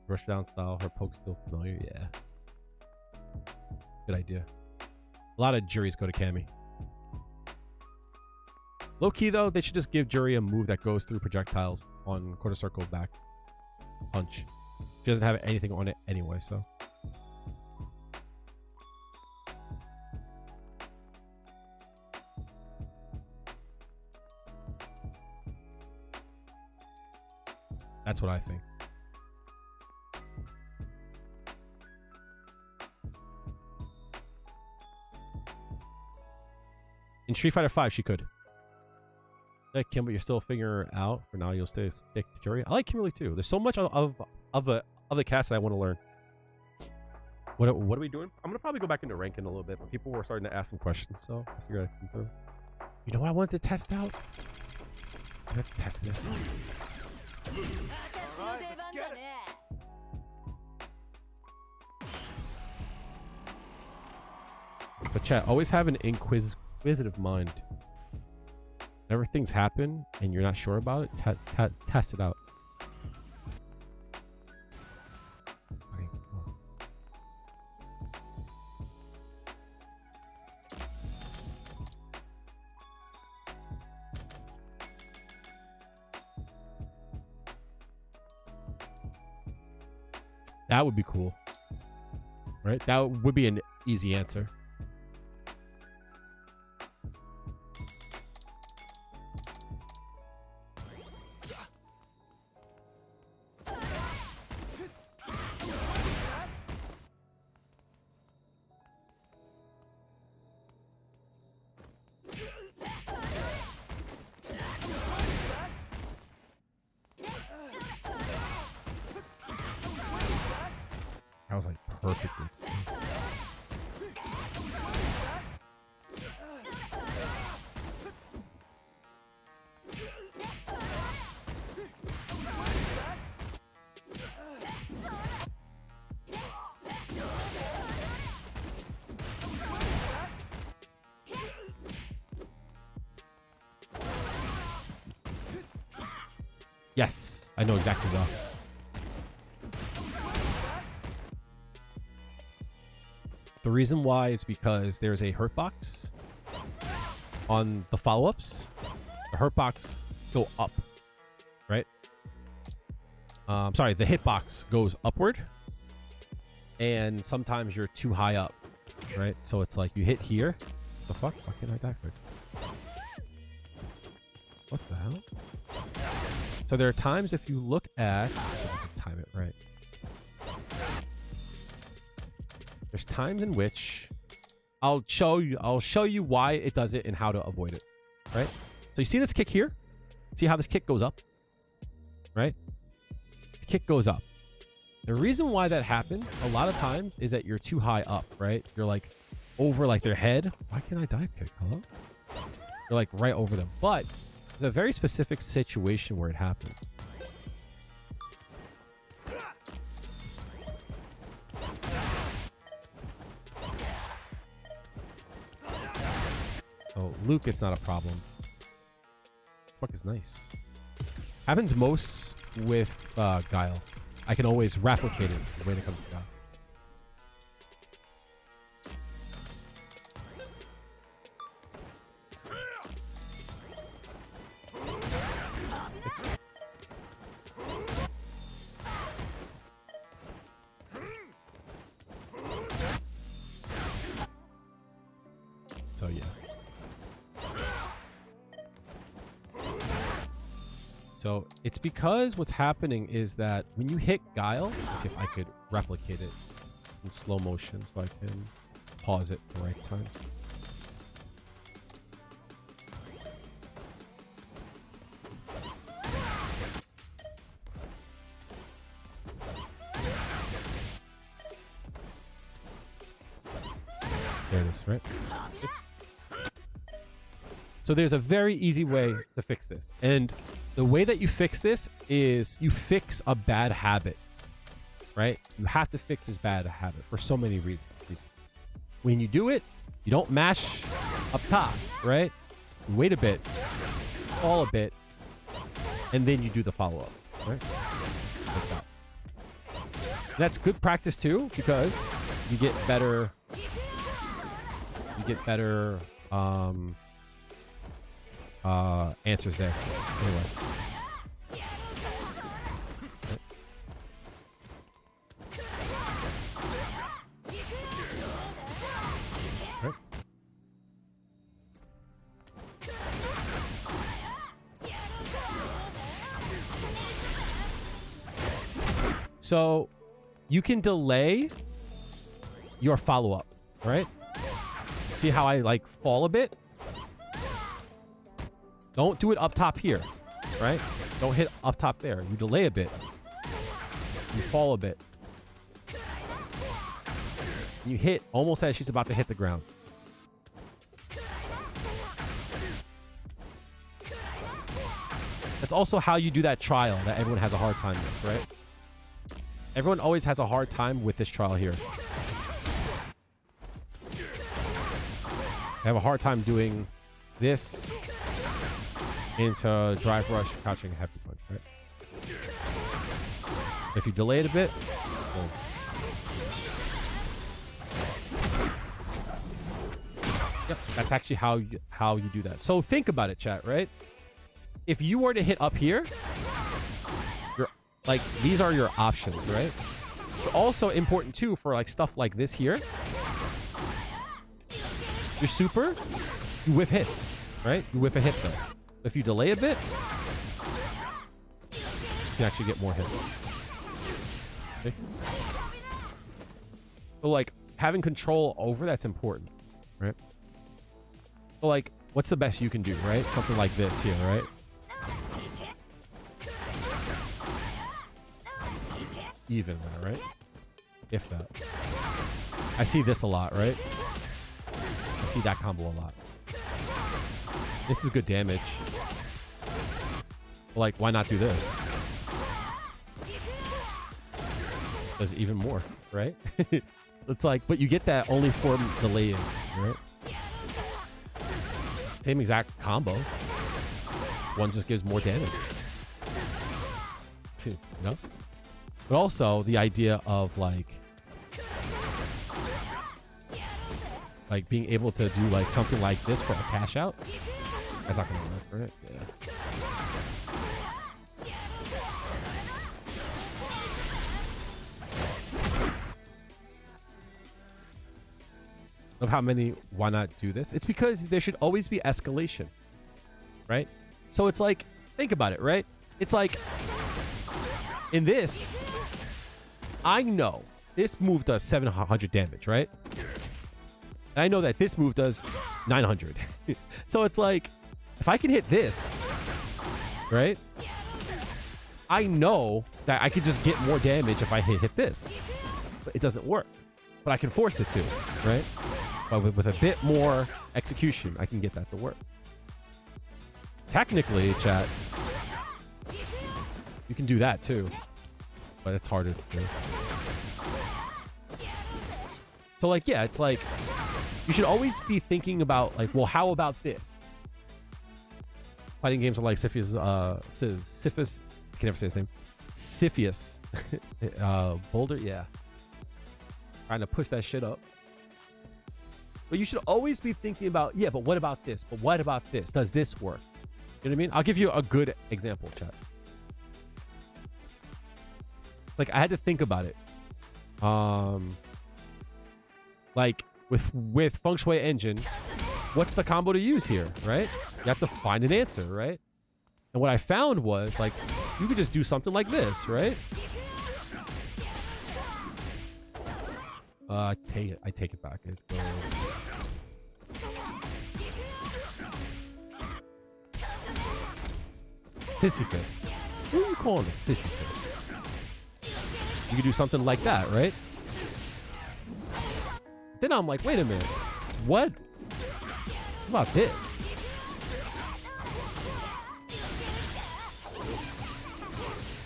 rushdown style, her poke's still familiar. Yeah. Good idea. A lot of Juries go to Cammy. Low key though, they should just give Juri a move that goes through projectiles on quarter circle back punch. She doesn't have anything on it anyway, so. That's what I think. In Street Fighter 5, she could. Like Kimberly, you're still figuring her out. For now, you'll stick to Juri. I like Kimberly too. There's so much of the cast that I want to learn. What are we doing? I'm gonna probably go back into ranking a little bit, but people were starting to ask some questions, so I figured I'd come through. You know what I wanted to test out? I have to test this. So chat, always have an inquisitive mind. Whenever things happen and you're not sure about it, test it out. That would be cool, right? That would be an easy answer. That was like perfectly. Yes, I know exactly well. The reason why is because there's a hurt box on the follow-ups. The hurt box go up, right? Sorry, the hit box goes upward, and sometimes you're too high up, right? So it's like you hit here. The fuck? Why can't I die quick? What the hell? So there are times if you look at, so I can time it right. There's times in which I'll show you why it does it and how to avoid it, right? So you see this kick here? See how this kick goes up, right? The kick goes up. The reason why that happens a lot of times is that you're too high up, right? You're like over like their head. Why can't I dive kick? Hello? You're like right over them. But there's a very specific situation where it happens. So Luke, it's not a problem. Fuck is nice. Happens most with Guile. I can always replicate it when it comes to Guile. So it's because what's happening is that when you hit Guile, let's see if I could replicate it in slow motion so I can pause it at the right time. There it is, right? So there's a very easy way to fix this. And the way that you fix this is you fix a bad habit, right? You have to fix this bad habit for so many reasons. When you do it, you don't mash up top, right? You wait a bit, fall a bit, and then you do the follow-up, right? Like that. That's good practice too, because you get better answers there. Anyway. Right. So you can delay your follow-up, right? See how I like fall a bit? Don't do it up top here, right? Don't hit up top there. You delay a bit. You fall a bit. You hit almost as she's about to hit the ground. That's also how you do that trial that everyone has a hard time with, right? Everyone always has a hard time with this trial here. They have a hard time doing this into drive rush, crouching, heavy punch, right? If you delay it a bit, boom. Yep, that's actually how you do that. So think about it, chat, right? If you were to hit up here, you're like, these are your options, right? But also important too for like stuff like this here. Your super, you whiff hits, right? You whiff a hit though. If you delay a bit, you can actually get more hits. Okay. So like having control over that's important, right? So like, what's the best you can do, right? Something like this here, right? Even there, right? If that. I see this a lot, right? I see that combo a lot. This is good damage. Like, why not do this? Does even more, right? It's like, but you get that only for delaying, right? Same exact combo. One just gives more damage. You know? But also the idea of like being able to do like something like this for a cash out. That's not gonna work, right? Yeah. Of how many, why not do this? It's because there should always be escalation, right? So it's like, think about it, right? It's like, in this, I know this move does 700 damage, right? And I know that this move does 900. So it's like, if I can hit this, right? I know that I could just get more damage if I hit this. But it doesn't work. But I can force it to, right? But with a bit more execution, I can get that to work. Technically, chat, you can do that too. But it's harder to do. So like, yeah, it's like, you should always be thinking about like, well, how about this? Fighting games are like Siphius, I can never say his name. Siphius. Boulder, yeah. Trying to push that shit up. But you should always be thinking about, yeah, but what about this? But what about this? Does this work? You know what I mean? I'll give you a good example, chat. Like, I had to think about it. Like, with Feng Shui Engine, what's the combo to use here, right? You have to find an answer, right? And what I found was, like, you could just do something like this, right? I take it back. It's Sisyphus. Who are you calling a Sisyphus? You could do something like that, right? Then I'm like, wait a minute. What about this?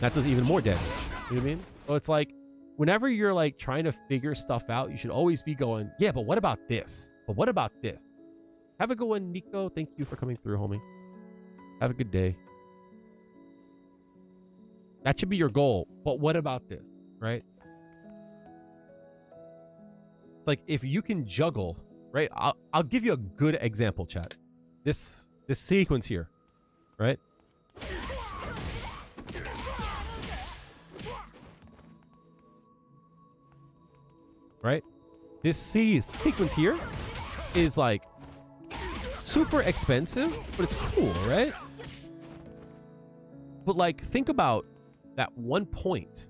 That does even more damage. You know what I mean? So it's like, whenever you're like trying to figure stuff out, you should always be going, yeah, but what about this? But what about this? Have a good one, Nico. Thank you for coming through, homie. Have a good day. That should be your goal. But what about this? Right? It's like, if you can juggle, right? I'll give you a good example, chat. This sequence here, right? Right? This sequence here is like super expensive, but it's cool, right? But like, think about that one point,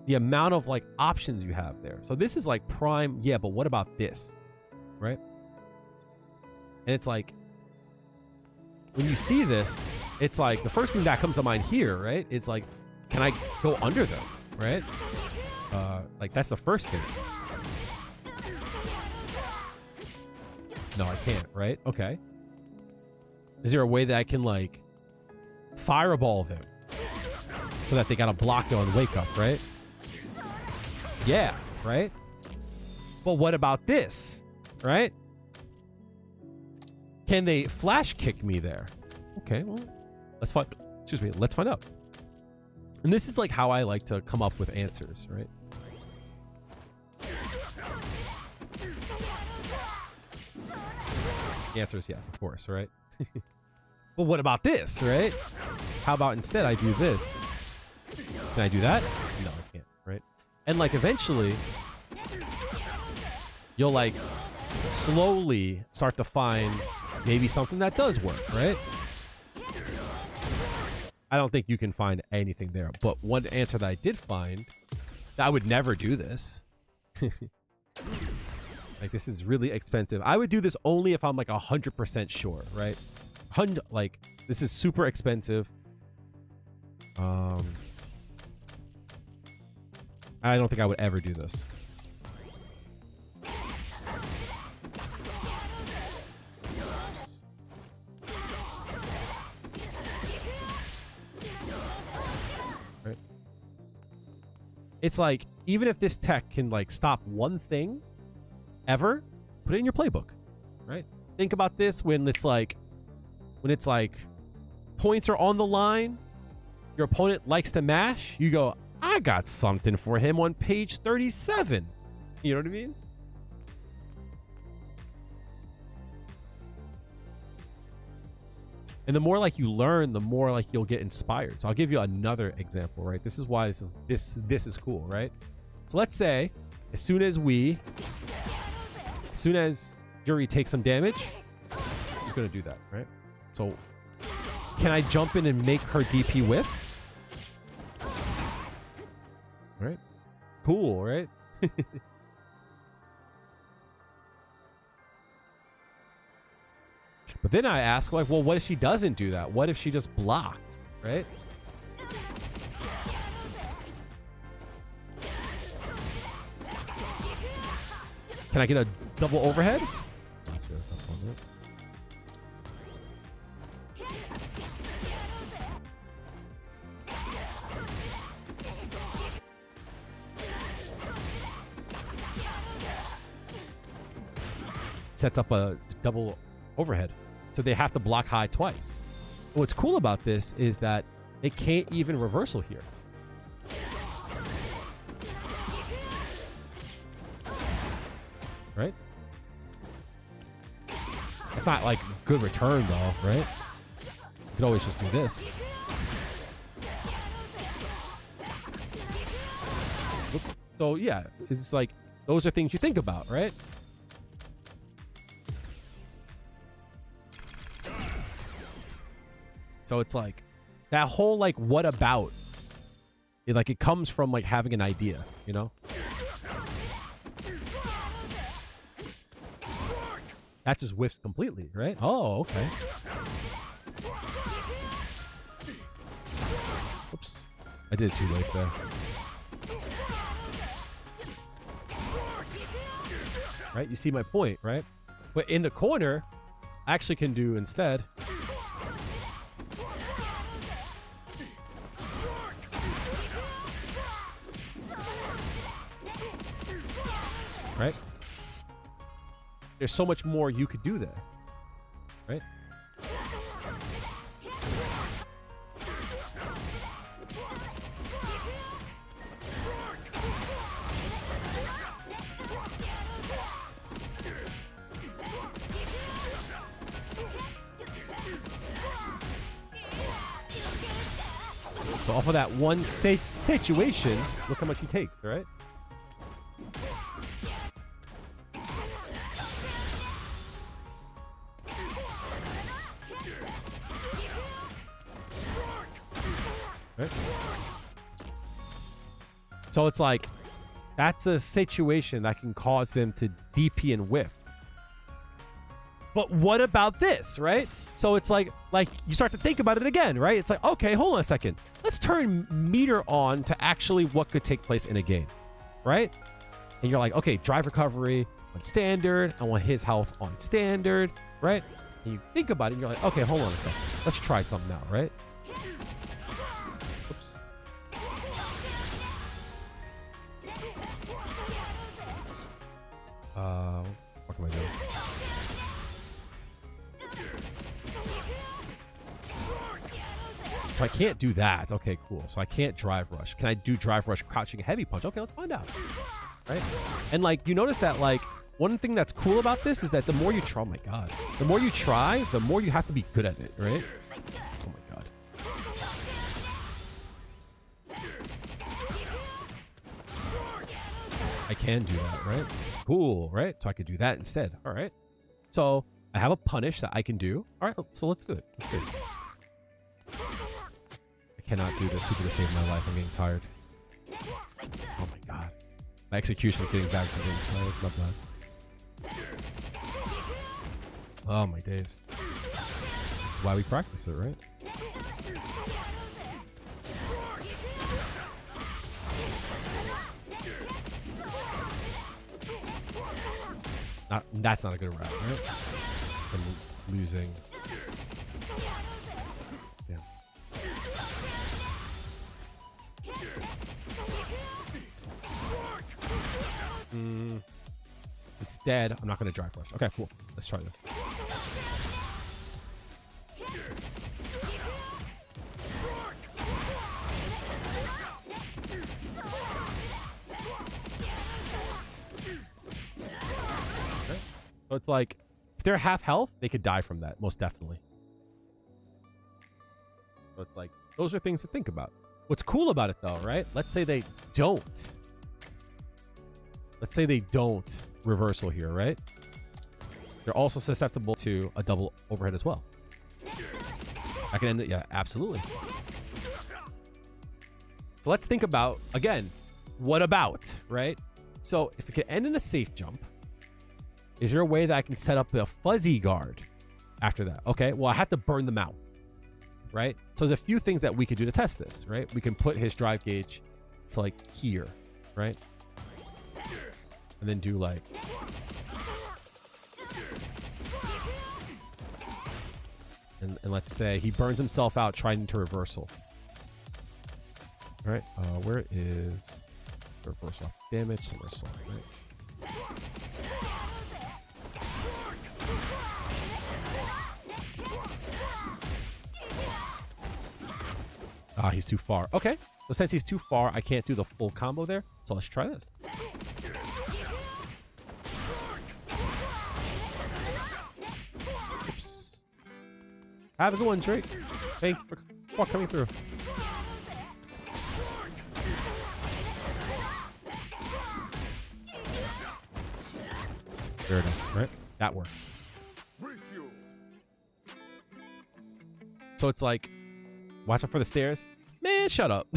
the amount of like options you have there. So this is like prime. Yeah, but what about this? Right? And it's like, when you see this, it's like the first thing that comes to mind here, right? It's like, can I go under them? Right? Like, that's the first thing. No, I can't, right? Okay. Is there a way that I can, like, fireball them so that they gotta block it on wake up, right? Yeah, right? But what about this, right? Can they flash kick me there? Okay, well, let's find, excuse me, let's find out. And this is like how I like to come up with answers, right? The answer is yes, of course, right? But what about this, right? How about instead I do this? Can I do that? No, I can't, right? And like, eventually, you'll like slowly start to find maybe something that does work, right? I don't think you can find anything there. But one answer that I did find, that I would never do this. Like, this is really expensive. I would do this only if I'm like 100% sure, right? Like, this is super expensive. I don't think I would ever do this. Right? It's like, even if this tech can like stop one thing ever, put it in your playbook, right? Think about this when it's like points are on the line, your opponent likes to mash, you go, I got something for him on page 37. You know what I mean? And the more like you learn, the more like you'll get inspired. So I'll give you another example, right? This is why this is cool, right? So let's say as soon as Juri takes some damage, I'm just gonna do that, right? So can I jump in and make her DP whiff? Right? Cool, right? But then I ask, like, well, what if she doesn't do that? What if she just blocks, right? Can I get a double overhead? That's fine, right? Sets up a double overhead. So they have to block high twice. What's cool about this is that it can't even reversal here. Right? It's not like good return though, right? You could always just do this. So yeah, it's like, those are things you think about, right? So it's like that whole like what about? It comes from like having an idea, you know? That just whiffs completely, right? Oh, okay. Oops. I did it too late there. Right? You see my point, right? But in the corner, I actually can do instead. Right? There's so much more you could do there. Right? So off of that one situation, look how much he takes, right? Right? So it's like, that's a situation that can cause them to DP and whiff. But what about this, right? So it's like you start to think about it again, right? It's like, okay, hold on a second. Let's turn meter on to actually what could take place in a game, right? And you're like, okay, drive recovery on standard. I want his health on standard, right? And you think about it and you're like, okay, hold on a second. Let's try something now, right? Oops. What am I doing? So I can't do that. Okay, cool. So I can't drive rush. Can I do drive rush crouching heavy punch? Okay, let's find out. Right? And like, you notice that like one thing that's cool about this is that the more you try, oh my god, the more you try, the more you have to be good at it, right? Oh my god. I can do that, right? Cool, right? So I could do that instead. All right. So I have a punish that I can do. All right, so let's do it. Let's see. I cannot do this. Super to save my life. I'm getting tired. Oh my god. My execution is getting bad. So I'm getting tired. Not bad. Oh my days. This is why we practice it, right? That's not a good route, right? I'm losing. Yeah. Instead, I'm not going to drive rush. Okay, cool. Let's try this. So it's like, if they're half health, they could die from that, most definitely. So it's like, those are things to think about. What's cool about it though, right? Let's say they don't. Let's say they don't reversal here, right? They're also susceptible to a double overhead as well. I can end it, yeah, absolutely. So let's think about, again, what about, right? So if it can end in a safe jump, is there a way that I can set up a fuzzy guard after that? Okay, well, I have to burn them out, right? So there's a few things that we could do to test this, right? We can put his drive gauge to like here, right? And then do like... And let's say he burns himself out trying to reversal. All right, where is reversal? Damage, reversal, right? Ah, he's too far. Okay. So since he's too far, I can't do the full combo there. So let's try this. Oops. Have a good one, Drake. Thank you for coming through. There it is, right? That works. So it's like, Watch out for the stairs. Man, shut up.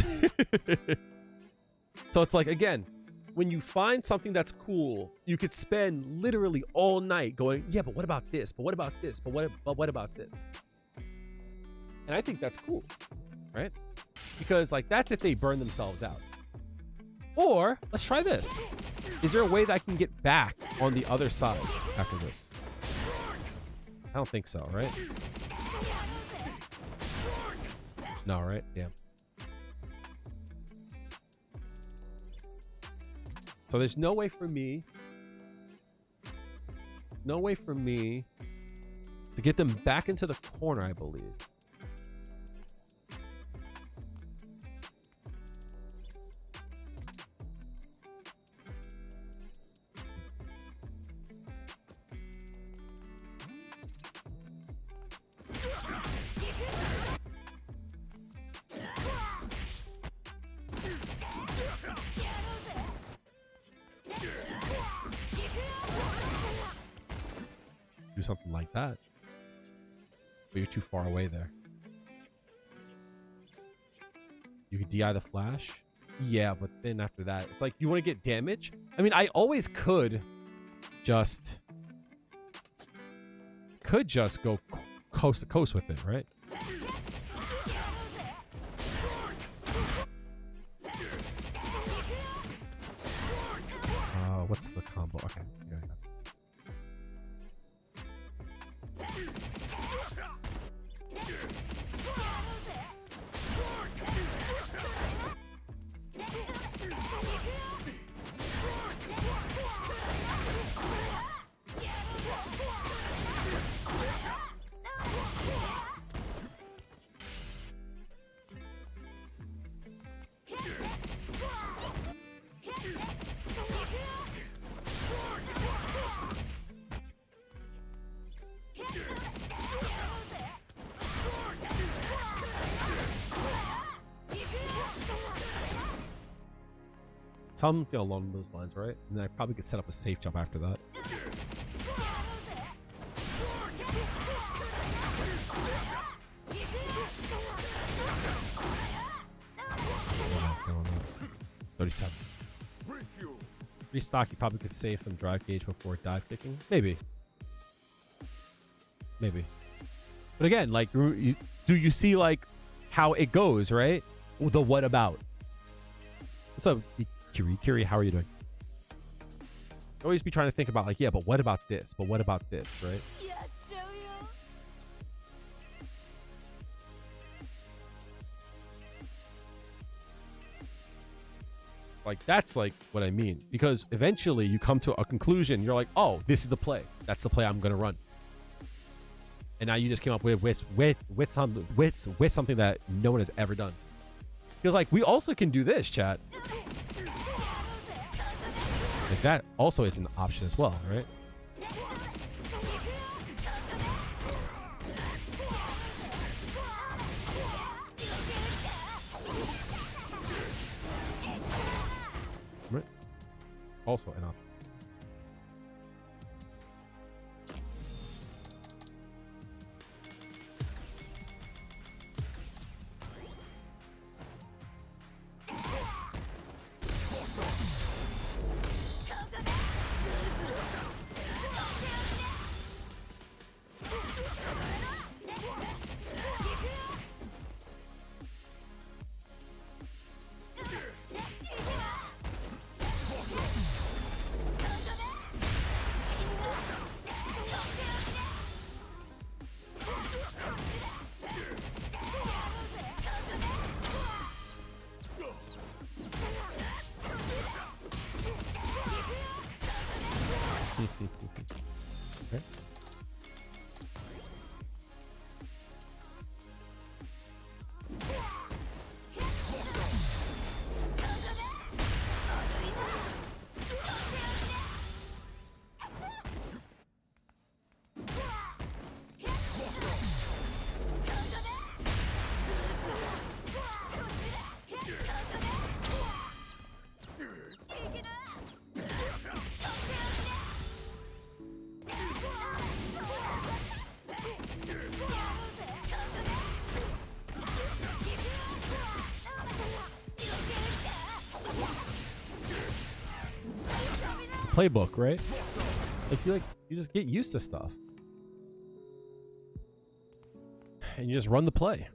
So it's like, again, when you find something that's cool, you could spend literally all night going, yeah, but what about this? But what about this? But what about this? And I think that's cool, right? Because like that's if they burn themselves out. Or let's try this. Is there a way that I can get back on the other side after this? I don't think so, right? No, right? Damn. So there's no way for me to get them back into the corner, I believe. Do something like that. But you're too far away there. You could DI the flash. Yeah, but then after that, it's like you want to get damage. I mean, I always could just go coast to coast with it, right? What's the combo? Okay. Something along those lines, right? And then I probably could set up a safe jump after that. $37. Restock, you probably could save some drive gauge before dive kicking. Maybe. But again, like, do you see like how it goes, right? The what about? What's up, Juri, how are you doing? Always be trying to think about like, yeah, but what about this? But what about this, right? Yeah, do you? Like, that's like what I mean. Because eventually you come to a conclusion. You're like, oh, this is the play. That's the play I'm going to run. And now you just came up with something that no one has ever done. Because like, we also can do this, chat. Like, that also is an option as well, right? Right. Also an option. playbook, right? Like you just get used to stuff. And you just run the play.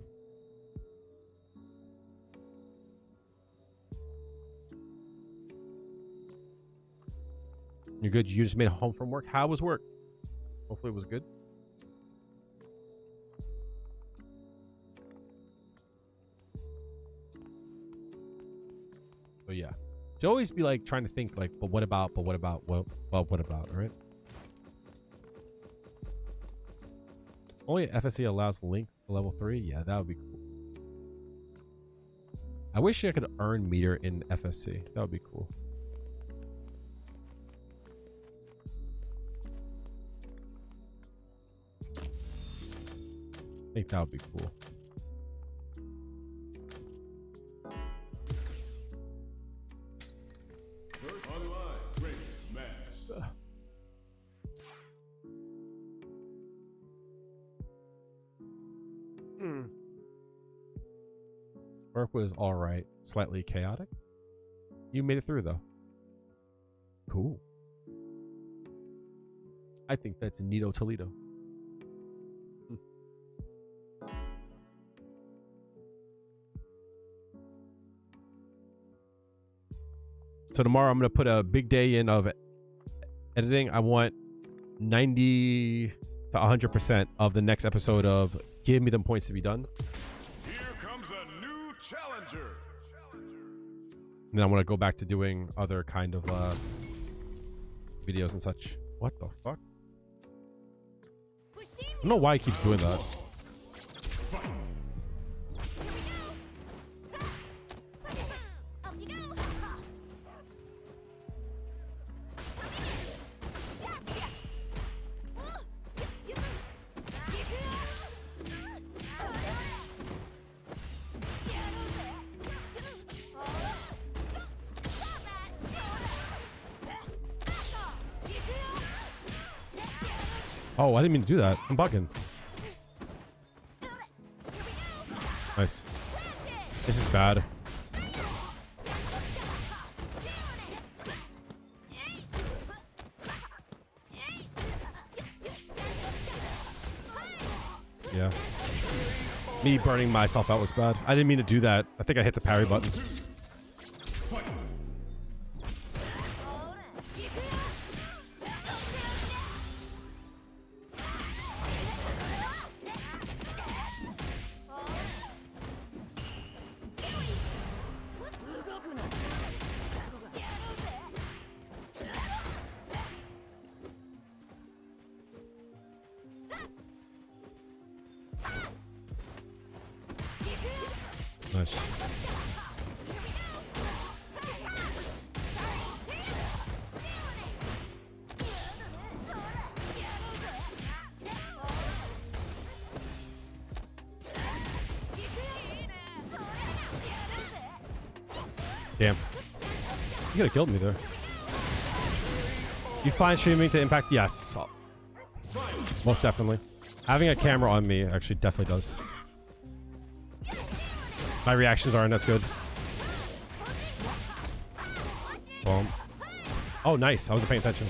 You're good. You just made it home from work. How was work? Hopefully it was good. So yeah. To always be like trying to think like, but what about, what about, all right? Only FSC allows links to level 3. Yeah, that would be cool. I wish I could earn meter in FSC. That would be cool. I think that would be cool. First online ranked match. Work was all right, slightly chaotic. You made it through though. Cool. I think that's Nito Toledo. So tomorrow I'm gonna put a big day in of editing. I want 90 to 100% of the next episode of Give Me Them Points to be done. Here comes a new challenger. And then I want to go back to doing other kind of videos and such. What the fuck? I don't know why he keeps doing that. Oh, I didn't mean to do that. I'm bugging. Nice. This is bad. Yeah. Me burning myself out was bad. I didn't mean to do that. I think I hit the parry button. Nice. Damn. You could have killed me there. You find streaming to impact? Yes. Most definitely. Having a camera on me actually definitely does. My reactions aren't as good. Boom. Oh, nice. I wasn't paying attention.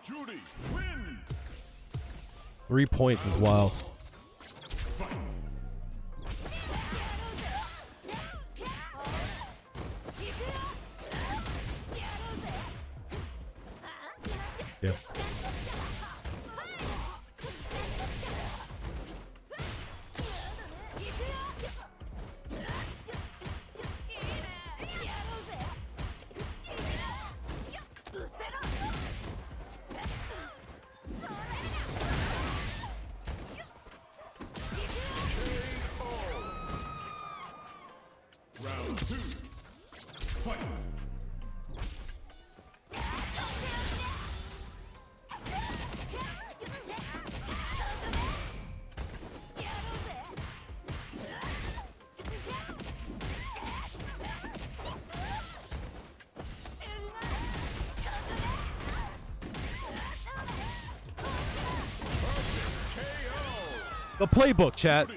Juri wins. 3 points as well. Yep. The playbook, chat.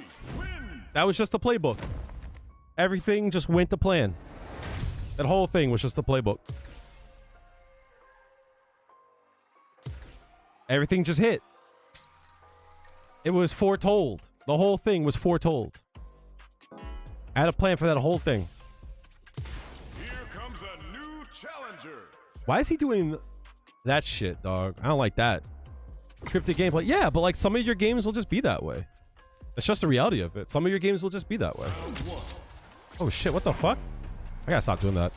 That was just the playbook. Everything just went to plan. That whole thing was just the playbook. Everything just hit. It was foretold. The whole thing was foretold. I had a plan for that whole thing. Here comes a new challenger. Why is he doing that shit, dog? I don't like that. Scripted gameplay. Yeah, but like some of your games will just be that way. It's just the reality of it. Some of your games will just be that way. Oh shit, what the fuck? I gotta stop doing that.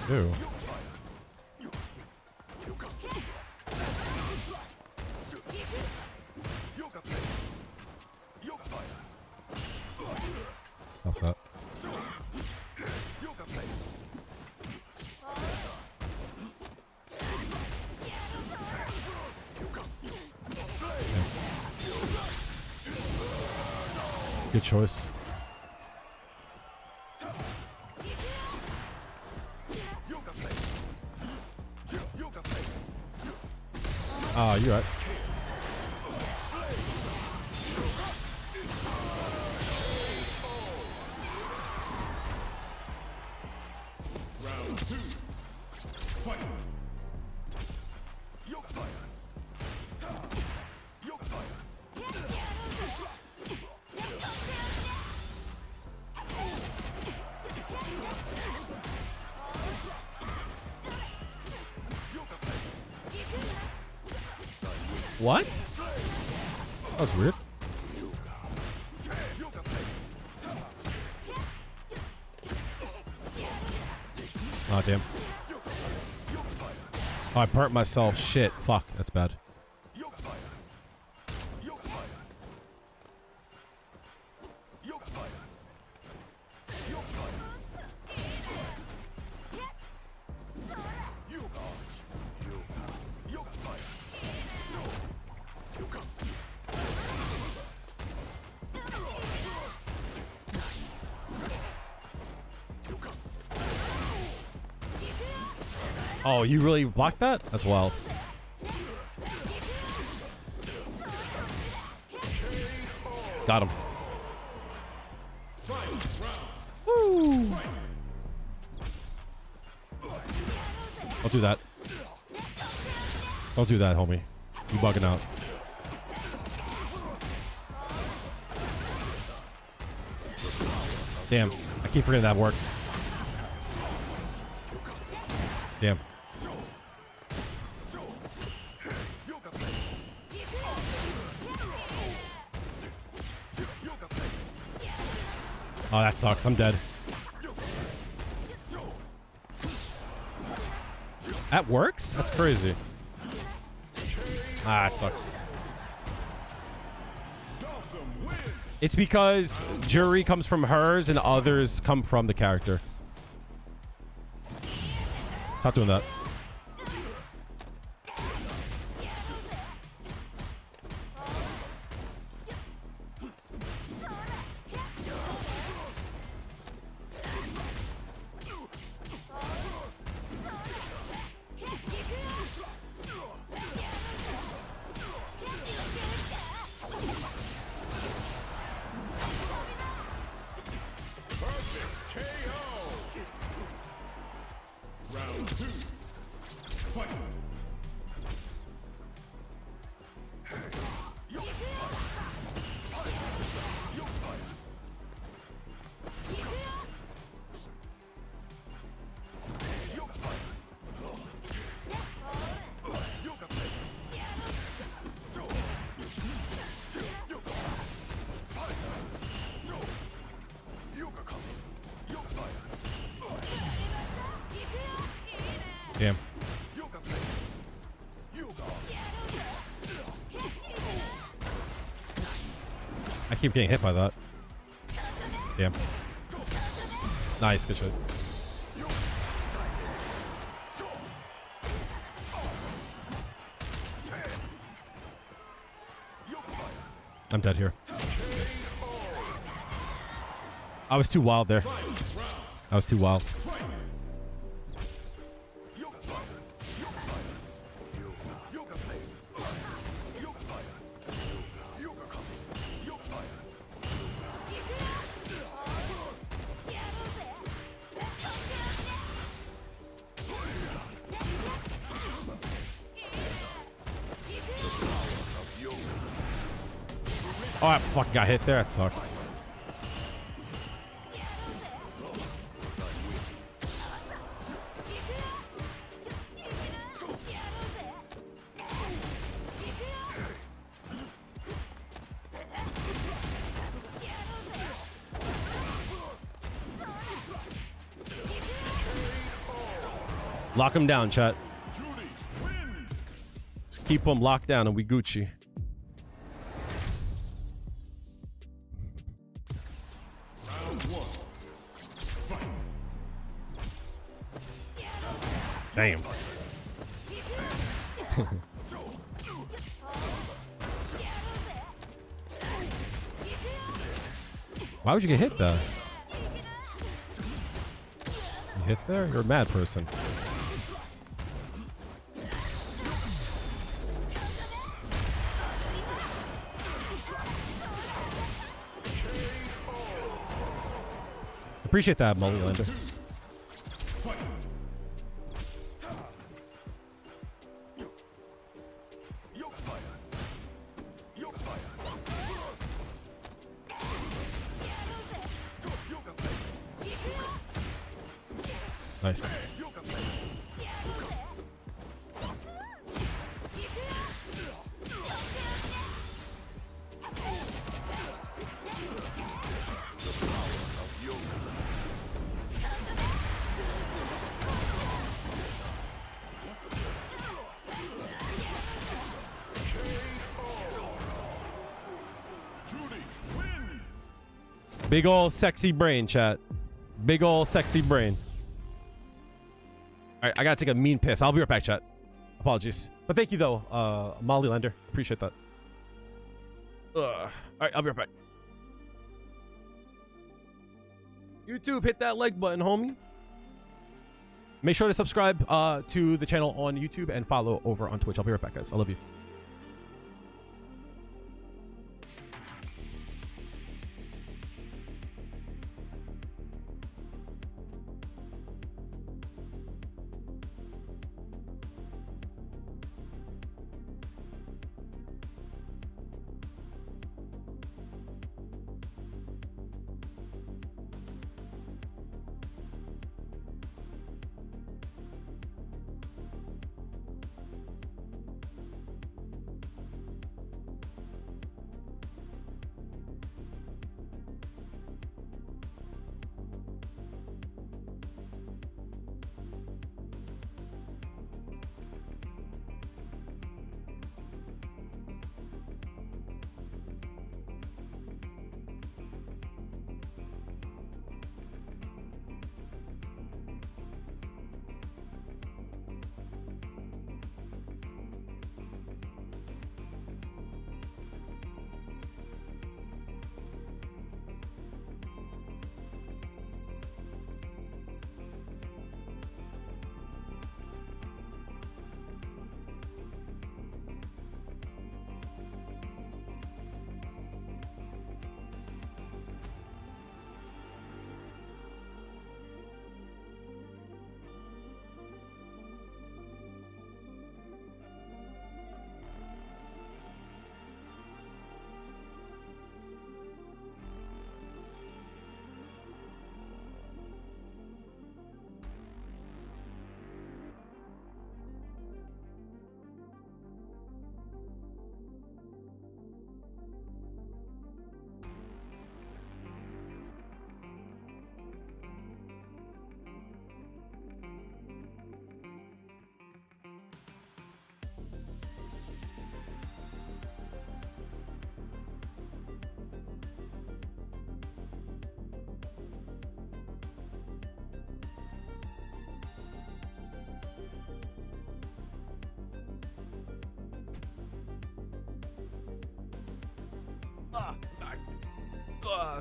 Ew. Stop that. Good choice. Ah, you're right. Round 2. Fight. What? That was weird. Oh, damn. Oh, I burnt myself. Shit. Fuck. That's bad. Oh, you really blocked that? That's wild. Got him. Woo. Don't do that. Don't do that, homie. You bugging out. Damn. I keep forgetting that works. Damn. Oh, that sucks. I'm dead. That works? That's crazy. Ah, it sucks. It's because Juri comes from hers and others come from the character. Stop doing that. Round 2. Fight. Damn. I keep getting hit by that. Damn. Nice, good shit. I'm dead here. I was too wild there. I was too wild. Oh, I fucking got hit there. That sucks. Lock him down, chat. Juri wins. Just keep him locked down and we Gucci. Round one. Fight. Damn. Why would you get hit though? You hit there? You're a mad person. Appreciate that, Mullylander. Fight. Yoke fire. Yoke fire. Yoga fire. Nice. Yoga fire. Juri wins. Big ol' sexy brain, chat. Big ol' sexy brain. Alright, I gotta take a mean piss. I'll be right back, chat. Apologies. But thank you, though, Mullylander. Appreciate that. Alright, I'll be right back. YouTube, hit that like button, homie. Make sure to subscribe to the channel on YouTube and follow over on Twitch. I'll be right back, guys. I love you.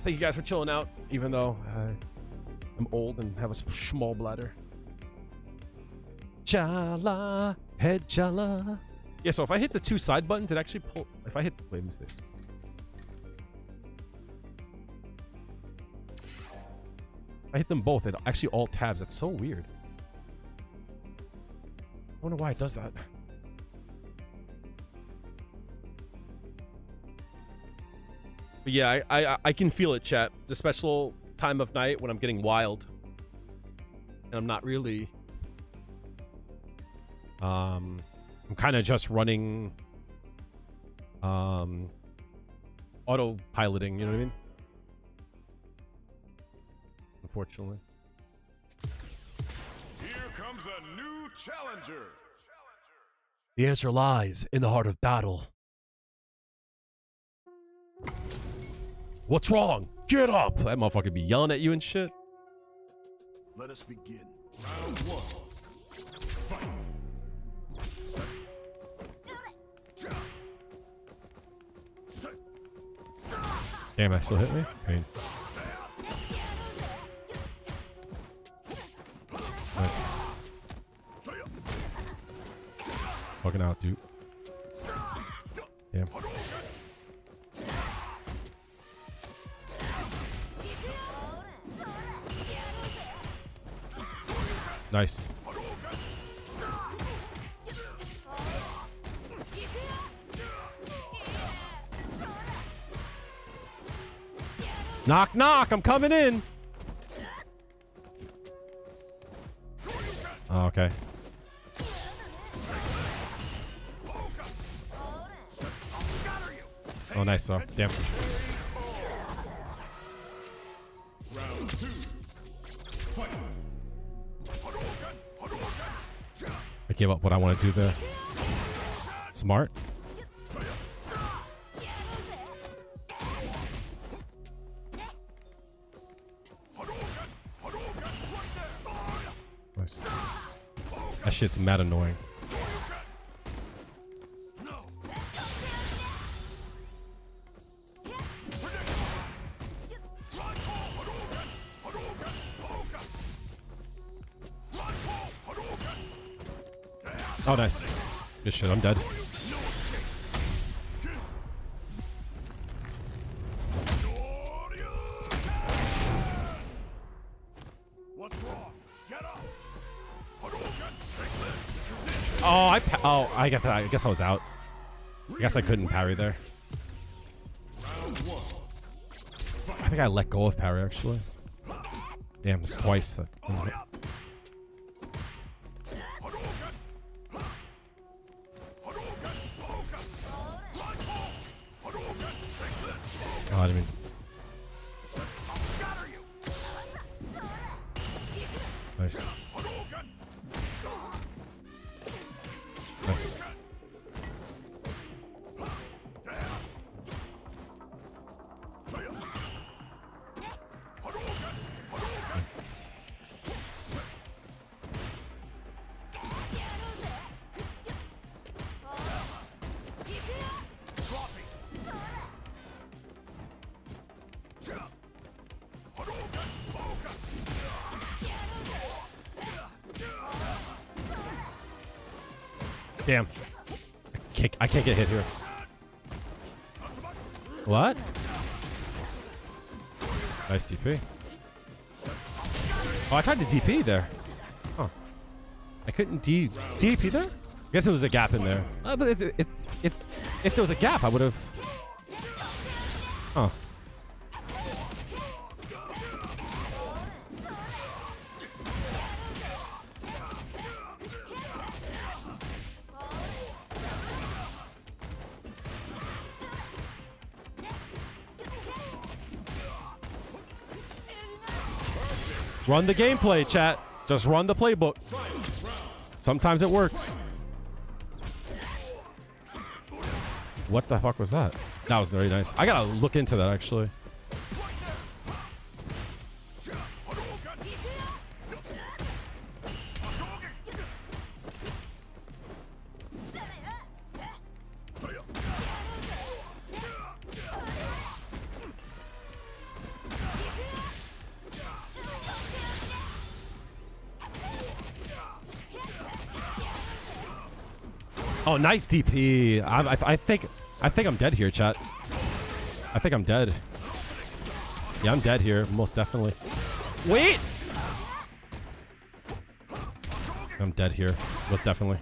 Thank you guys for chilling out, even though I'm old and have a small bladder. Chala, head chala. Yeah, so if I hit the two side buttons, it actually pull. If I hit, wait, let me see. I hit them both. It actually alt tabs. That's so weird. I wonder why it does that. But yeah, I can feel it, chat. It's a special time of night when I'm getting wild. And I'm not really... I'm kind of just running... Auto-piloting, you know what I mean? Unfortunately. Here comes a new challenger. The answer lies in the heart of battle. What's wrong? Get up! That motherfucker be yelling at you and shit. Let us begin. Round one. Fight. Damn, that still hit me? I mean, nice. Fucking out, dude. Damn. Nice. Knock, knock, I'm coming in. Oh, okay. Oh, nice, though. Damn. Round two. Fight. I gave up what I want to do there. Smart. Nice. That shit's mad annoying. Oh, nice. Good shit, I'm dead. What's wrong? Get up. Oh, I guess I was out. I guess I couldn't parry there. I think I let go of parry, actually. Damn, it's twice. Oh, I didn't mean... Nice. Nice. Damn. I can't get hit here. What? Nice TP. Oh, I tried to DP there. Oh. I couldn't DP there? I guess there was a gap in there. But if there was a gap, I would have... Oh. Run the gameplay, chat. Just run the playbook. Sometimes it works. What the fuck was that? That was very nice. I gotta look into that, actually. Oh, nice DP. I think I'm dead here, chat. I think I'm dead. Yeah, I'm dead here, most definitely. Wait! I'm dead here, most definitely.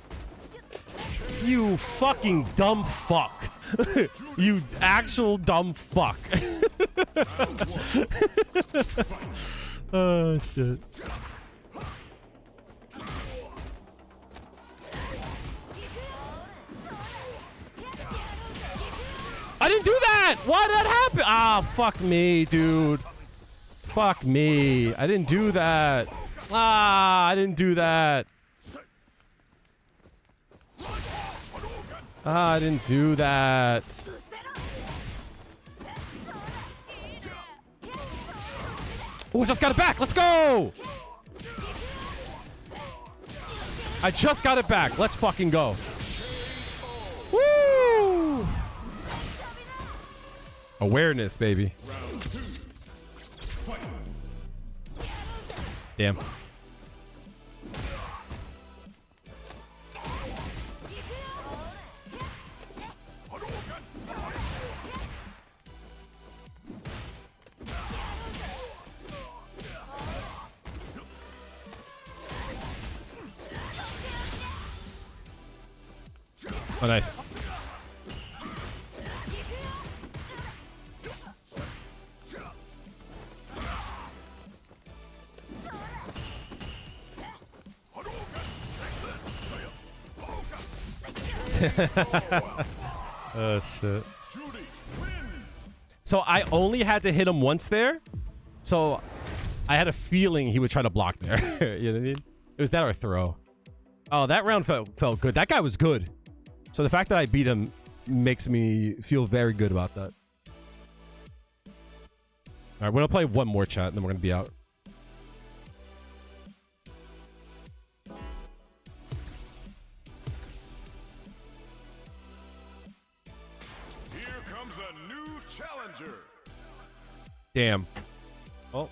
You fucking dumb fuck. You actual dumb fuck. Oh shit. I didn't do that! Why did that happen? Ah, fuck me, dude. Fuck me. I didn't do that. Ah, I didn't do that. Ah, I didn't do that. Oh, just got it back. Let's go. I just got it back. Let's fucking go. Woo! Awareness, baby. Damn. Oh, nice. Oh shit. So I only had to hit him once there. So I had a feeling he would try to block there. You know what I mean? It was that or throw. Oh, that round felt good. That guy was good. So the fact that I beat him makes me feel very good about that. All right, we're gonna play one more chat, and then we're gonna be out. Here comes a new challenger. Damn. Oh.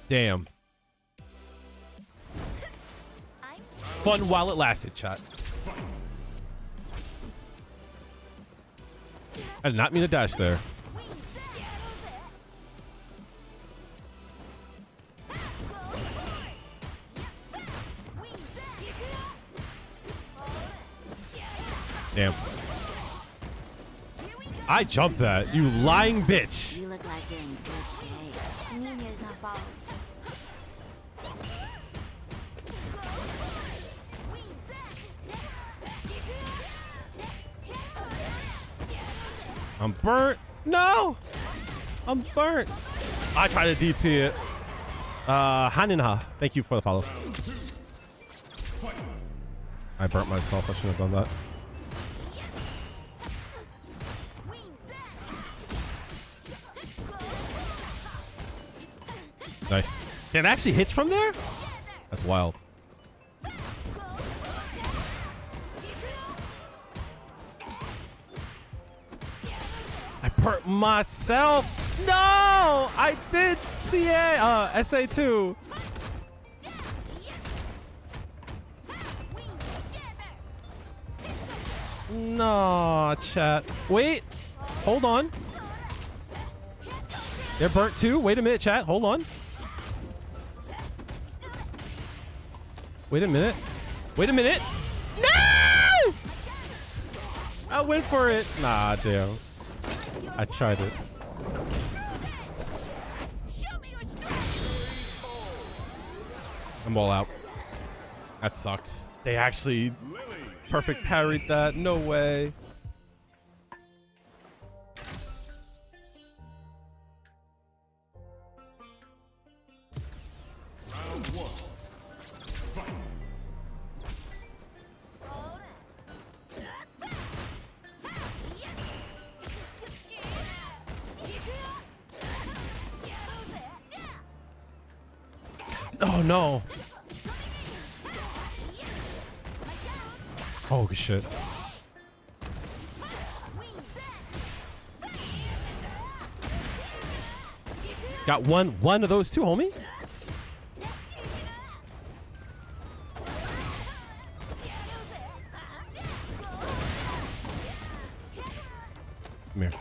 Damn. Fun while it lasted, chat. I did not mean to dash there. Damn. I jumped that, you lying bitch. You look like you're in good shape. Nina's not following. I'm burnt. No! I'm burnt. I tried to DP it. Haninha, thank you for the follow. I burnt myself. I shouldn't have done that. Nice. Damn, it actually hits from there? That's wild. I burnt myself. No! I did SA2. No, chat. Wait. Hold on. They're burnt too. Wait a minute, chat. Hold on. Wait a minute. Wait a minute. No! I went for it. Nah, damn. I tried it. I'm all out. That sucks. They actually perfect parried that. No way. Round one. Fight. Oh no. Oh shit. Got one of those two, homie. Come here.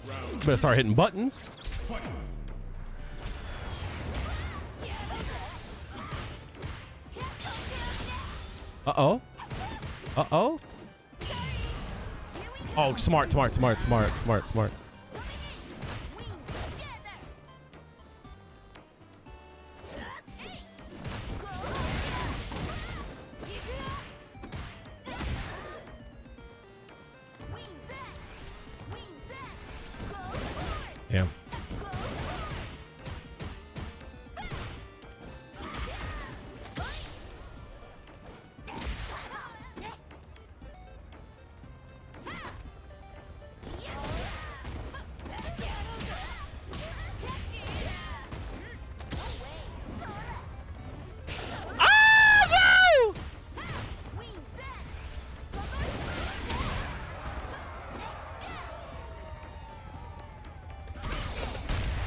Round Better start hitting buttons. Uh-oh. Uh-oh. Oh, smart. Damn.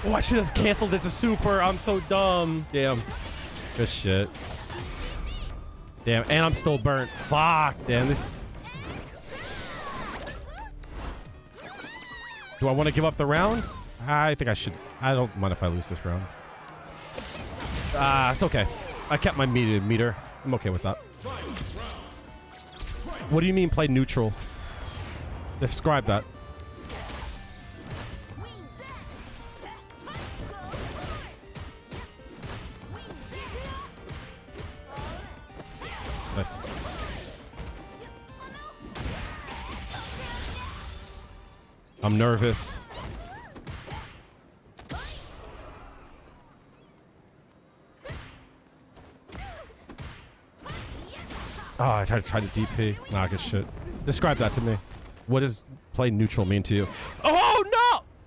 Oh, I should have canceled it to super. I'm so dumb. Damn. Good shit. Damn, and I'm still burnt. Fuck, damn, this... Do I want to give up the round? I think I should. I don't mind if I lose this round. It's okay. I kept my meter. I'm okay with that. What do you mean play neutral? Describe that. Nice. I'm nervous. Oh, I tried to DP. Nah, good shit. Describe that to me. What does play neutral mean to you? Oh,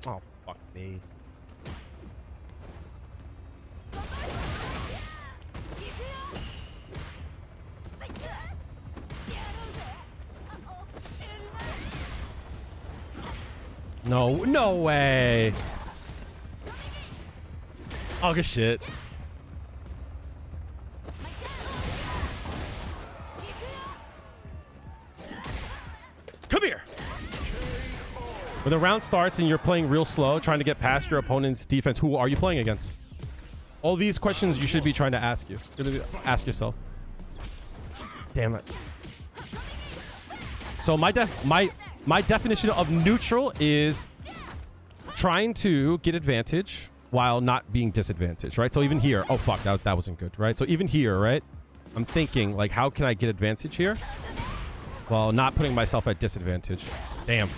no! Oh, fuck me. No way. Oh, good shit. Come here. When the round starts and you're playing real slow, trying to get past your opponent's defense, who are you playing against? All these questions you should be trying to ask you. Ask yourself. Damn it. So my definition of neutral is trying to get advantage while not being disadvantaged, right? So even here, oh fuck, that wasn't good, right? So even here, right? I'm thinking like, how can I get advantage here while not putting myself at disadvantage? Damn.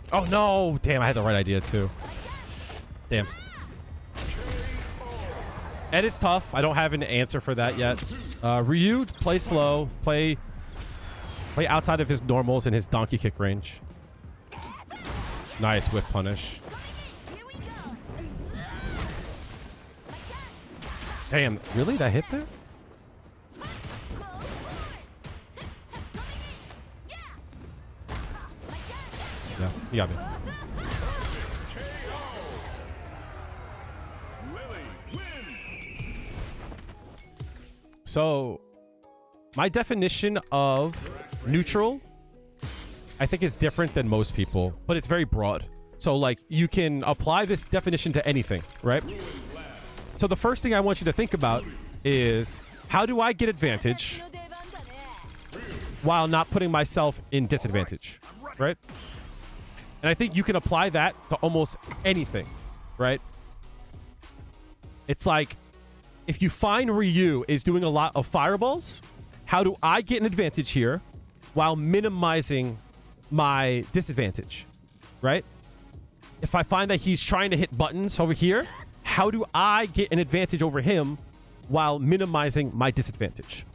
Oh no! Damn, I had the right idea too. Damn. And it's tough. I don't have an answer for that yet. Ryu, play slow. Play outside of his normals and his donkey kick range. Nice whiff punish. Damn, really? That hit there? Yeah, you got me. So, my definition of neutral, I think is different than most people, but it's very broad. So, like, you can apply this definition to anything, right? So, the first thing I want you to think about is, how do I get advantage while not putting myself in disadvantage, right? And I think you can apply that to almost anything, right? It's like, if you find Ryu is doing a lot of fireballs, how do I get an advantage here while minimizing my disadvantage, right? If I find that he's trying to hit buttons over here, how do I get an advantage over him while minimizing my disadvantage?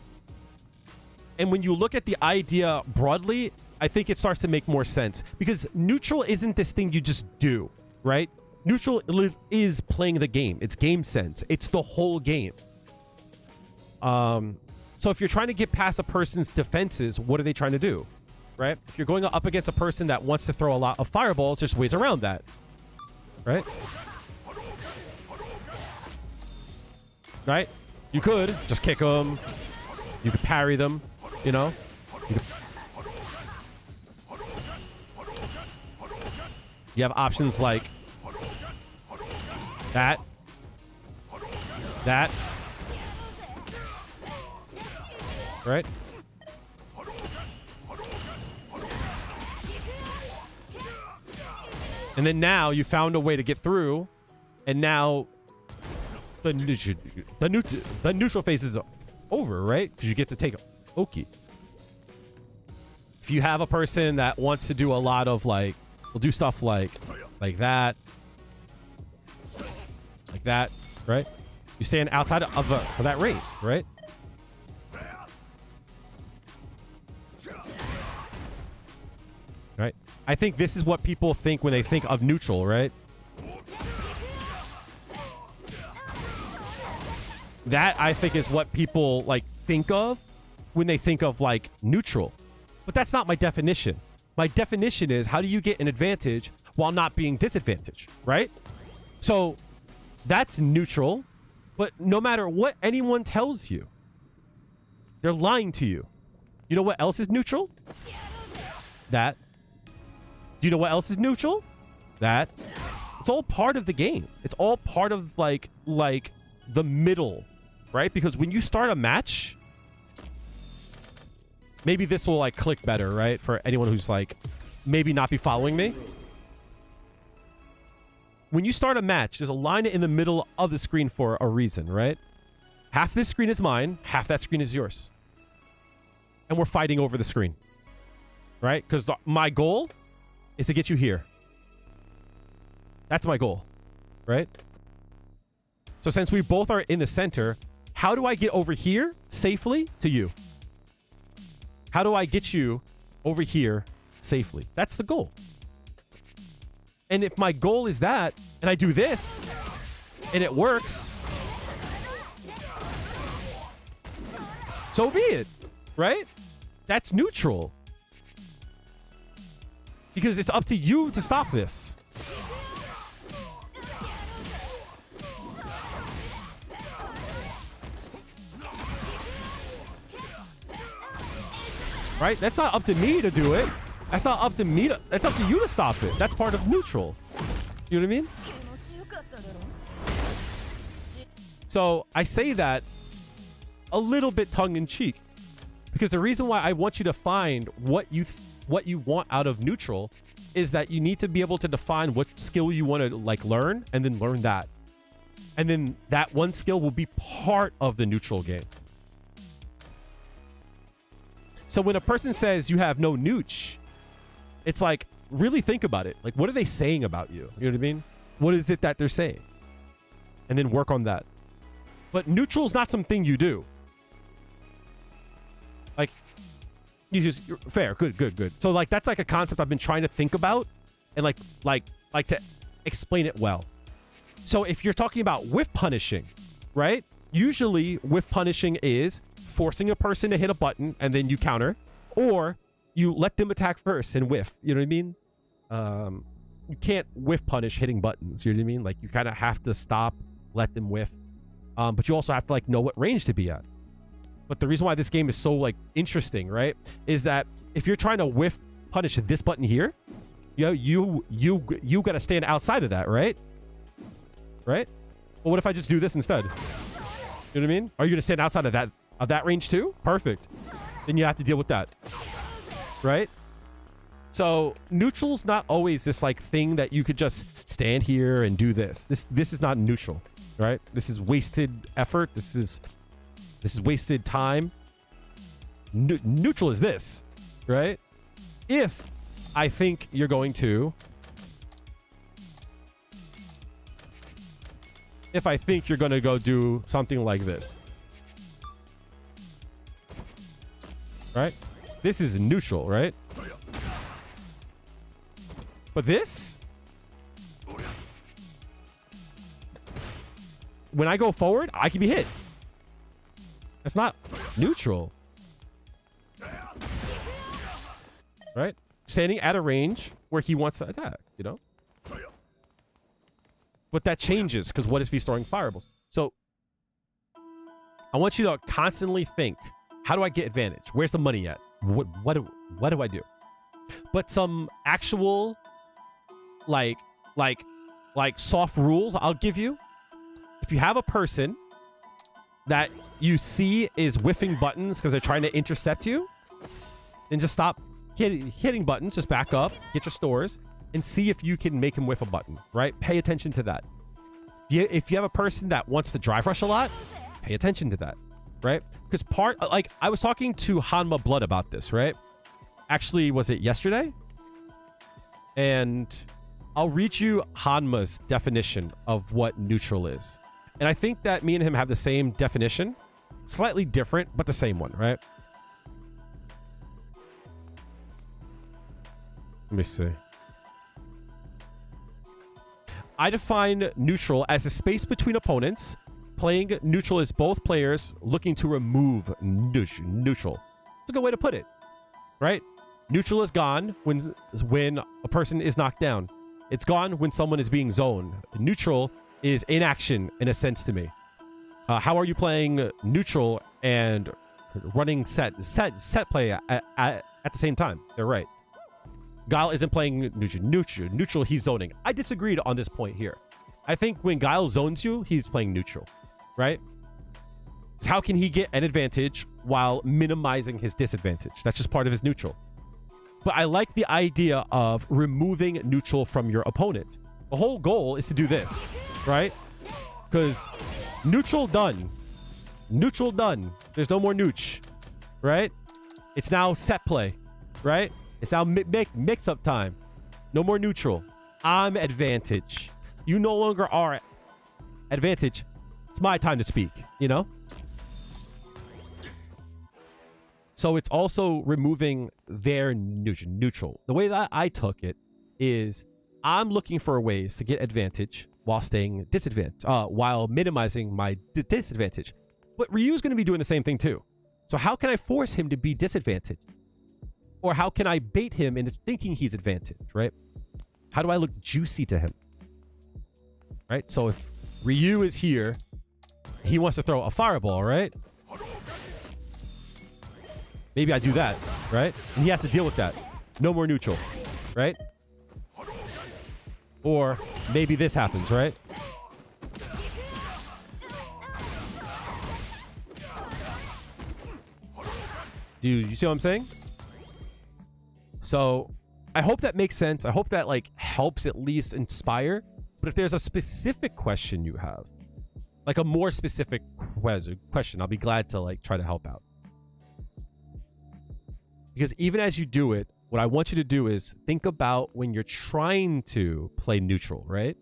And when you look at the idea broadly, I think it starts to make more sense, because neutral isn't this thing you just do, right? Neutral is playing the game. It's game sense. It's the whole game. So if you're trying to get past a person's defenses, what are they trying to do? right? If you're going up against a person that wants to throw a lot of fireballs, there's ways around that, right? Right? You could just kick them. You could parry them, you know? You have options like that. Right? And then now you found a way to get through, and now the neutral phase is over, right? Because you get to take Oki. If you have a person that wants to do a lot of like, will do stuff like that, right? You stand outside of that range, right? Right. I think this is what people think when they think of neutral, right? That I think is what people like think of when they think of like neutral. But that's not my definition. My definition is how do you get an advantage while not being disadvantaged, right? So that's neutral, but no matter what anyone tells you, they're lying to you. You know what else is neutral? That. Do you know what else is neutral? That. It's all part of the game. It's all part of like the middle, right? Because when you start a match, maybe this will like click better, right? For anyone who's like maybe not be following me. When you start a match, there's a line in the middle of the screen for a reason, right? Half this screen is mine, half that screen is yours. And we're fighting over the screen, right? Because my goal is to get you here. That's my goal, right? So since we both are in the center, how do I get over here safely to you? How do I get you over here safely? That's the goal. And if my goal is that, and I do this, and it works, so be it, right? That's neutral. Because it's up to you to stop this. Right? That's not up to me to do it. That's not up to me to... That's up to you to stop it. That's part of neutral. You know what I mean? So I say that a little bit tongue-in-cheek. Because the reason why I want you to find what you want out of neutral is that you need to be able to define what skill you want to like learn and then learn that. And then that one skill will be part of the neutral game. So when a person says you have no nooch, it's like, really think about it. Like, what are they saying about you? You know what I mean? What is it that they're saying? And then work on that. But neutral is not something you do. Like, you're fair. Good. So, like, that's like a concept I've been trying to think about and like to explain it well. So if you're talking about whiff punishing, right? Usually whiff punishing is forcing a person to hit a button and then you counter, or you let them attack first and whiff. You know what I mean? You can't whiff punish hitting buttons. You know what I mean? Like, you kind of have to stop, let them whiff. But you also have to like know what range to be at. But the reason why this game is so like interesting, right, is that if you're trying to whiff punish this button here, you got to stand outside of that, right? Right? Well, what if I just do this instead? You know what I mean? Are you going to stand outside of that range too? Perfect. Then you have to deal with that. Right? So neutral's not always this like thing that you could just stand here and do this. This is not neutral, right? This is wasted effort. This is wasted time. Neutral is this, right? If I think you're going to go do something like this, right? This is neutral, right? But this, when I go forward, I can be hit. That's not neutral. right? Standing at a range where he wants to attack, you know? But that changes, because what if he's throwing fireballs? So I want you to constantly think, how do I get advantage? Where's the money at? What do I do? But some actual like soft rules I'll give you. If you have a person that you see is whiffing buttons because they're trying to intercept you, then just stop hitting buttons. Just back up, get your stores, and see if you can make him whiff a button, right? Pay attention to that. If you have a person that wants to drive rush a lot, pay attention to that, right? Because like I was talking to Hanma Blood about this, right? Actually, was it yesterday? And I'll read you Hanma's definition of what neutral is. And I think that me and him have the same definition, slightly different, but the same one, right? Let me see. I define neutral as a space between opponents. Playing neutral is both players looking to remove neutral. It's a good way to put it, right? Neutral is gone when a person is knocked down. It's gone when someone is being zoned. Neutral is inaction in a sense to me. How are you playing neutral and running set play at the same time? They're right. Guile isn't playing neutral, he's zoning. I disagreed on this point here. I think when Guile zones you, he's playing neutral, right? So how can he get an advantage while minimizing his disadvantage? That's just part of his neutral. But I like the idea of removing neutral from your opponent. The whole goal is to do this, right? Because neutral done. Neutral done. There's no more nooch, right? It's now set play, right? It's now mix-up time. No more neutral. I'm advantage. You no longer are advantage. It's my time to speak, you know? So it's also removing their neutral. The way that I took it is I'm looking for ways to get advantage while staying disadvantaged, while minimizing my disadvantage. But Ryu's going to be doing the same thing too. So how can I force him to be disadvantaged? Or how can I bait him into thinking he's advantaged, right? How do I look juicy to him? Right? So if Ryu is here, he wants to throw a fireball, right? Maybe I do that, right? And he has to deal with that. No more neutral, right? Or maybe this happens, right? Do you see what I'm saying? So I hope that makes sense. I hope that like helps at least inspire. But if there's a specific question you have, like a more specific question, I'll be glad to like try to help out. Because even as you do it, what I want you to do is think about when you're trying to play neutral, right?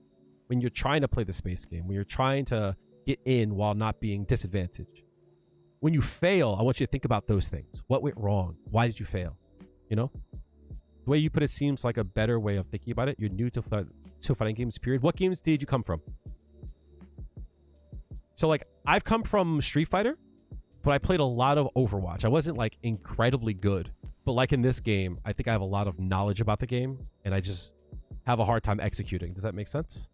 When you're trying to play the space game, when you're trying to get in while not being disadvantaged. When you fail, I want you to think about those things. What went wrong? Why did you fail? You know? The way you put it seems like a better way of thinking about it. You're new to fighting games, period. What games did you come from? So, like, I've come from Street Fighter, but I played a lot of Overwatch. I wasn't, like, incredibly good. But, like, in this game, I think I have a lot of knowledge about the game, and I just have a hard time executing. Does that make sense?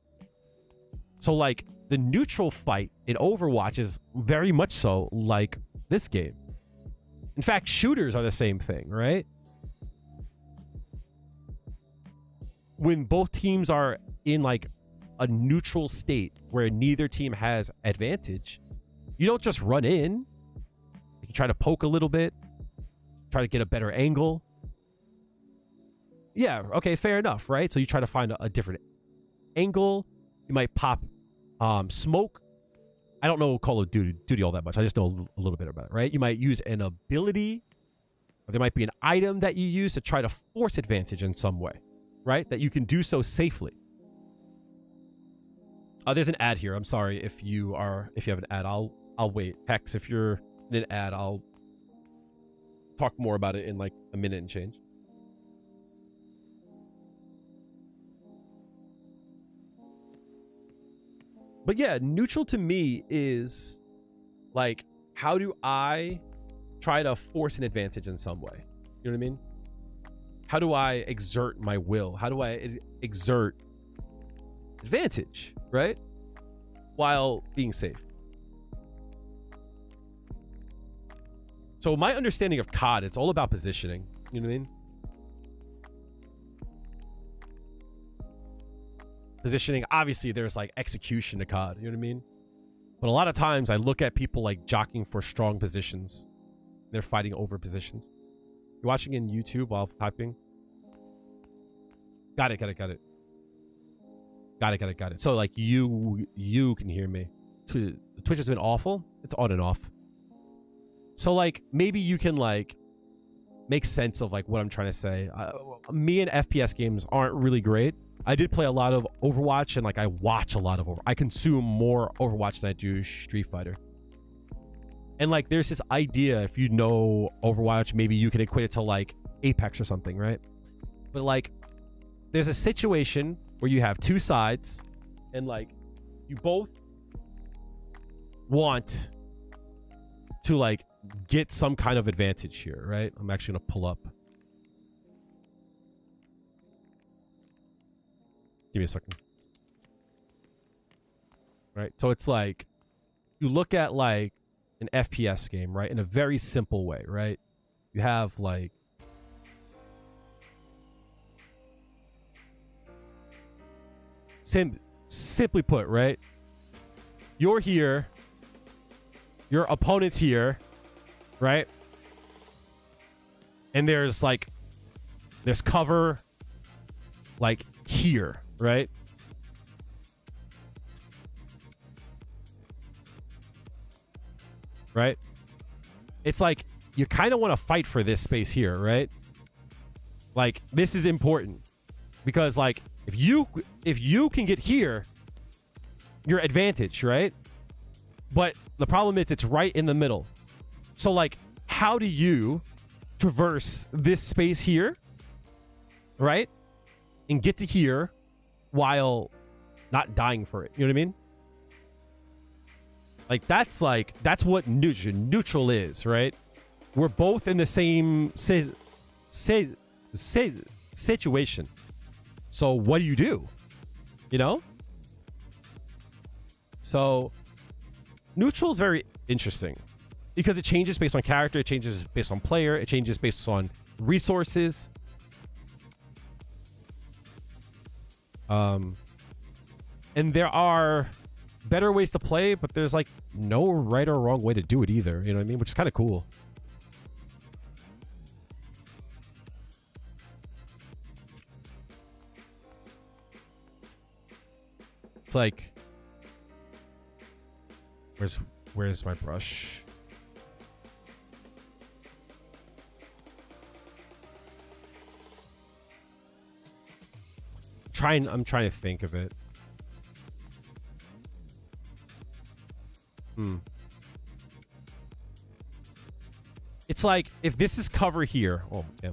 So, like, the neutral fight in Overwatch is very much so like this game. In fact, shooters are the same thing, right? When both teams are in like a neutral state where neither team has advantage, you don't just run in. You try to poke a little bit, try to get a better angle. Yeah, okay, fair enough, right? So you try to find a different angle. You might pop smoke. I don't know Call of Duty all that much. I just know a little bit about it, right? You might use an ability, or there might be an item that you use to try to force advantage in some way, right? That you can do so safely. There's an ad here. I'm sorry if you have an ad. I'll wait. Hex, if you're in an ad, I'll talk more about it in like a minute and change. But yeah, neutral to me is like, how do I try to force an advantage in some way? You know what I mean? How do I exert my will? How do I exert advantage, right? While being safe. So my understanding of COD, it's all about positioning. You know what I mean? Positioning, obviously there's like execution to COD, you know what I mean? But a lot of times I look at people like jockeying for strong positions. They're fighting over positions. You're watching in YouTube while typing? Got it. So like you can hear me. Twitch has been awful. It's on and off. So like maybe you can like make sense of like what I'm trying to say. Me and FPS games aren't really great. I did play a lot of Overwatch and like I watch a lot of I consume more Overwatch than I do Street Fighter. And like there's this idea, if you know Overwatch, maybe you can equate it to like Apex or something, right? But like there's a situation where you have two sides and like you both want to like get some kind of advantage here, right? I'm actually gonna pull up. Give me a second. Right, so it's like you look at like an FPS game, right, in a very simple way, right? You have like simply put, right? You're here, your opponent's here, right? And there's cover like here, right? Right? It's like you kind of want to fight for this space here, right? Like this is important because like if you can get here, you're advantage, right? But the problem is it's right in the middle. So like how do you traverse this space here, right? And get to here while not dying for it. You know what I mean? That's what neutral is, right? We're both in the same situation. So what do? You know? So neutral is very interesting because it changes based on character, it changes based on player, it changes based on resources. And there are better ways to play, but there's like no right or wrong way to do it either. You know what I mean? Which is kind of cool. It's like, where's my brush? I'm trying to think of it. It's like if this is cover here. Oh, yeah.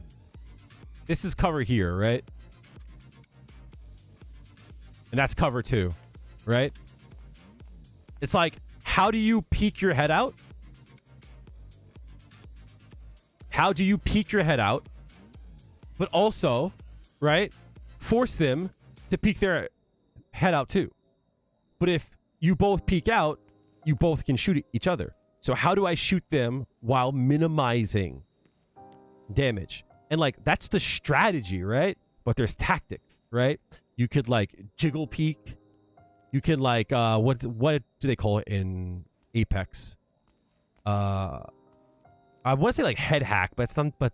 This is cover here, right? And that's cover too, right? It's like, how do you peek your head out? How do you peek your head out? But also, right? Force them to peek their head out too. But if you both peek out, you both can shoot each other. So how do I shoot them while minimizing damage? And like, that's the strategy, right? But there's tactics, right? You could like jiggle peek. You can like, what do they call it in Apex? I want to say like head hack, but it's not, but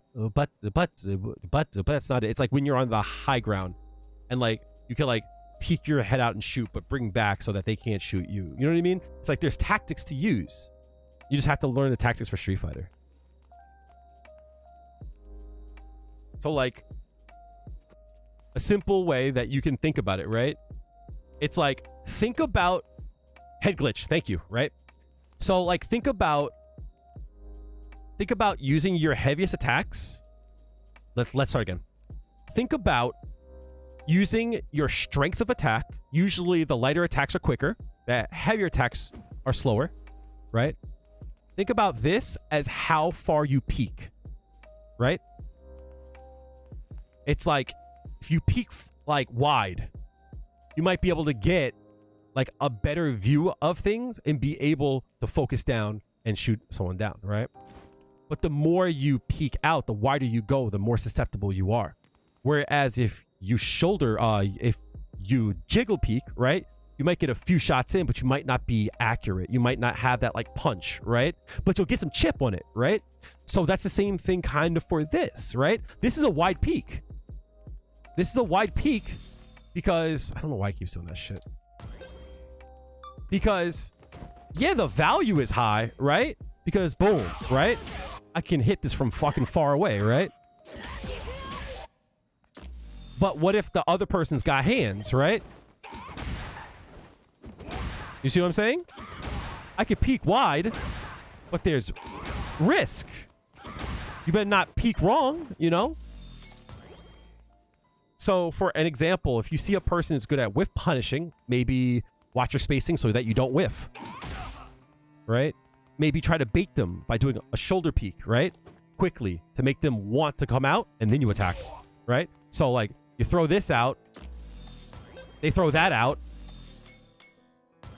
that's not it. It's like when you're on the high ground and like, you can like peek your head out and shoot, but bring back so that they can't shoot you. You know what I mean? It's like there's tactics to use. You just have to learn the tactics for Street Fighter. So like a simple way that you can think about it, right? It's like, think about head glitch. Thank you. Right? So like, think about using your heaviest attacks. Let's start again. Think about using your strength of attack. Usually the lighter attacks are quicker. The heavier attacks are slower, right? Think about this as how far you peek, right? it's like if you peek like wide, you might be able to get like a better view of things and be able to focus down and shoot someone down, right? But the more you peek out, the wider you go, the more susceptible you are. Whereas if you if you jiggle peek, right, you might get a few shots in, but you might not be accurate. You might not have that like punch, right? But you'll get some chip on it, right? So that's the same thing kind of for this, right? This is a wide peek. This is a wide peek because I don't know why I keep doing that shit. Because yeah, the value is high, right? Because boom, right? I can hit this from fucking far away, right? But what if the other person's got hands, right? You see what I'm saying? I could peek wide, but there's risk. You better not peek wrong, you know? So for an example, if you see a person is good at whiff punishing, maybe watch your spacing so that you don't whiff, right? Maybe try to bait them by doing a shoulder peek, right? Quickly to make them want to come out and then you attack, right? So like you throw this out, they throw that out,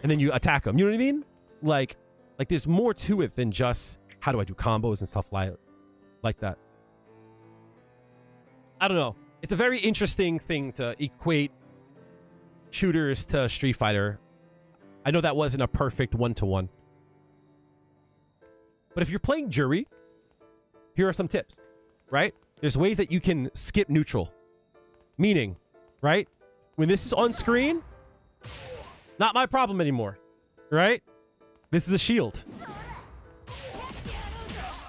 and then you attack them. You know what I mean? Like there's more to it than just how do I do combos and stuff like that. I don't know. It's a very interesting thing to equate shooters to Street Fighter. I know that wasn't a perfect one-to-one. But if you're playing Juri, here are some tips, right? There's ways that you can skip neutral. Meaning, right? When this is on screen, not my problem anymore, right? This is a shield,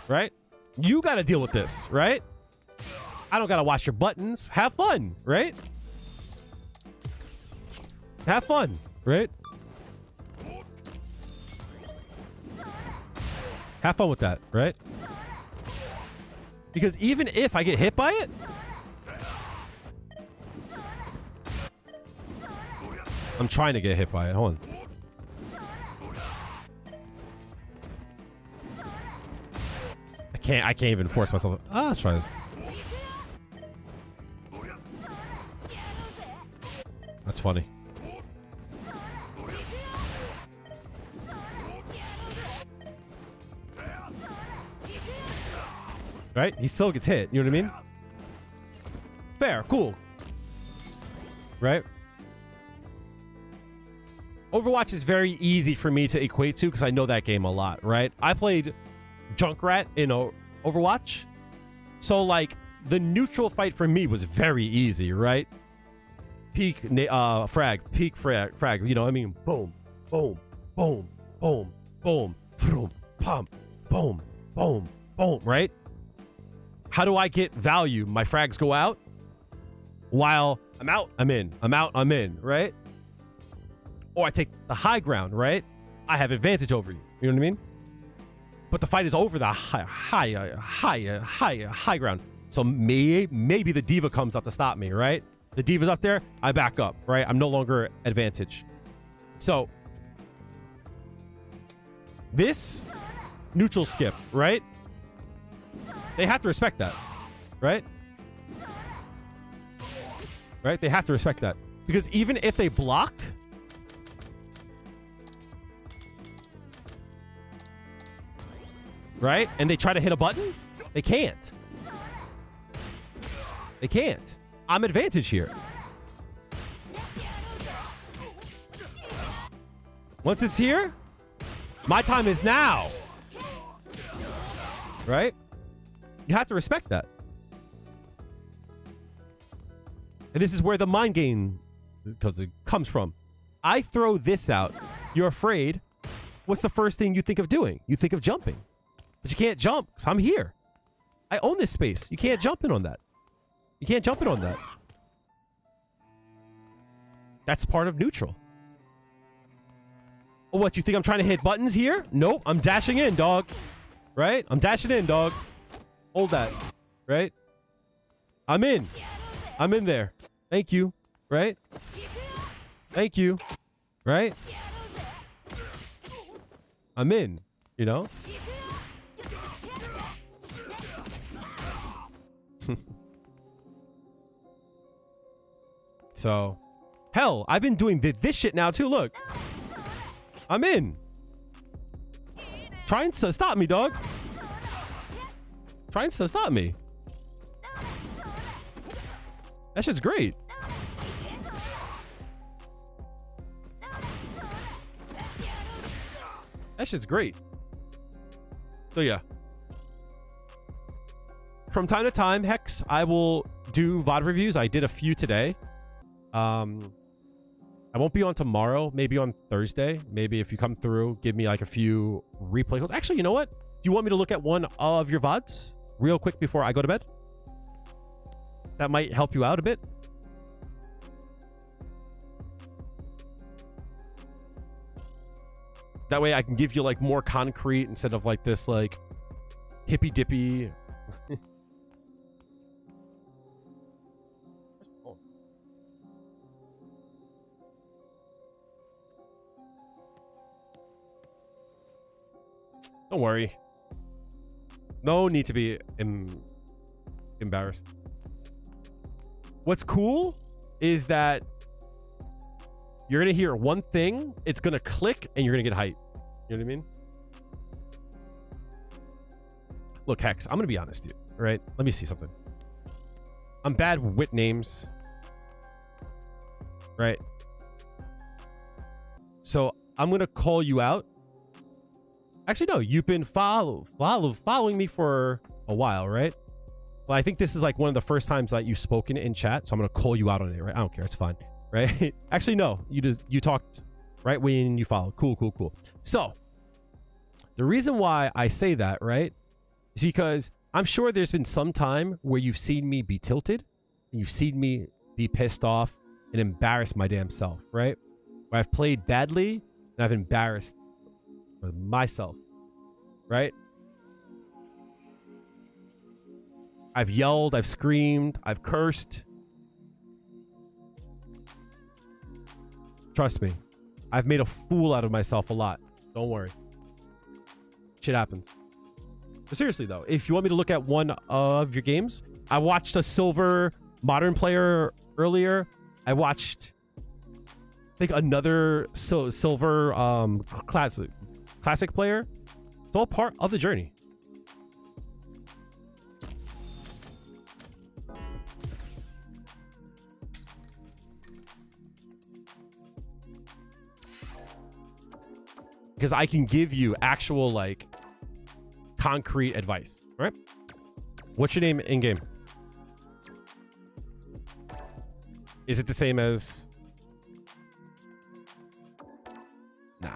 right? You got to deal with this, right? I don't got to watch your buttons. Have fun, right? Have fun, right? Have fun with that, right? Because even if I get hit by it, I'm trying to get hit by it. Hold on. I can't even force myself. Let's try this. That's funny. Right? He still gets hit. You know what I mean? Fair. Cool. Right? Overwatch is very easy for me to equate to because I know that game a lot, right? I played Junkrat in Overwatch. So, like, the neutral fight for me was very easy, right? Peak frag, peak frag. You know what I mean? Boom, boom, boom, boom, boom, boom, pump, boom, boom, boom, right? How do I get value? My frags go out while I'm out, I'm in. I'm out, I'm in, right? Or I take the high ground, right? I have advantage over you. You know what I mean? But the fight is over the high ground. So maybe the diva comes up to stop me, right? The diva's up there, I back up, right? I'm no longer advantage. So this neutral skip, right? They have to respect that, right? Right? They have to respect that. Because even if they block, right? And they try to hit a button, they can't. They can't. I'm advantage here. Once it's here, my time is now. Right? You have to respect that. And this is where the mind game, because it comes from. I throw this out. You're afraid. What's the first thing you think of doing? You think of jumping. But you can't jump because I'm here. I own this space. You can't jump in on that. You can't jump in on that. That's part of neutral. Oh, what, you think I'm trying to hit buttons here? Nope, I'm dashing in, dog. Right? I'm dashing in, dog. Hold that. Right? I'm in. I'm in there. Thank you. Right? Thank you. Right? I'm in. You know? So, hell, I've been doing this shit now too. Look, I'm in. Trying to stop me, dog. Trying to stop me. That shit's great. That shit's great. So yeah. From time to time, Hex, I will do VOD reviews. I did a few today. I won't be on tomorrow. Maybe on Thursday. Maybe if you come through, give me like a few replay calls. Actually, you know what? Do you want me to look at one of your VODs real quick before I go to bed? That might help you out a bit. That way I can give you like more concrete instead of like this like hippy dippy. Don't worry. No need to be embarrassed. What's cool is that you're going to hear one thing, it's going to click, and you're going to get hype. You know what I mean? Look, Hex, I'm going to be honest, dude. All right? Let me see something. I'm bad with names. Right? So I'm going to call you out. Actually, no. You've been following me for a while, right? Well, I think this is like one of the first times that you've spoken in chat. So I'm going to call you out on it, right? I don't care. It's fine. Right? Actually, no. You talked right when you followed. Cool. So the reason why I say that, right, is because I'm sure there's been some time where you've seen me be tilted and you've seen me be pissed off and embarrass my damn self, right? Where I've played badly and I've embarrassed myself, right? I've yelled, I've screamed, I've cursed. Trust me, I've made a fool out of myself a lot. Don't worry. Shit happens. But seriously though, if you want me to look at one of your games, I watched a silver modern player earlier. I watched, I think, another silver classic player. It's all part of the journey. Because I can give you actual, like, concrete advice, right? What's your name in game? Is it the same as? Nah,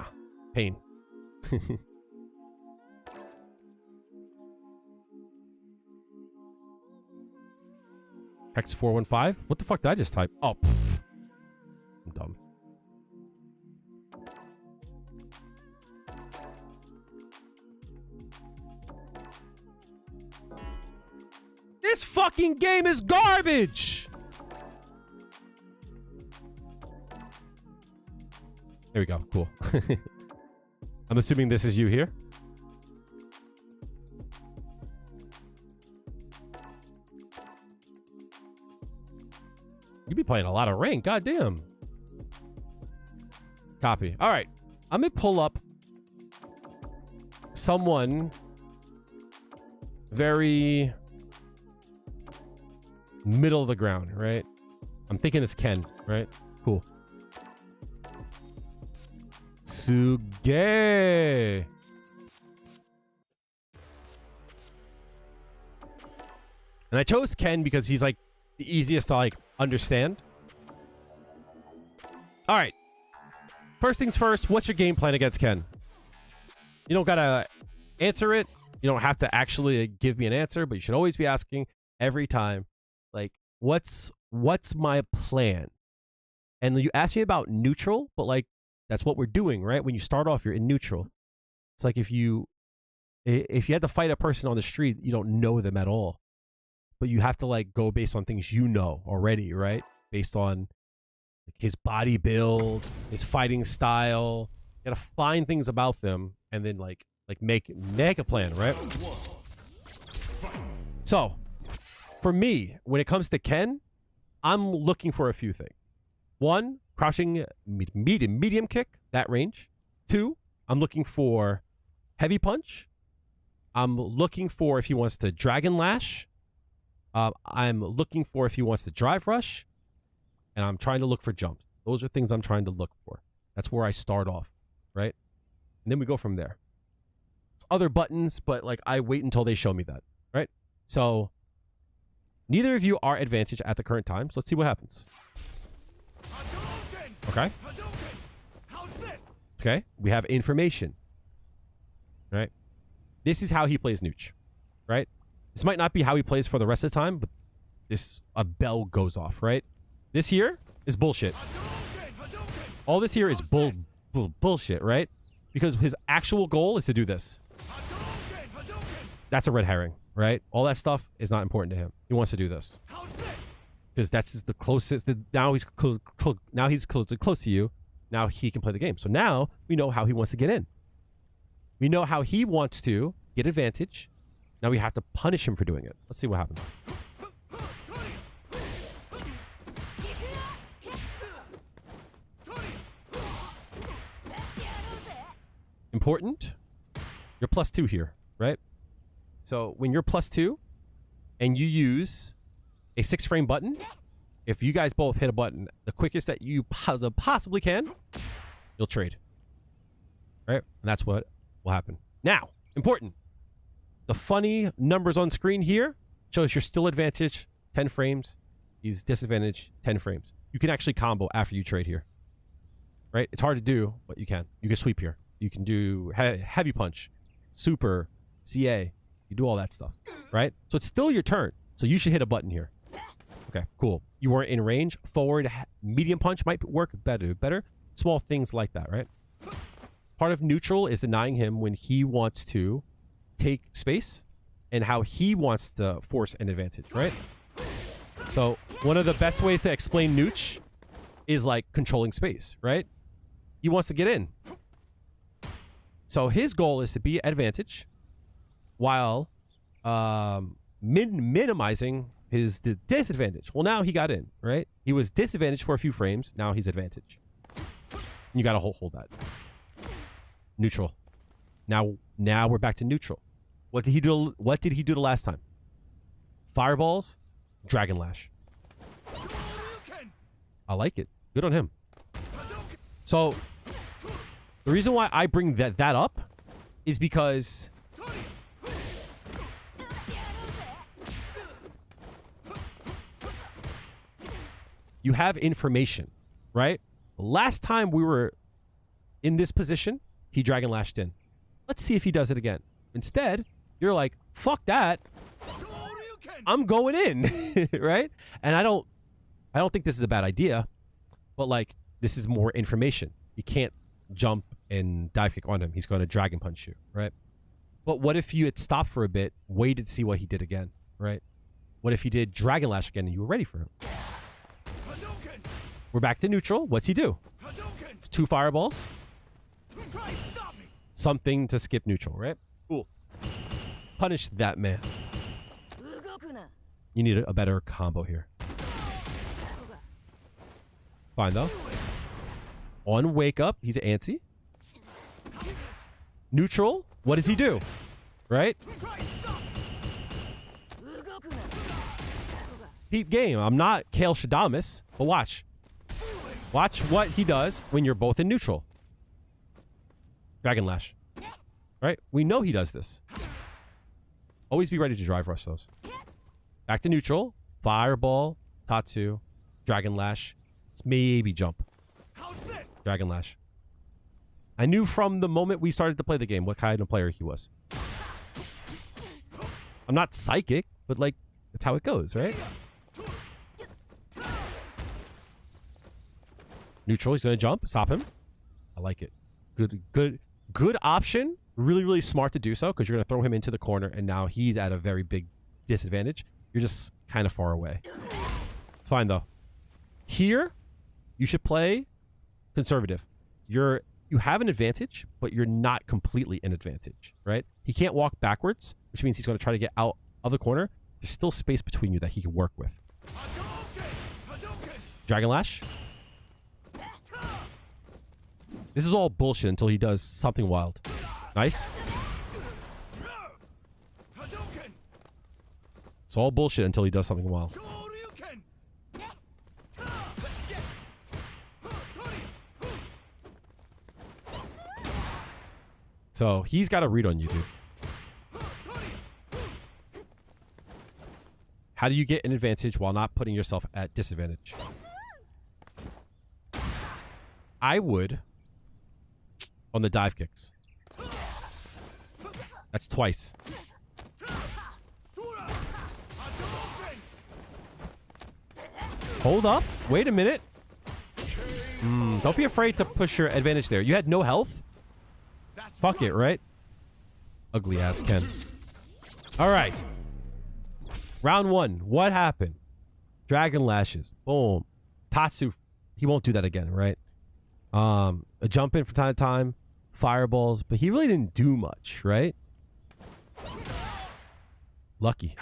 Pain. Hex 415. What the fuck did I just type? Oh, pfft. I'm dumb. This fucking game is garbage. There we go. Cool. I'm assuming this is you here. You be playing a lot of rank. Goddamn. Copy. All right. I'm going to pull up someone very middle of the ground, right? I'm thinking it's Ken, right? Cool. Suge. And I chose Ken because he's like the easiest to like understand. All right. First things first, what's your game plan against Ken? You don't gotta answer it. You don't have to actually give me an answer, but you should always be asking every time, like, what's my plan? And you ask me about neutral, but like, that's what we're doing, right? When you start off, you're in neutral. It's like if you had to fight a person on the street, you don't know them at all. But you have to like go based on things you know already, right? Based on like his body build, his fighting style. You gotta find things about them and then like make a plan, right? So for me, when it comes to Ken, I'm looking for a few things. 1, crouching medium kick, that range. 2, I'm looking for heavy punch. I'm looking for if he wants to dragon lash. I'm looking for if he wants to drive rush. And I'm trying to look for jumps. Those are things I'm trying to look for. That's where I start off, right? And then we go from there. Other buttons, but like I wait until they show me that, right? So neither of you are advantage at the current time. So let's see what happens. Okay. Okay. We have information, right? This is how he plays Nooch, right? This might not be how he plays for the rest of the time, but a bell goes off, right? This here is bullshit. All this here is bullshit, right? Because his actual goal is to do this. That's a red herring, right? All that stuff is not important to him. He wants to do this. Because that's the closest. Now he's close to you. Now he can play the game. So now we know how he wants to get in. We know how he wants to get advantage. Now we have to punish him for doing it. Let's see what happens. Important. You're +2 here, right? So when you're +2 and you use a 6-frame button, if you guys both hit a button the quickest that you possibly can, you'll trade. Right? And that's what will happen. Now, important. The funny numbers on screen here shows you're still advantage 10 frames. He's disadvantage 10 frames. You can actually combo after you trade here. Right? It's hard to do, but you can. You can sweep here. You can do heavy punch, super, CA. You do all that stuff, right? So it's still your turn. So you should hit a button here. Okay, cool. You weren't in range. Forward, medium punch might work better. Small things like that, right? Part of neutral is denying him when he wants to take space and how he wants to force an advantage, right? So one of the best ways to explain Nooch is like controlling space, right? He wants to get in. So his goal is to be advantage while minimizing his disadvantage. Well, now he got in, right? He was disadvantaged for a few frames. Now he's advantage. You got to hold that. Neutral. Now we're back to neutral. What did he do? What did he do the last time? Fireballs, dragon lash. I like it. Good on him. So the reason why I bring that up is because you have information, right? Last time we were in this position, he dragon lashed in. Let's see if he does it again. Instead, you're like, fuck that. I'm going in, right? And I don't think this is a bad idea, but like this is more information. You can't jump and dive kick on him. He's going to dragon punch you, right? But what if you had stopped for a bit, waited to see what he did again, right? What if he did dragon lash again and you were ready for him? We're back to neutral. What's he do? 2 fireballs. Something to skip neutral, right? Cool. Punish that man. You need a better combo here. Fine, though. On wake up, he's antsy. Neutral, what does he do? Right? Peep game. I'm not Kale Shadamis, but watch. Watch what he does when you're both in neutral. Dragon Lash. Right? We know he does this. Always be ready to drive rush those. Back to neutral. Fireball. Tatsu. Dragon Lash. Let's maybe jump. Dragon Lash. I knew from the moment we started to play the game what kind of player he was. I'm not psychic, but like, that's how it goes, right? Neutral, he's gonna jump. Stop him. I like it. Good option. Really, really smart to do so because you're gonna throw him into the corner and now he's at a very big disadvantage. You're just kind of far away. It's fine though. Here, you should play conservative. You have an advantage, but you're not completely an advantage, right? He can't walk backwards, which means he's going to try to get out of the corner. There's still space between you that he can work with. Dragon Lash. This is all bullshit until he does something wild. Nice. Hadouken! It's all bullshit until he does something wild. Shoryuken! So he's got a read on you, dude. How do you get an advantage while not putting yourself at disadvantage? I would on the dive kicks. That's twice. Hold up. Wait a minute. Don't be afraid to push your advantage there. You had no health? Fuck it, right? Ugly ass Ken. All right. Round 1. What happened? Dragon lashes. Boom. Tatsu. He won't do that again, right? A jump in from time to time. Fireballs. But he really didn't do much, right? Lucky.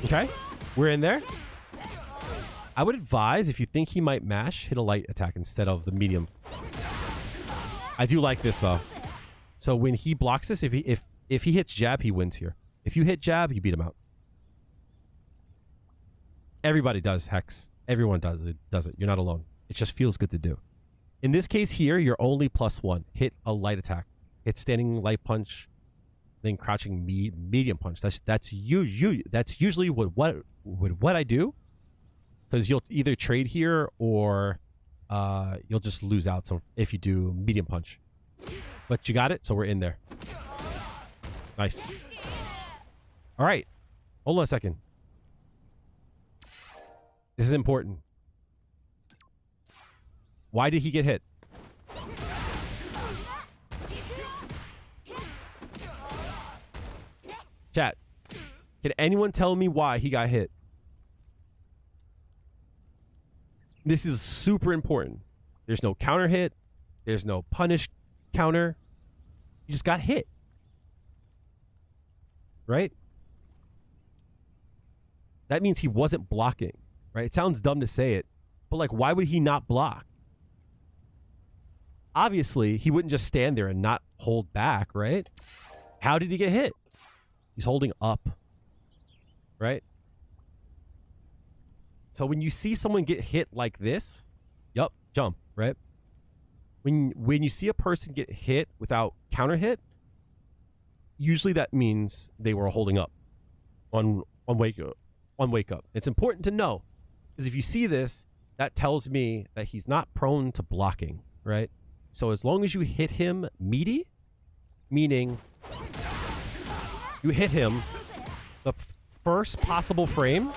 Okay. We're in there. I would advise, if you think he might mash, hit a light attack instead of the medium. I do like this, though. So when he blocks this, if he hits jab, he wins here. If you hit jab, you beat him out. Everybody does Hex. Everyone does it. You're not alone. It just feels good to do. In this case here, you're only +1. Hit a light attack. Hit standing light punch, then crouching medium punch. That's usually what I do, because you'll either trade here or you'll just lose out. So if you do medium punch, but you got it. So we're in there. Nice. All right. Hold on a second. This is important. Why did he get hit? Chat. Can anyone tell me why he got hit? This is super important. There's no counter hit. There's no punish counter. You just got hit. Right? That means he wasn't blocking. Right? It sounds dumb to say it, but like, why would he not block? Obviously, he wouldn't just stand there and not hold back, right? How did he get hit? He's holding up, right? So when you see someone get hit like this, yup, jump, right? When you see a person get hit without counter hit, usually that means they were holding up on wake up. It's important to know, because if you see this, that tells me that he's not prone to blocking, right? So as long as you hit him meaty, meaning you hit him the first possible frame,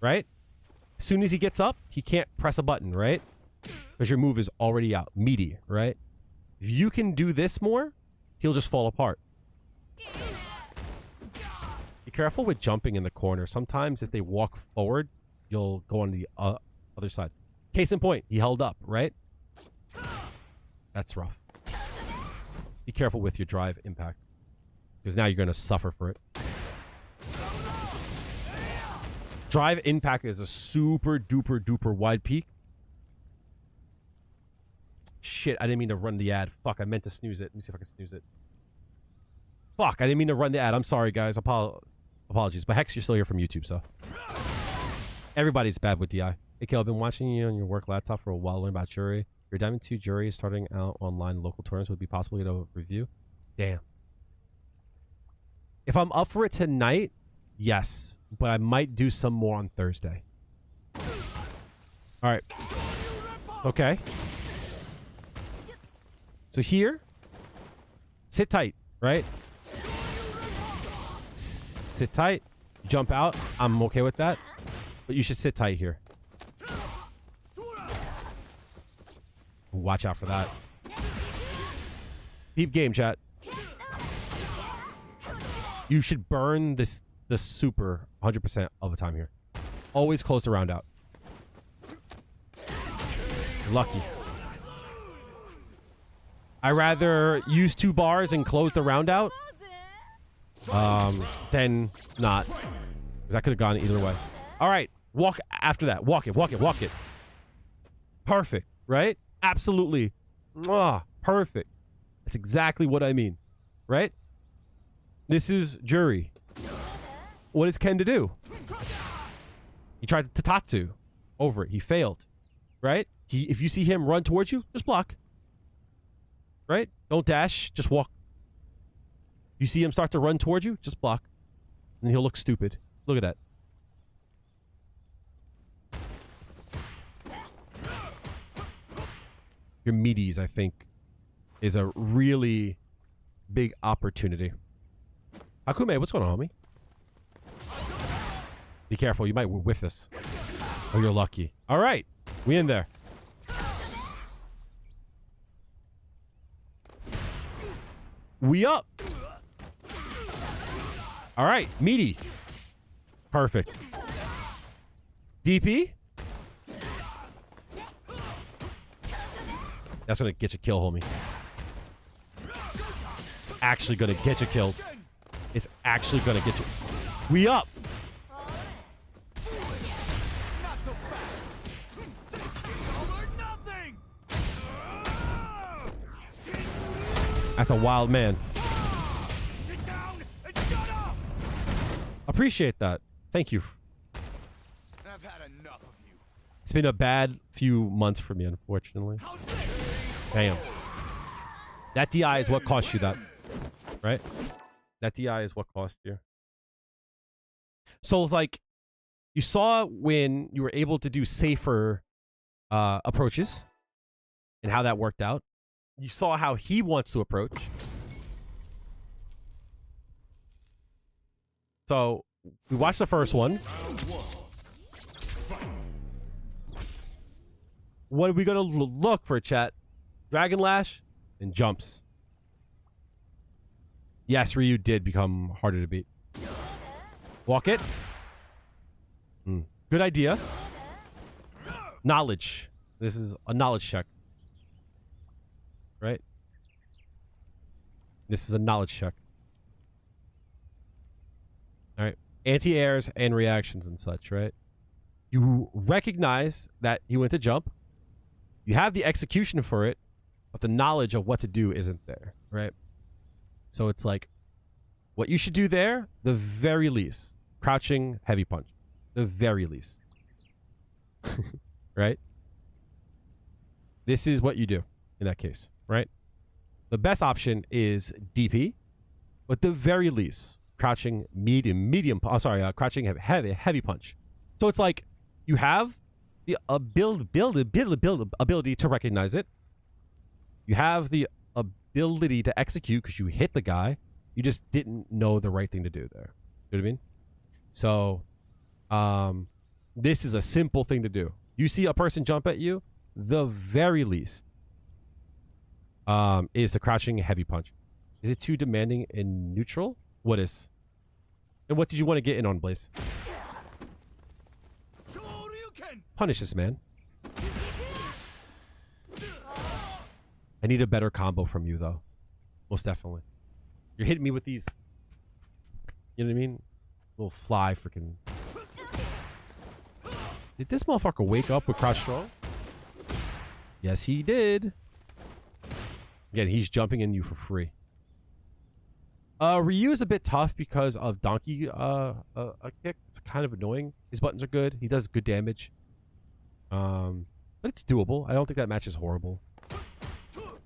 right? As soon as he gets up, he can't press a button, right? Because your move is already out. Meaty, right? If you can do this more, he'll just fall apart. Be careful with jumping in the corner. Sometimes if they walk forward, you'll go on the other side. Case in point, he held up, right? That's rough. Be careful with your drive impact, because now you're going to suffer for it. Drive impact is a super duper duper wide peak. Shit, I didn't mean to run the ad. Fuck, I meant to snooze it. Let me see if I can snooze it. Fuck, I didn't mean to run the ad. I'm sorry, guys. Apologies. But Hex, you're still here from YouTube, so. Everybody's bad with DI. Hey, Kel, I've been watching you on your work laptop for a while, learning about Juri. Your Diamond 2 Juri is starting out online local tournaments. Would it be possible to get a review? Damn. If I'm up for it tonight, yes. But I might do some more on Thursday. All right. Okay. So here, sit tight, right? Sit tight. Jump out. I'm okay with that. But you should sit tight here. Watch out for that. Deep game, chat. You should burn the super 100% of the time here. Always close the round out. Lucky. I rather use 2 bars and close the round out than not. Because that could have gone either way. All right. Walk after that. Walk it. Perfect, right? Absolutely. Mwah, perfect. That's exactly what I mean. Right? This is Juri. What is Ken to do? He tried to Tatsu. Over it. He failed. Right? If you see him run towards you, just block. Right? Don't dash. Just walk. You see him start to run towards you, just block. And he'll look stupid. Look at that. Your meaties, I think, is a really big opportunity. Akume, what's going on, homie? Be careful, you might whiff this. Oh, you're lucky. All right, we in there. We up. All right, meaty. Perfect. DP. That's gonna get you killed, homie. It's actually gonna get you killed. It's actually gonna get you. We up. That's a wild man. Appreciate that. Thank you. I've had enough of you. It's been a bad few months for me, unfortunately. Damn. That DI is what cost you that. Right? That DI is what cost you. So it's like, you saw when you were able to do safer approaches and how that worked out. You saw how he wants to approach. So we watched the first one. What are we gonna look for, chat? Dragon Lash and jumps. Yes, Ryu did become harder to beat. Walk it. Good idea. Knowledge. This is a knowledge check. Right? This is a knowledge check. All right. Anti-airs and reactions and such, right? You recognize that you went to jump. You have the execution for it, but the knowledge of what to do isn't there, right? So it's like, what you should do there, the very least, crouching heavy punch. The very least. Right? This is what you do in that case, right? The best option is DP, but the very least, crouching crouching heavy punch. So it's like you have the ability to recognize it. You have the ability to execute because you hit the guy. You just didn't know the right thing to do there. You know what I mean? So, this is a simple thing to do. You see a person jump at you, the very least is the crouching heavy punch. Is it too demanding in neutral? What is? And what did you want to get in on, Blaze? Punish this man. I need a better combo from you, though. Most definitely. You're hitting me with these. You know what I mean? Little fly freaking. Did this motherfucker wake up with crouch strong? Yes, he did. Again, he's jumping in you for free. Ryu is a bit tough because of donkey a kick. It's kind of annoying. His buttons are good. He does good damage. But it's doable. I don't think that match is horrible.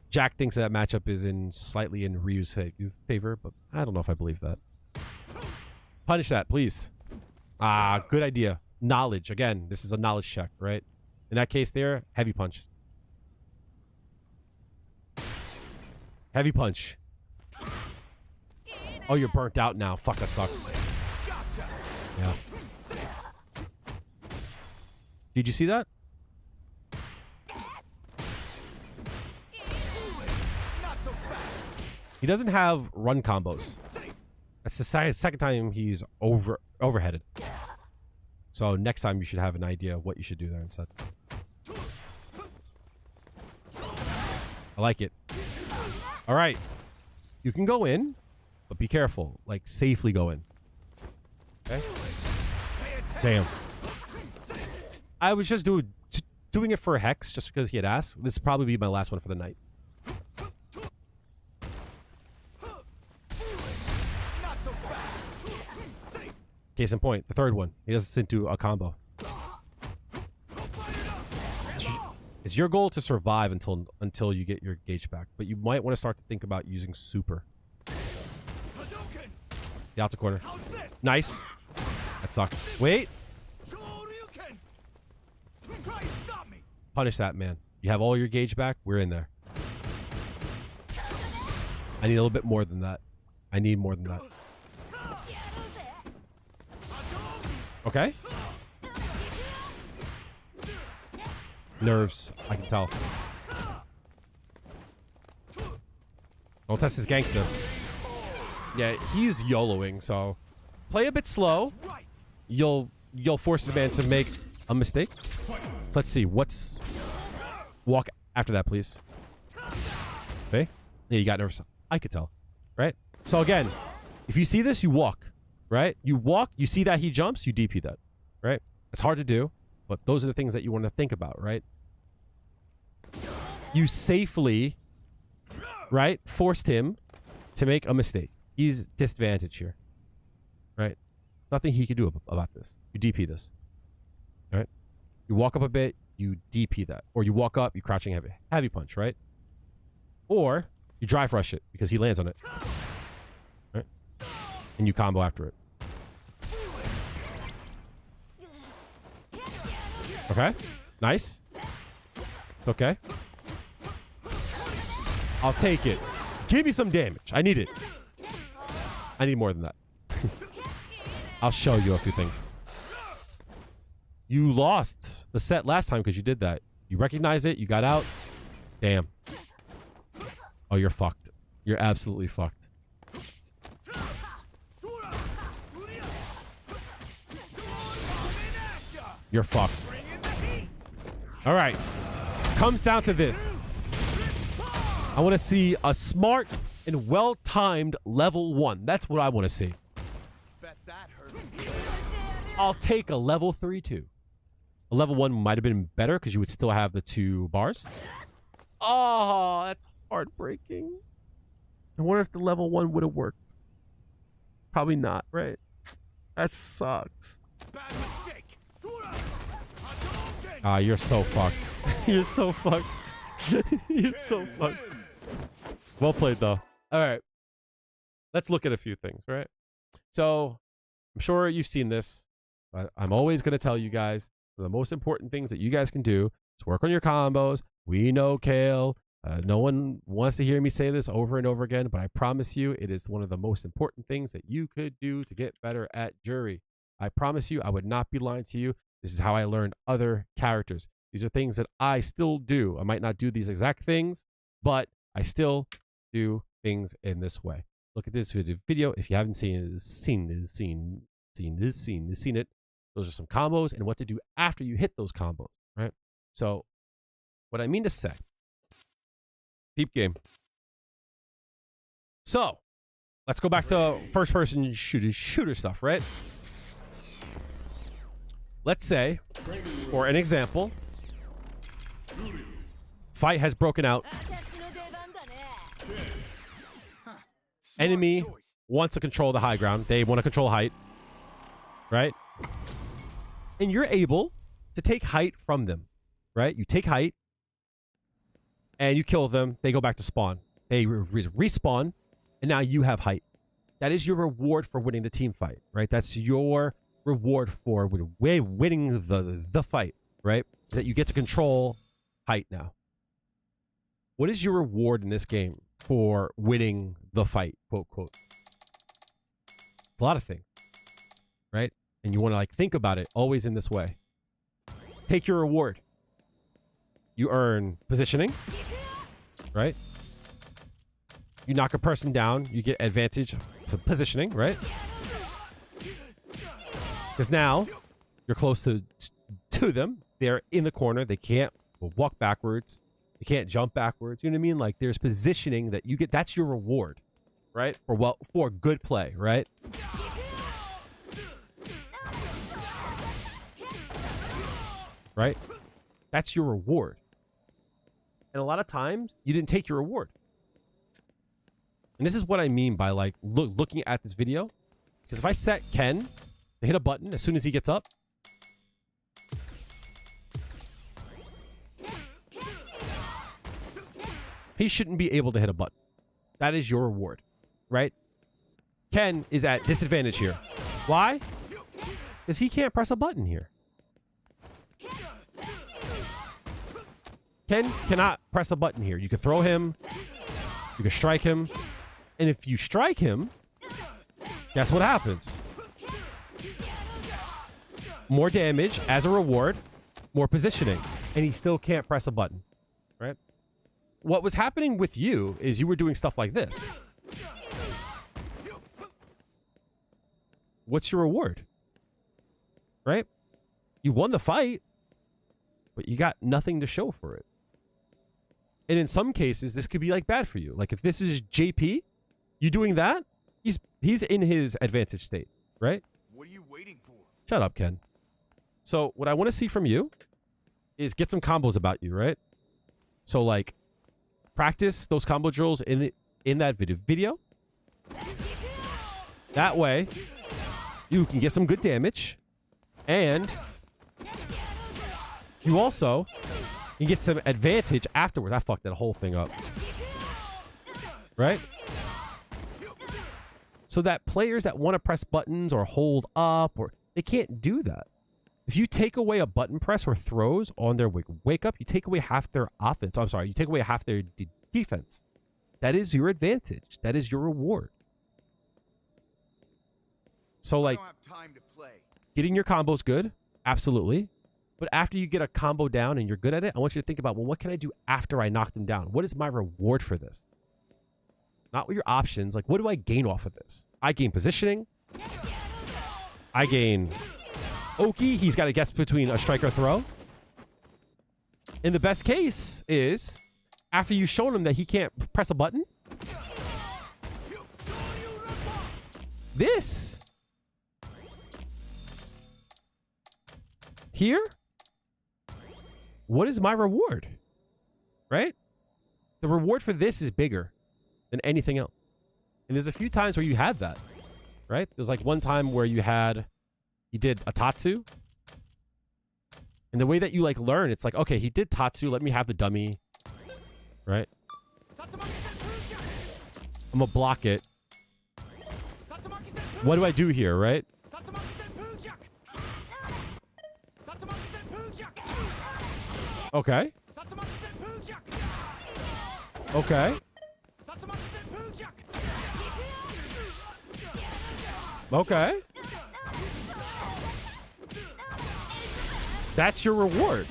Jack thinks that matchup is slightly in Ryu's favor, but I don't know if I believe that. Punish that, please. Good idea. Knowledge. Again, this is a knowledge check, right? In that case there, heavy punch. Heavy punch. Oh, you're burnt out now. Fuck, that sucked. Yeah. Did you see that? He doesn't have run combos. That's the second time he's overheaded. So next time you should have an idea of what you should do there instead. I like it. All right. You can go in, but be careful. Like, safely go in. Okay? Damn. I was just doing doing it for Hex just because he had asked. This will probably be my last one for the night. Case in point, the third one. He doesn't do a combo. It's your goal to survive until you get your gauge back, but you might want to start to think about using super. The outer corner. Nice. That sucks. Wait. Punish that, man. You have all your gauge back. We're in there. I need a little bit more than that. I need more than that. Okay. Nerves. I can tell. Don't test his gangster. Yeah, he's YOLOing, so play a bit slow. You'll force his man to make a mistake. So let's see. What's... Walk after that, please. Okay. Yeah, you got nervous. I could tell. Right? So again, if you see this, you walk. Right? You walk, you see that he jumps, you DP that. Right? It's hard to do, but those are the things that you want to think about, right? You safely, right, forced him to make a mistake. He's disadvantaged here. Right? Nothing he can do about this. You DP this. Right? You walk up a bit, you DP that. Or you walk up, you crouching heavy punch, right? Or you drive rush it because he lands on it. Right? And you combo after it. Okay. Nice. It's okay. I'll take it. Give me some damage. I need it. I need more than that. I'll show you a few things. You lost the set last time because you did that. You recognized it. You got out. Damn. Oh, you're fucked. You're absolutely fucked. You're fucked. All right. Comes down to this. I want to see a smart and well-timed level 1. That's what I want to see. Bet that hurt. I'll take a level 3 too. A level 1 might have been better because you would still have the 2 bars. Oh, that's heartbreaking. I wonder if the level 1 would have worked. Probably not, right? That sucks. Bad mistake. Ah, you're so fucked. You're so fucked. You're so fucked. Well played, though. All right. Let's look at a few things, right? So, I'm sure you've seen this, but I'm always going to tell you guys the most important things that you guys can do is work on your combos. We know Kale. No one wants to hear me say this over and over again, but I promise you it is one of the most important things that you could do to get better at Juri. I promise you I would not be lying to you. This is how I learned other characters. These are things that I still do. I might not do these exact things, but I still do things in this way. Look at this video. If you haven't seen it, those are some combos and what to do after you hit those combos, right? So what I mean to say, peep game. So let's go back to first person shooter stuff, right? Let's say, for an example, fight has broken out. Enemy wants to control the high ground. They want to control height, right? And you're able to take height from them, right? You take height and you kill them. They go back to spawn. They respawn, and now you have height. That is your reward for winning the team fight, right? That's your reward for winning the fight, right? That you get to control height now. What is your reward in this game for winning the fight, quote, quote? It's a lot of things, right? And you want to like think about it always in this way. Take your reward. You earn positioning, right? You knock a person down, you get advantage to positioning, right? Because now you're close to them. They're in the corner. They can't walk backwards. They can't jump backwards. You know what I mean? Like there's positioning that you get. That's your reward, right? For good play, right? Right? That's your reward. And a lot of times, you didn't take your reward. And this is what I mean by like looking at this video. Because if I set Ken to hit a button as soon as he gets up, he shouldn't be able to hit a button. That is your reward, right? Ken is at disadvantage here. Why? Because he can't press a button here. Ken cannot press a button here. You can throw him. You can strike him. And if you strike him, guess what happens? More damage as a reward, more positioning. And he still can't press a button, right? What was happening with you is you were doing stuff like this. What's your reward? Right? You won the fight, but you got nothing to show for it. And in some cases, this could be like bad for you. Like if this is JP, you doing that, he's in his advantage state, right? What are you waiting for? Shut up, Ken. So what I want to see from you is get some combos about you, right? So like practice those combo drills in that video. That way, you can get some good damage, and you also can get some advantage afterwards. I fucked that whole thing up, right? So that players that want to press buttons or hold up, or they can't do that. If you take away a button press or throws on their wake up, you take away half their offense. I'm sorry, you take away half their defense. That is your advantage. That is your reward. So like, I don't have time to play. getting your combos good, absolutely. But after you get a combo down and you're good at it, I want you to think about, well, what can I do after I knock them down? What is my reward for this? Not what your options. Like, what do I gain off of this? I gain positioning. I gain Oki. He's got to guess between a strike or throw. And the best case is after you've shown him that he can't press a button, this here, what is my reward? Right? The reward for this is bigger than anything else. And there's a few times where you had that, right? There's like one time where you did a Tatsu. And the way that you like learn, it's like, okay, he did Tatsu, let me have the dummy, right? I'm gonna block it. What do I do here, right? Okay. Okay. Okay. That's your reward.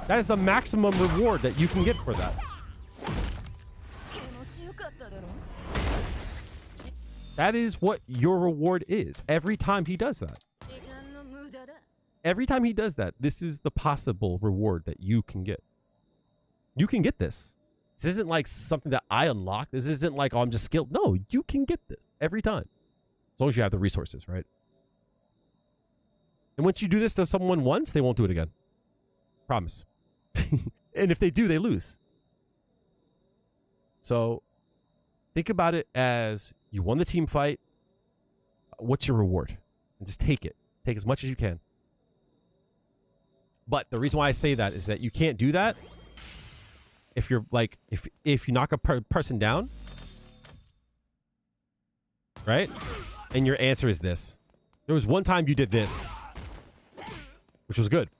That is the maximum reward that you can get for that. That is what your reward is. Every time he does that. Every time he does that, this is the possible reward that you can get. You can get this. This isn't like something that I unlock. This isn't like, oh, I'm just skilled. No, you can get this every time. As long as you have the resources, right? And once you do this to someone once, they won't do it again. Promise. And if they do, they lose. So think about it as you won the team fight. What's your reward? And just take it. Take as much as you can. But the reason why I say that is that you can't do that if you're like, if you knock a person down, right? And your answer is this. There was one time you did this, which was good.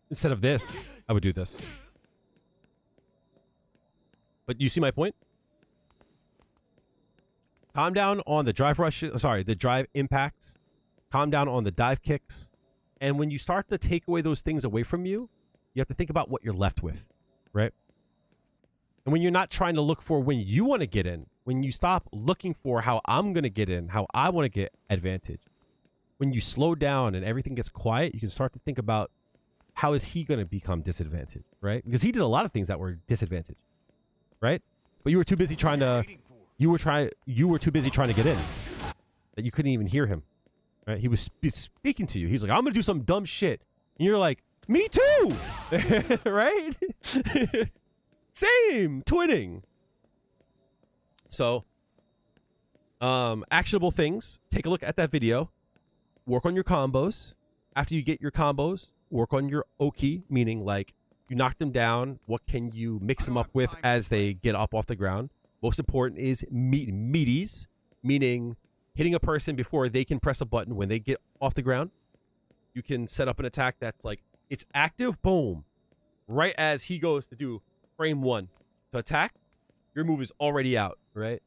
Instead of this, I would do this. But you see my point? Calm down on the drive rush. Sorry, the drive impacts. Calm down on the dive kicks. And when you start to take away those things away from you, you have to think about what you're left with, right? And when you're not trying to look for when you want to get in, when you stop looking for how I'm going to get in, how I want to get advantage, when you slow down and everything gets quiet, you can start to think about how is he going to become disadvantaged, right? Because he did a lot of things that were disadvantaged, right? But you were too busy trying to, you were too busy trying to get in that you couldn't even hear him, right? He was speaking to you. He's like, I'm going to do some dumb shit. And you're like, Me too. Right? Same. Twinning. So, actionable things. Take a look at that video. Work on your combos. After you get your combos, work on your Oki, meaning like you knock them down. What can you mix them up with as they get up off the ground? Most important is meaties, meaning hitting a person before they can press a button when they get off the ground. You can set up an attack that's like, it's active, boom. Right as he goes to do frame 1 to attack, your move is already out, right?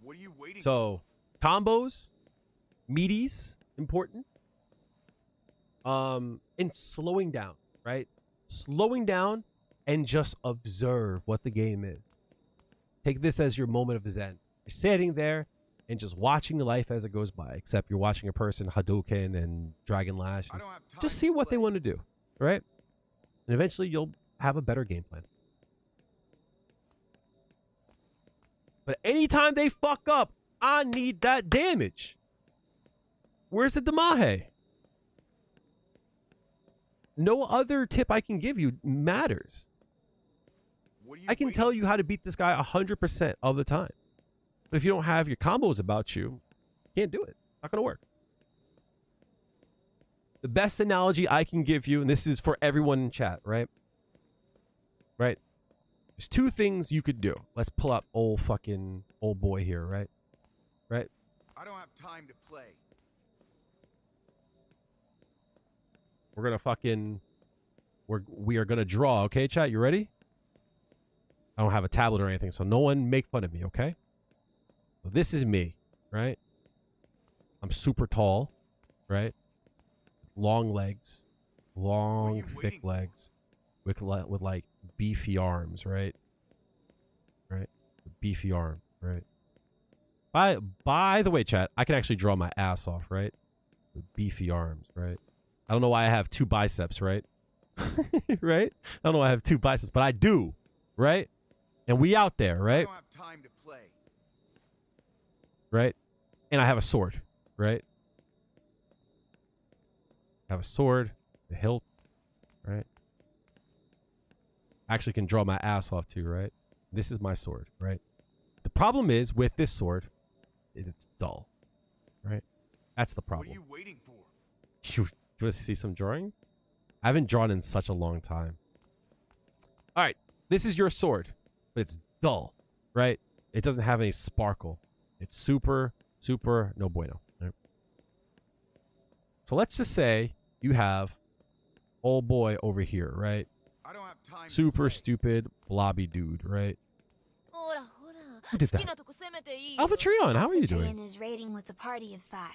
What are you waiting for? So, combos, meaties, important. And slowing down, right? Slowing down and just observe what the game is. Take this as your moment of zen. You're sitting there and just watching life as it goes by, except you're watching a person Hadouken and Dragon Lash. And just see what they want to do, right? And eventually you'll have a better game plan. But anytime they fuck up, I need that damage. Where's the Damahe? No other tip I can give you matters. I can tell you how to beat this guy 100% of the time. But if you don't have your combos about you, you can't do it. Not going to work. The best analogy I can give you, and this is for everyone in chat, right? Right? There's 2 things you could do. Let's pull up old boy here, right? Right? I don't have time to play. We're going to fucking... We are going to draw, okay, chat? You ready? I don't have a tablet or anything, so no one make fun of me, okay? So this is me, right? I'm super tall, right? Long legs, long, thick legs, with like beefy arms, right? Right? Beefy arm, right? By the way, chat, I can actually draw my ass off, right? With beefy arms, right? I don't know why I have 2 biceps, right? Right? I don't know why I have 2 biceps, but I do, right? And we out there, right? I don't have time to play. Right? And I have a sword, right? I have a sword, the hilt, right? I actually can draw my ass off too, right? This is my sword, right? The problem is with this sword, it's dull, right? That's the problem. What are you waiting for? You want to see some drawings? I haven't drawn in such a long time. All right, this is your sword, but it's dull, right? It doesn't have any sparkle. It's super no bueno. Right? So let's just say you have old boy over here, right? I don't have time Super to play. stupid blobby dude, right? ほらほら Who did 好 that? きなとこ攻めていいよ Alpha Trion, how are you doing? Alpha is rating with a party of 5.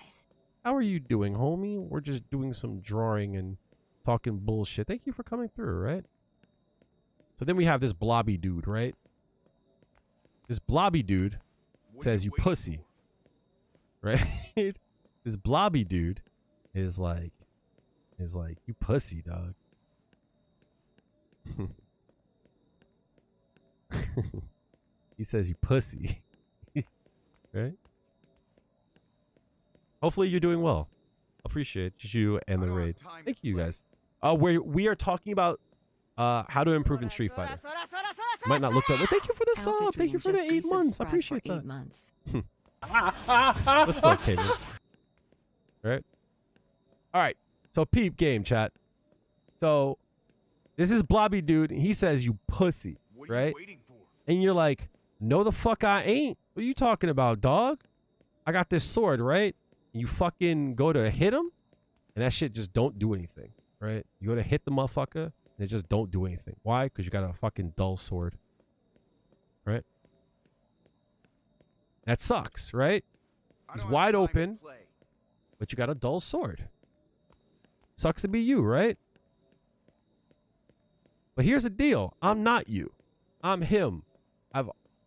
How are you doing, homie? We're just doing some drawing and talking bullshit. Thank you for coming through, right? So then we have this blobby dude, right? This blobby dude What are says you waiting pussy, for? right? This blobby dude is like you pussy, dog. He says you pussy. Right? Hopefully you're doing well. Appreciate you and the I don't have raid. time to Thank you play. guys. We are talking about how to improve in Street Fighter. Might not look that way. Thank you for the sub. Thank you for the 8 months. I appreciate that. 8 months. What's up, Kaden? Right? All right. So peep game, chat. So this is blobby dude. And he says you pussy, What are right? you waiting for? And you're like, no, the fuck I ain't. What are you talking about, dog? I got this sword, right? And you fucking go to hit him, and that shit just don't do anything, right? You go to hit the motherfucker, and it just don't do anything. Why? Because you got a fucking dull sword, right? That sucks, right? I He's don't have wide time to open, play. but you got a dull sword. Sucks to be you, right? But here's the deal. I'm not you. I'm him.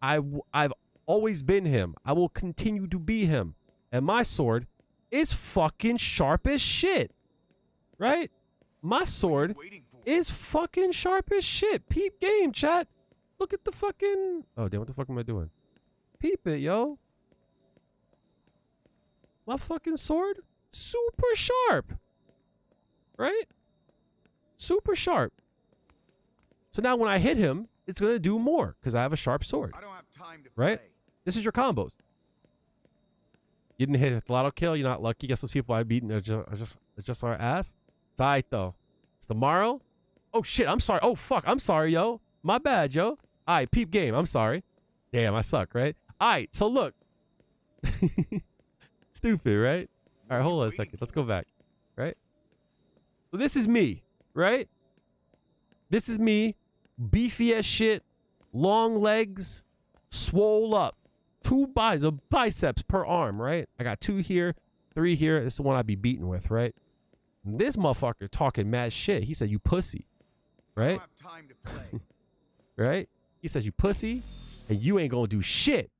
I've always been him. I will continue to be him. And my sword is fucking sharp as shit. Right? My sword Waiting for. is fucking sharp as shit. Peep game, chat. Look at the fucking... Oh, damn, what the fuck am I doing? Peep it, yo. My fucking sword, super sharp. right? Super sharp. So now when I hit him, it's going to do more because I have a sharp sword, I don't have time to right? play. This is your combos. You didn't hit a lotto kill. You're not lucky. Guess those people I beaten are just our ass. It's all right, though. It's tomorrow. Oh, shit. I'm sorry. Oh, fuck. I'm sorry, yo. My bad, yo. All right, peep game. I'm sorry. Damn, I suck, right? All right, so look. Stupid, right? All right, hold on a second. Let's go back, right? So this is me, right? This is me, beefy as shit, long legs, swole up, 2 biceps per arm, right? I got 2 here, 3 here. This is the one I'd be beaten with, right? And this motherfucker talking mad shit. He said, "You pussy," I right? don't have time to play. Right? He says, "You pussy, and you ain't gonna do shit."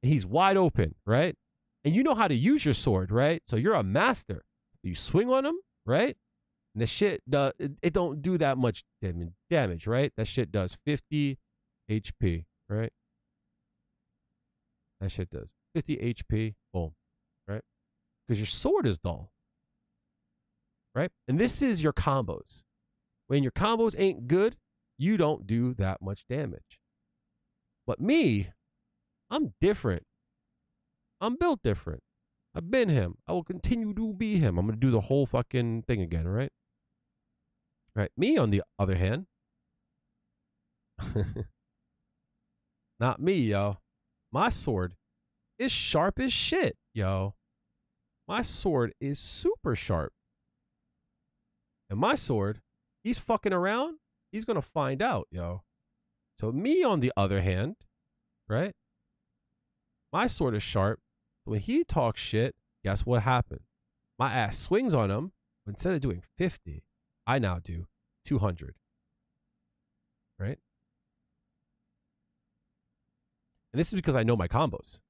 And he's wide open, right? And you know how to use your sword, right? So you're a master. You swing on him, right? And the shit, it don't do that much damage, right? That shit does 50 HP, right? That shit does 50 HP, boom, right? Because your sword is dull, right? And this is your combos. When your combos ain't good, you don't do that much damage. But me, I'm different. I'm built different. I've been him. I will continue to be him. I'm going to do the whole fucking thing again, all right? Right. Me, on the other hand, not me, yo. My sword is sharp as shit, yo. My sword is super sharp. And my sword, he's fucking around, he's going to find out, yo. So me, on the other hand, right? My sword is sharp. When he talks shit, guess what happened? My ass swings on him. Instead of doing 50, I now do 200. Right? And this is because I know my combos.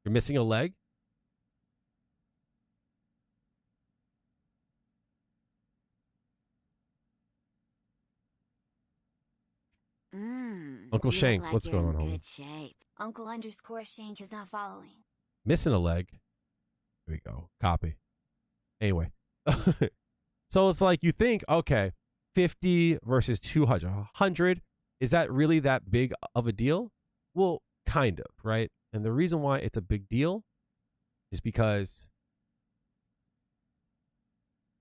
You're missing a leg. Uncle You Shank, look like what's you're going in on, homie? good shape. Uncle_Shank is not following. Missing a leg. Here we go. Copy. Anyway. So it's like you think, okay, 50 versus 200. 100, is that really that big of a deal? Well, kind of, right? And the reason why it's a big deal is because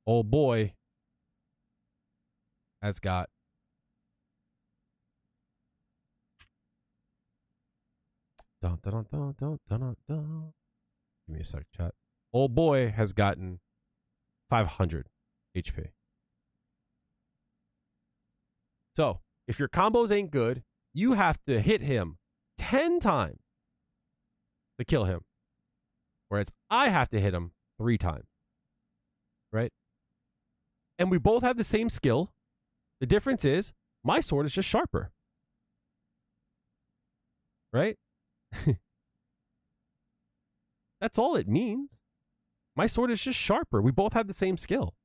old boy has got dun, dun, dun, dun, dun, dun, dun. Give me a sec, chat. Old boy has gotten 500 HP. So, if your combos ain't good, you have to hit him 10 times to kill him. Whereas I have to hit him 3 times. Right? And we both have the same skill. The difference is my sword is just sharper. Right? That's all it means. My sword is just sharper. We both have the same skill.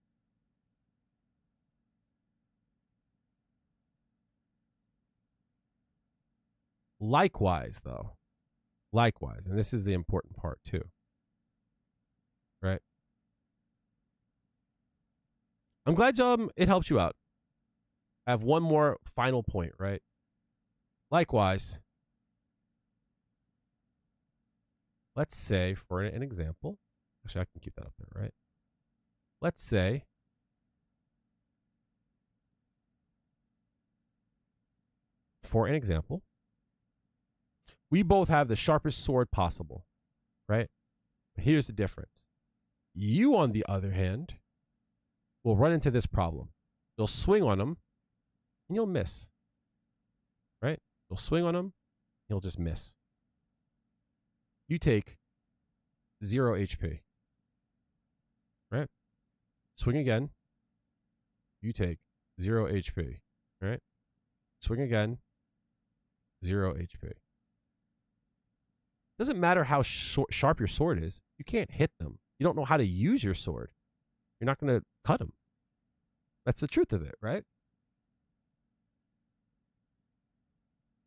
Likewise, though. Likewise. And this is the important part, too. Right? I'm glad it helped you out. I have one more final point, right? Likewise, let's say, for an example, actually, I can keep that up there, right? Let's say for an example, we both have the sharpest sword possible, right? But here's the difference. You, on the other hand, will run into this problem. You'll swing on him, and you'll miss, right? You'll swing on him, he'll just miss. You take 0 HP, right? Swing again. You take 0 HP, right? Swing again, 0 HP. Doesn't matter how sharp your sword is. You can't hit them. You don't know how to use your sword. You're not going to cut them. That's the truth of it, right?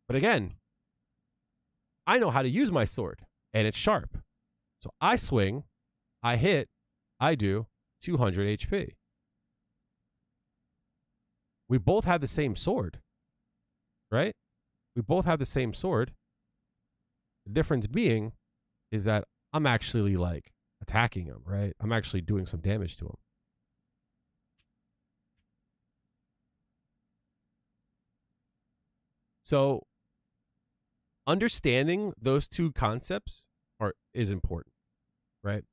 But again, I know how to use my sword, and it's sharp. So I swing, I hit, I do 200 HP. We both have the same sword, right? We both have the same sword. The difference being is that I'm actually like attacking him, right? I'm actually doing some damage to him. So understanding those two concepts is important, right?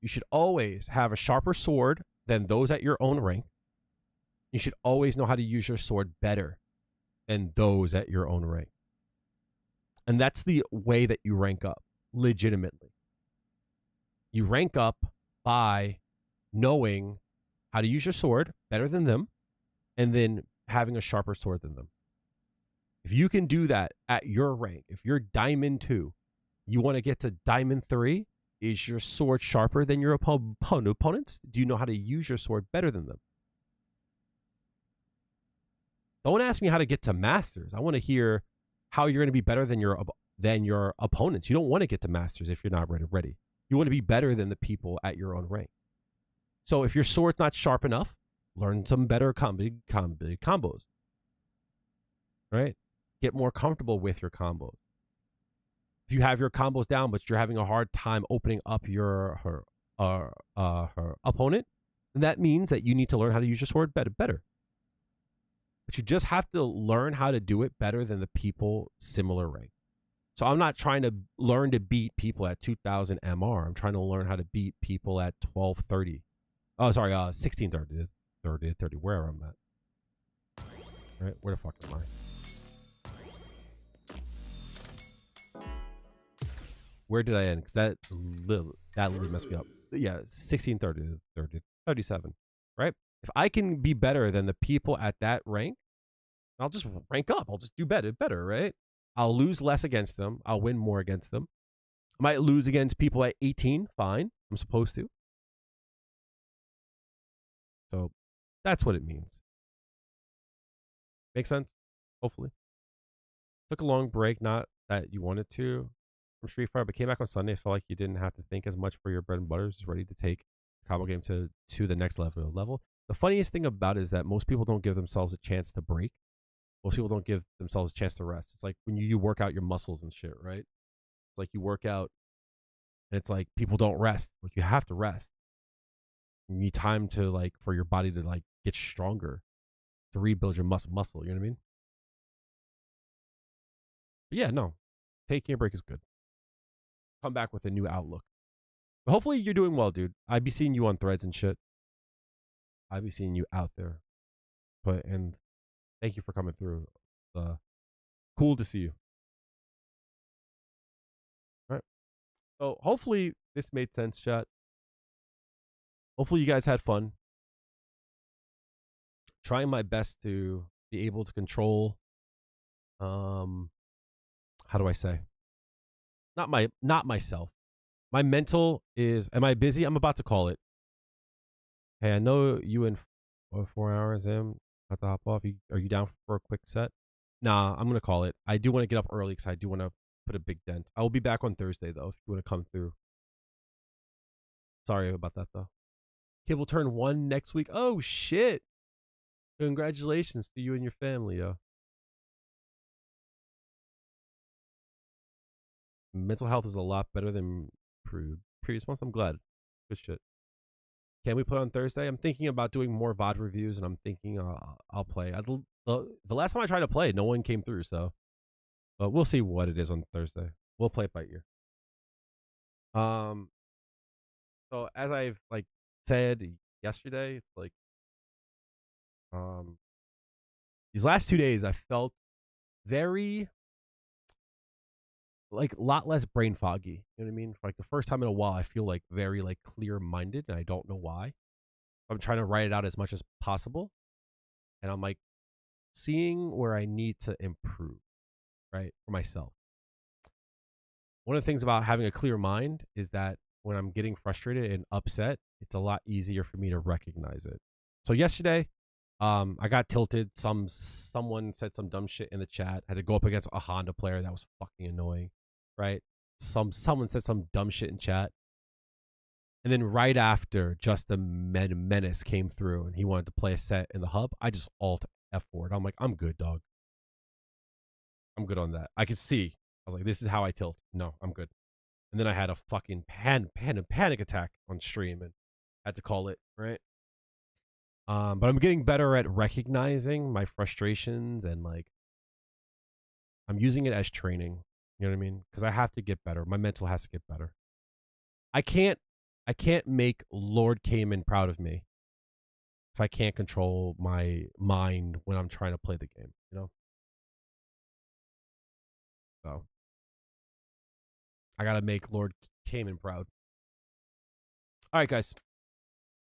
You should always have a sharper sword than those at your own rank. You should always know how to use your sword better than those at your own rank. And that's the way that you rank up, legitimately. You rank up by knowing how to use your sword better than them and then having a sharper sword than them. If you can do that at your rank, if you're Diamond 2, you want to get to Diamond 3, is your sword sharper than your opponents? Do you know how to use your sword better than them? Don't ask me how to get to Masters. I want to hear how you're going to be better than your opponents. You don't want to get to Masters if you're not ready. You want to be better than the people at your own rank. So if your sword's not sharp enough, learn some better combos. Right? Get more comfortable with your combos. If you have your combos down, but you're having a hard time opening up her opponent, then that means that you need to learn how to use your sword better. But you just have to learn how to do it better than the people similar rank. So I'm not trying to learn to beat people at 2000 MR. I'm trying to learn how to beat people at 1230. Oh, sorry, 1630, 30, wherever I'm at. Right? Where the fuck am I? Where did I end? Because that literally messed me up. Yeah, 1630, 30, 37. Right? If I can be better than the people at that rank, I'll just rank up. I'll just do better, right? I'll lose less against them. I'll win more against them. I might lose against people at 18. Fine. I'm supposed to. So that's what it means. Make sense? Hopefully. Took a long break, not that you wanted to, from Street Fighter, but came back on Sunday. Felt like you didn't have to think as much for your bread and butter. Just ready to take the combo game to the next level. The funniest thing about it is that most people don't give themselves a chance to break. Most people don't give themselves a chance to rest. It's like when you work out your muscles and shit, right? It's like you work out and it's like people don't rest. Like you have to rest. You need time to like for your body to like get stronger, to rebuild your muscle. You know what I mean? But yeah, no. Taking a break is good. Come back with a new outlook. But hopefully you're doing well, dude. I'd be seeing you on threads and shit. I'd be seeing you out there. And thank you for coming through. Cool to see you. All right. So hopefully this made sense, chat. Hopefully you guys had fun. Trying my best to be able to control how do I say? Not myself. My mental is, am I busy? I'm about to call it. Hey, I know you in 4 hours in. Have to hop off. Are you down for a quick set? Nah, I'm going to call it. I do want to get up early because I do want to put a big dent. I will be back on Thursday, though, if you want to come through. Sorry about that, though. Kid will turn 1 next week. Oh, shit. Congratulations to you and your family, yo. Mental health is a lot better than previous months. I'm glad. Good shit. Can we play on Thursday? I'm thinking about doing more VOD reviews, and I'm thinking I'll play. The last time I tried to play, no one came through, so but we'll see what it is on Thursday. We'll play it by ear. So as I've like said yesterday, it's like these last 2 days I felt very like a lot less brain foggy. You know what I mean? For like the first time in a while, I feel like very like clear-minded, and I don't know why. I'm trying to write it out as much as possible, and I'm like seeing where I need to improve, right, for myself. One of the things about having a clear mind is that when I'm getting frustrated and upset, it's a lot easier for me to recognize it. So yesterday, I got tilted. Someone said some dumb shit in the chat. I had to go up against a Honda player that was fucking annoying, right? Someone said some dumb shit in chat, and then right after, just the menace came through, and he wanted to play a set in the hub. I just alt F forward. I'm like, I'm good, dog. I'm good on that. I could see. I was like, this is how I tilt. No, I'm good. And then I had a fucking panic attack on stream and had to call it, right? But I'm getting better at recognizing my frustrations and like I'm using it as training. You know what I mean? Because I have to get better. My mental has to get better. I can't make Lord Cayman proud of me if I can't control my mind when I'm trying to play the game, you know? So I gotta make Lord Cayman proud. All right, guys.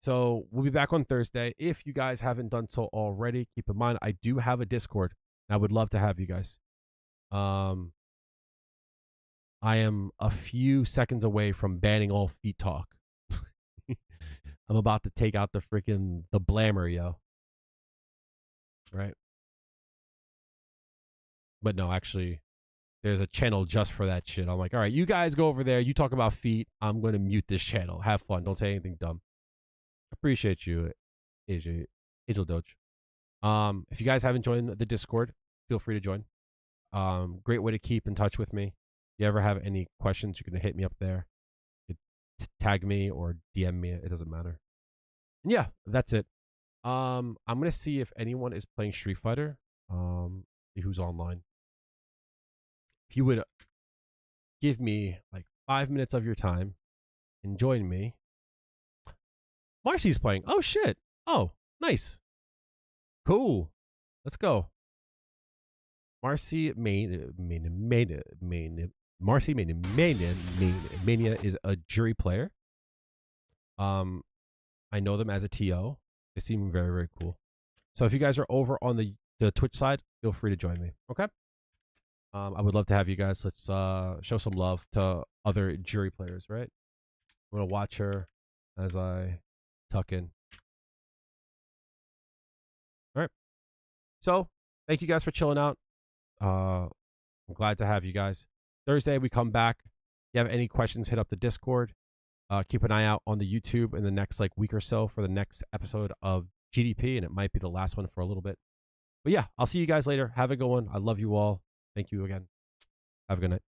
So we'll be back on Thursday. If you guys haven't done so already, keep in mind I do have a Discord, and I would love to have you guys. I am a few seconds away from banning all feet talk. I'm about to take out the blammer, yo. Right? But no, actually, there's a channel just for that shit. I'm like, all right, you guys go over there. You talk about feet. I'm going to mute this channel. Have fun. Don't say anything dumb. Appreciate you, Angel Doge. If you guys haven't joined the Discord, feel free to join. Great way to keep in touch with me. If you ever have any questions, you can hit me up there. You can tag me or DM me. It doesn't matter. And yeah, that's it. I'm gonna see if anyone is playing Street Fighter. See who's online. If you would give me like 5 minutes of your time and join me. Marcy's playing. Oh shit. Oh, nice. Cool. Let's go. Marcy Mania is a Juri player. I know them as a TO. They seem very, very cool. So if you guys are over on the Twitch side, feel free to join me. Okay. I would love to have you guys. Let's show some love to other Juri players, right? I'm gonna watch her as I tuck in. All right. So thank you guys for chilling out. I'm glad to have you guys. Thursday we come back. If you have any questions, hit up the Discord. Keep an eye out on the YouTube in the next like week or so for the next episode of GDP, and it might be the last one for a little bit. But yeah, I'll see you guys later. Have a good one. I love you all. Thank you again. Have a good night.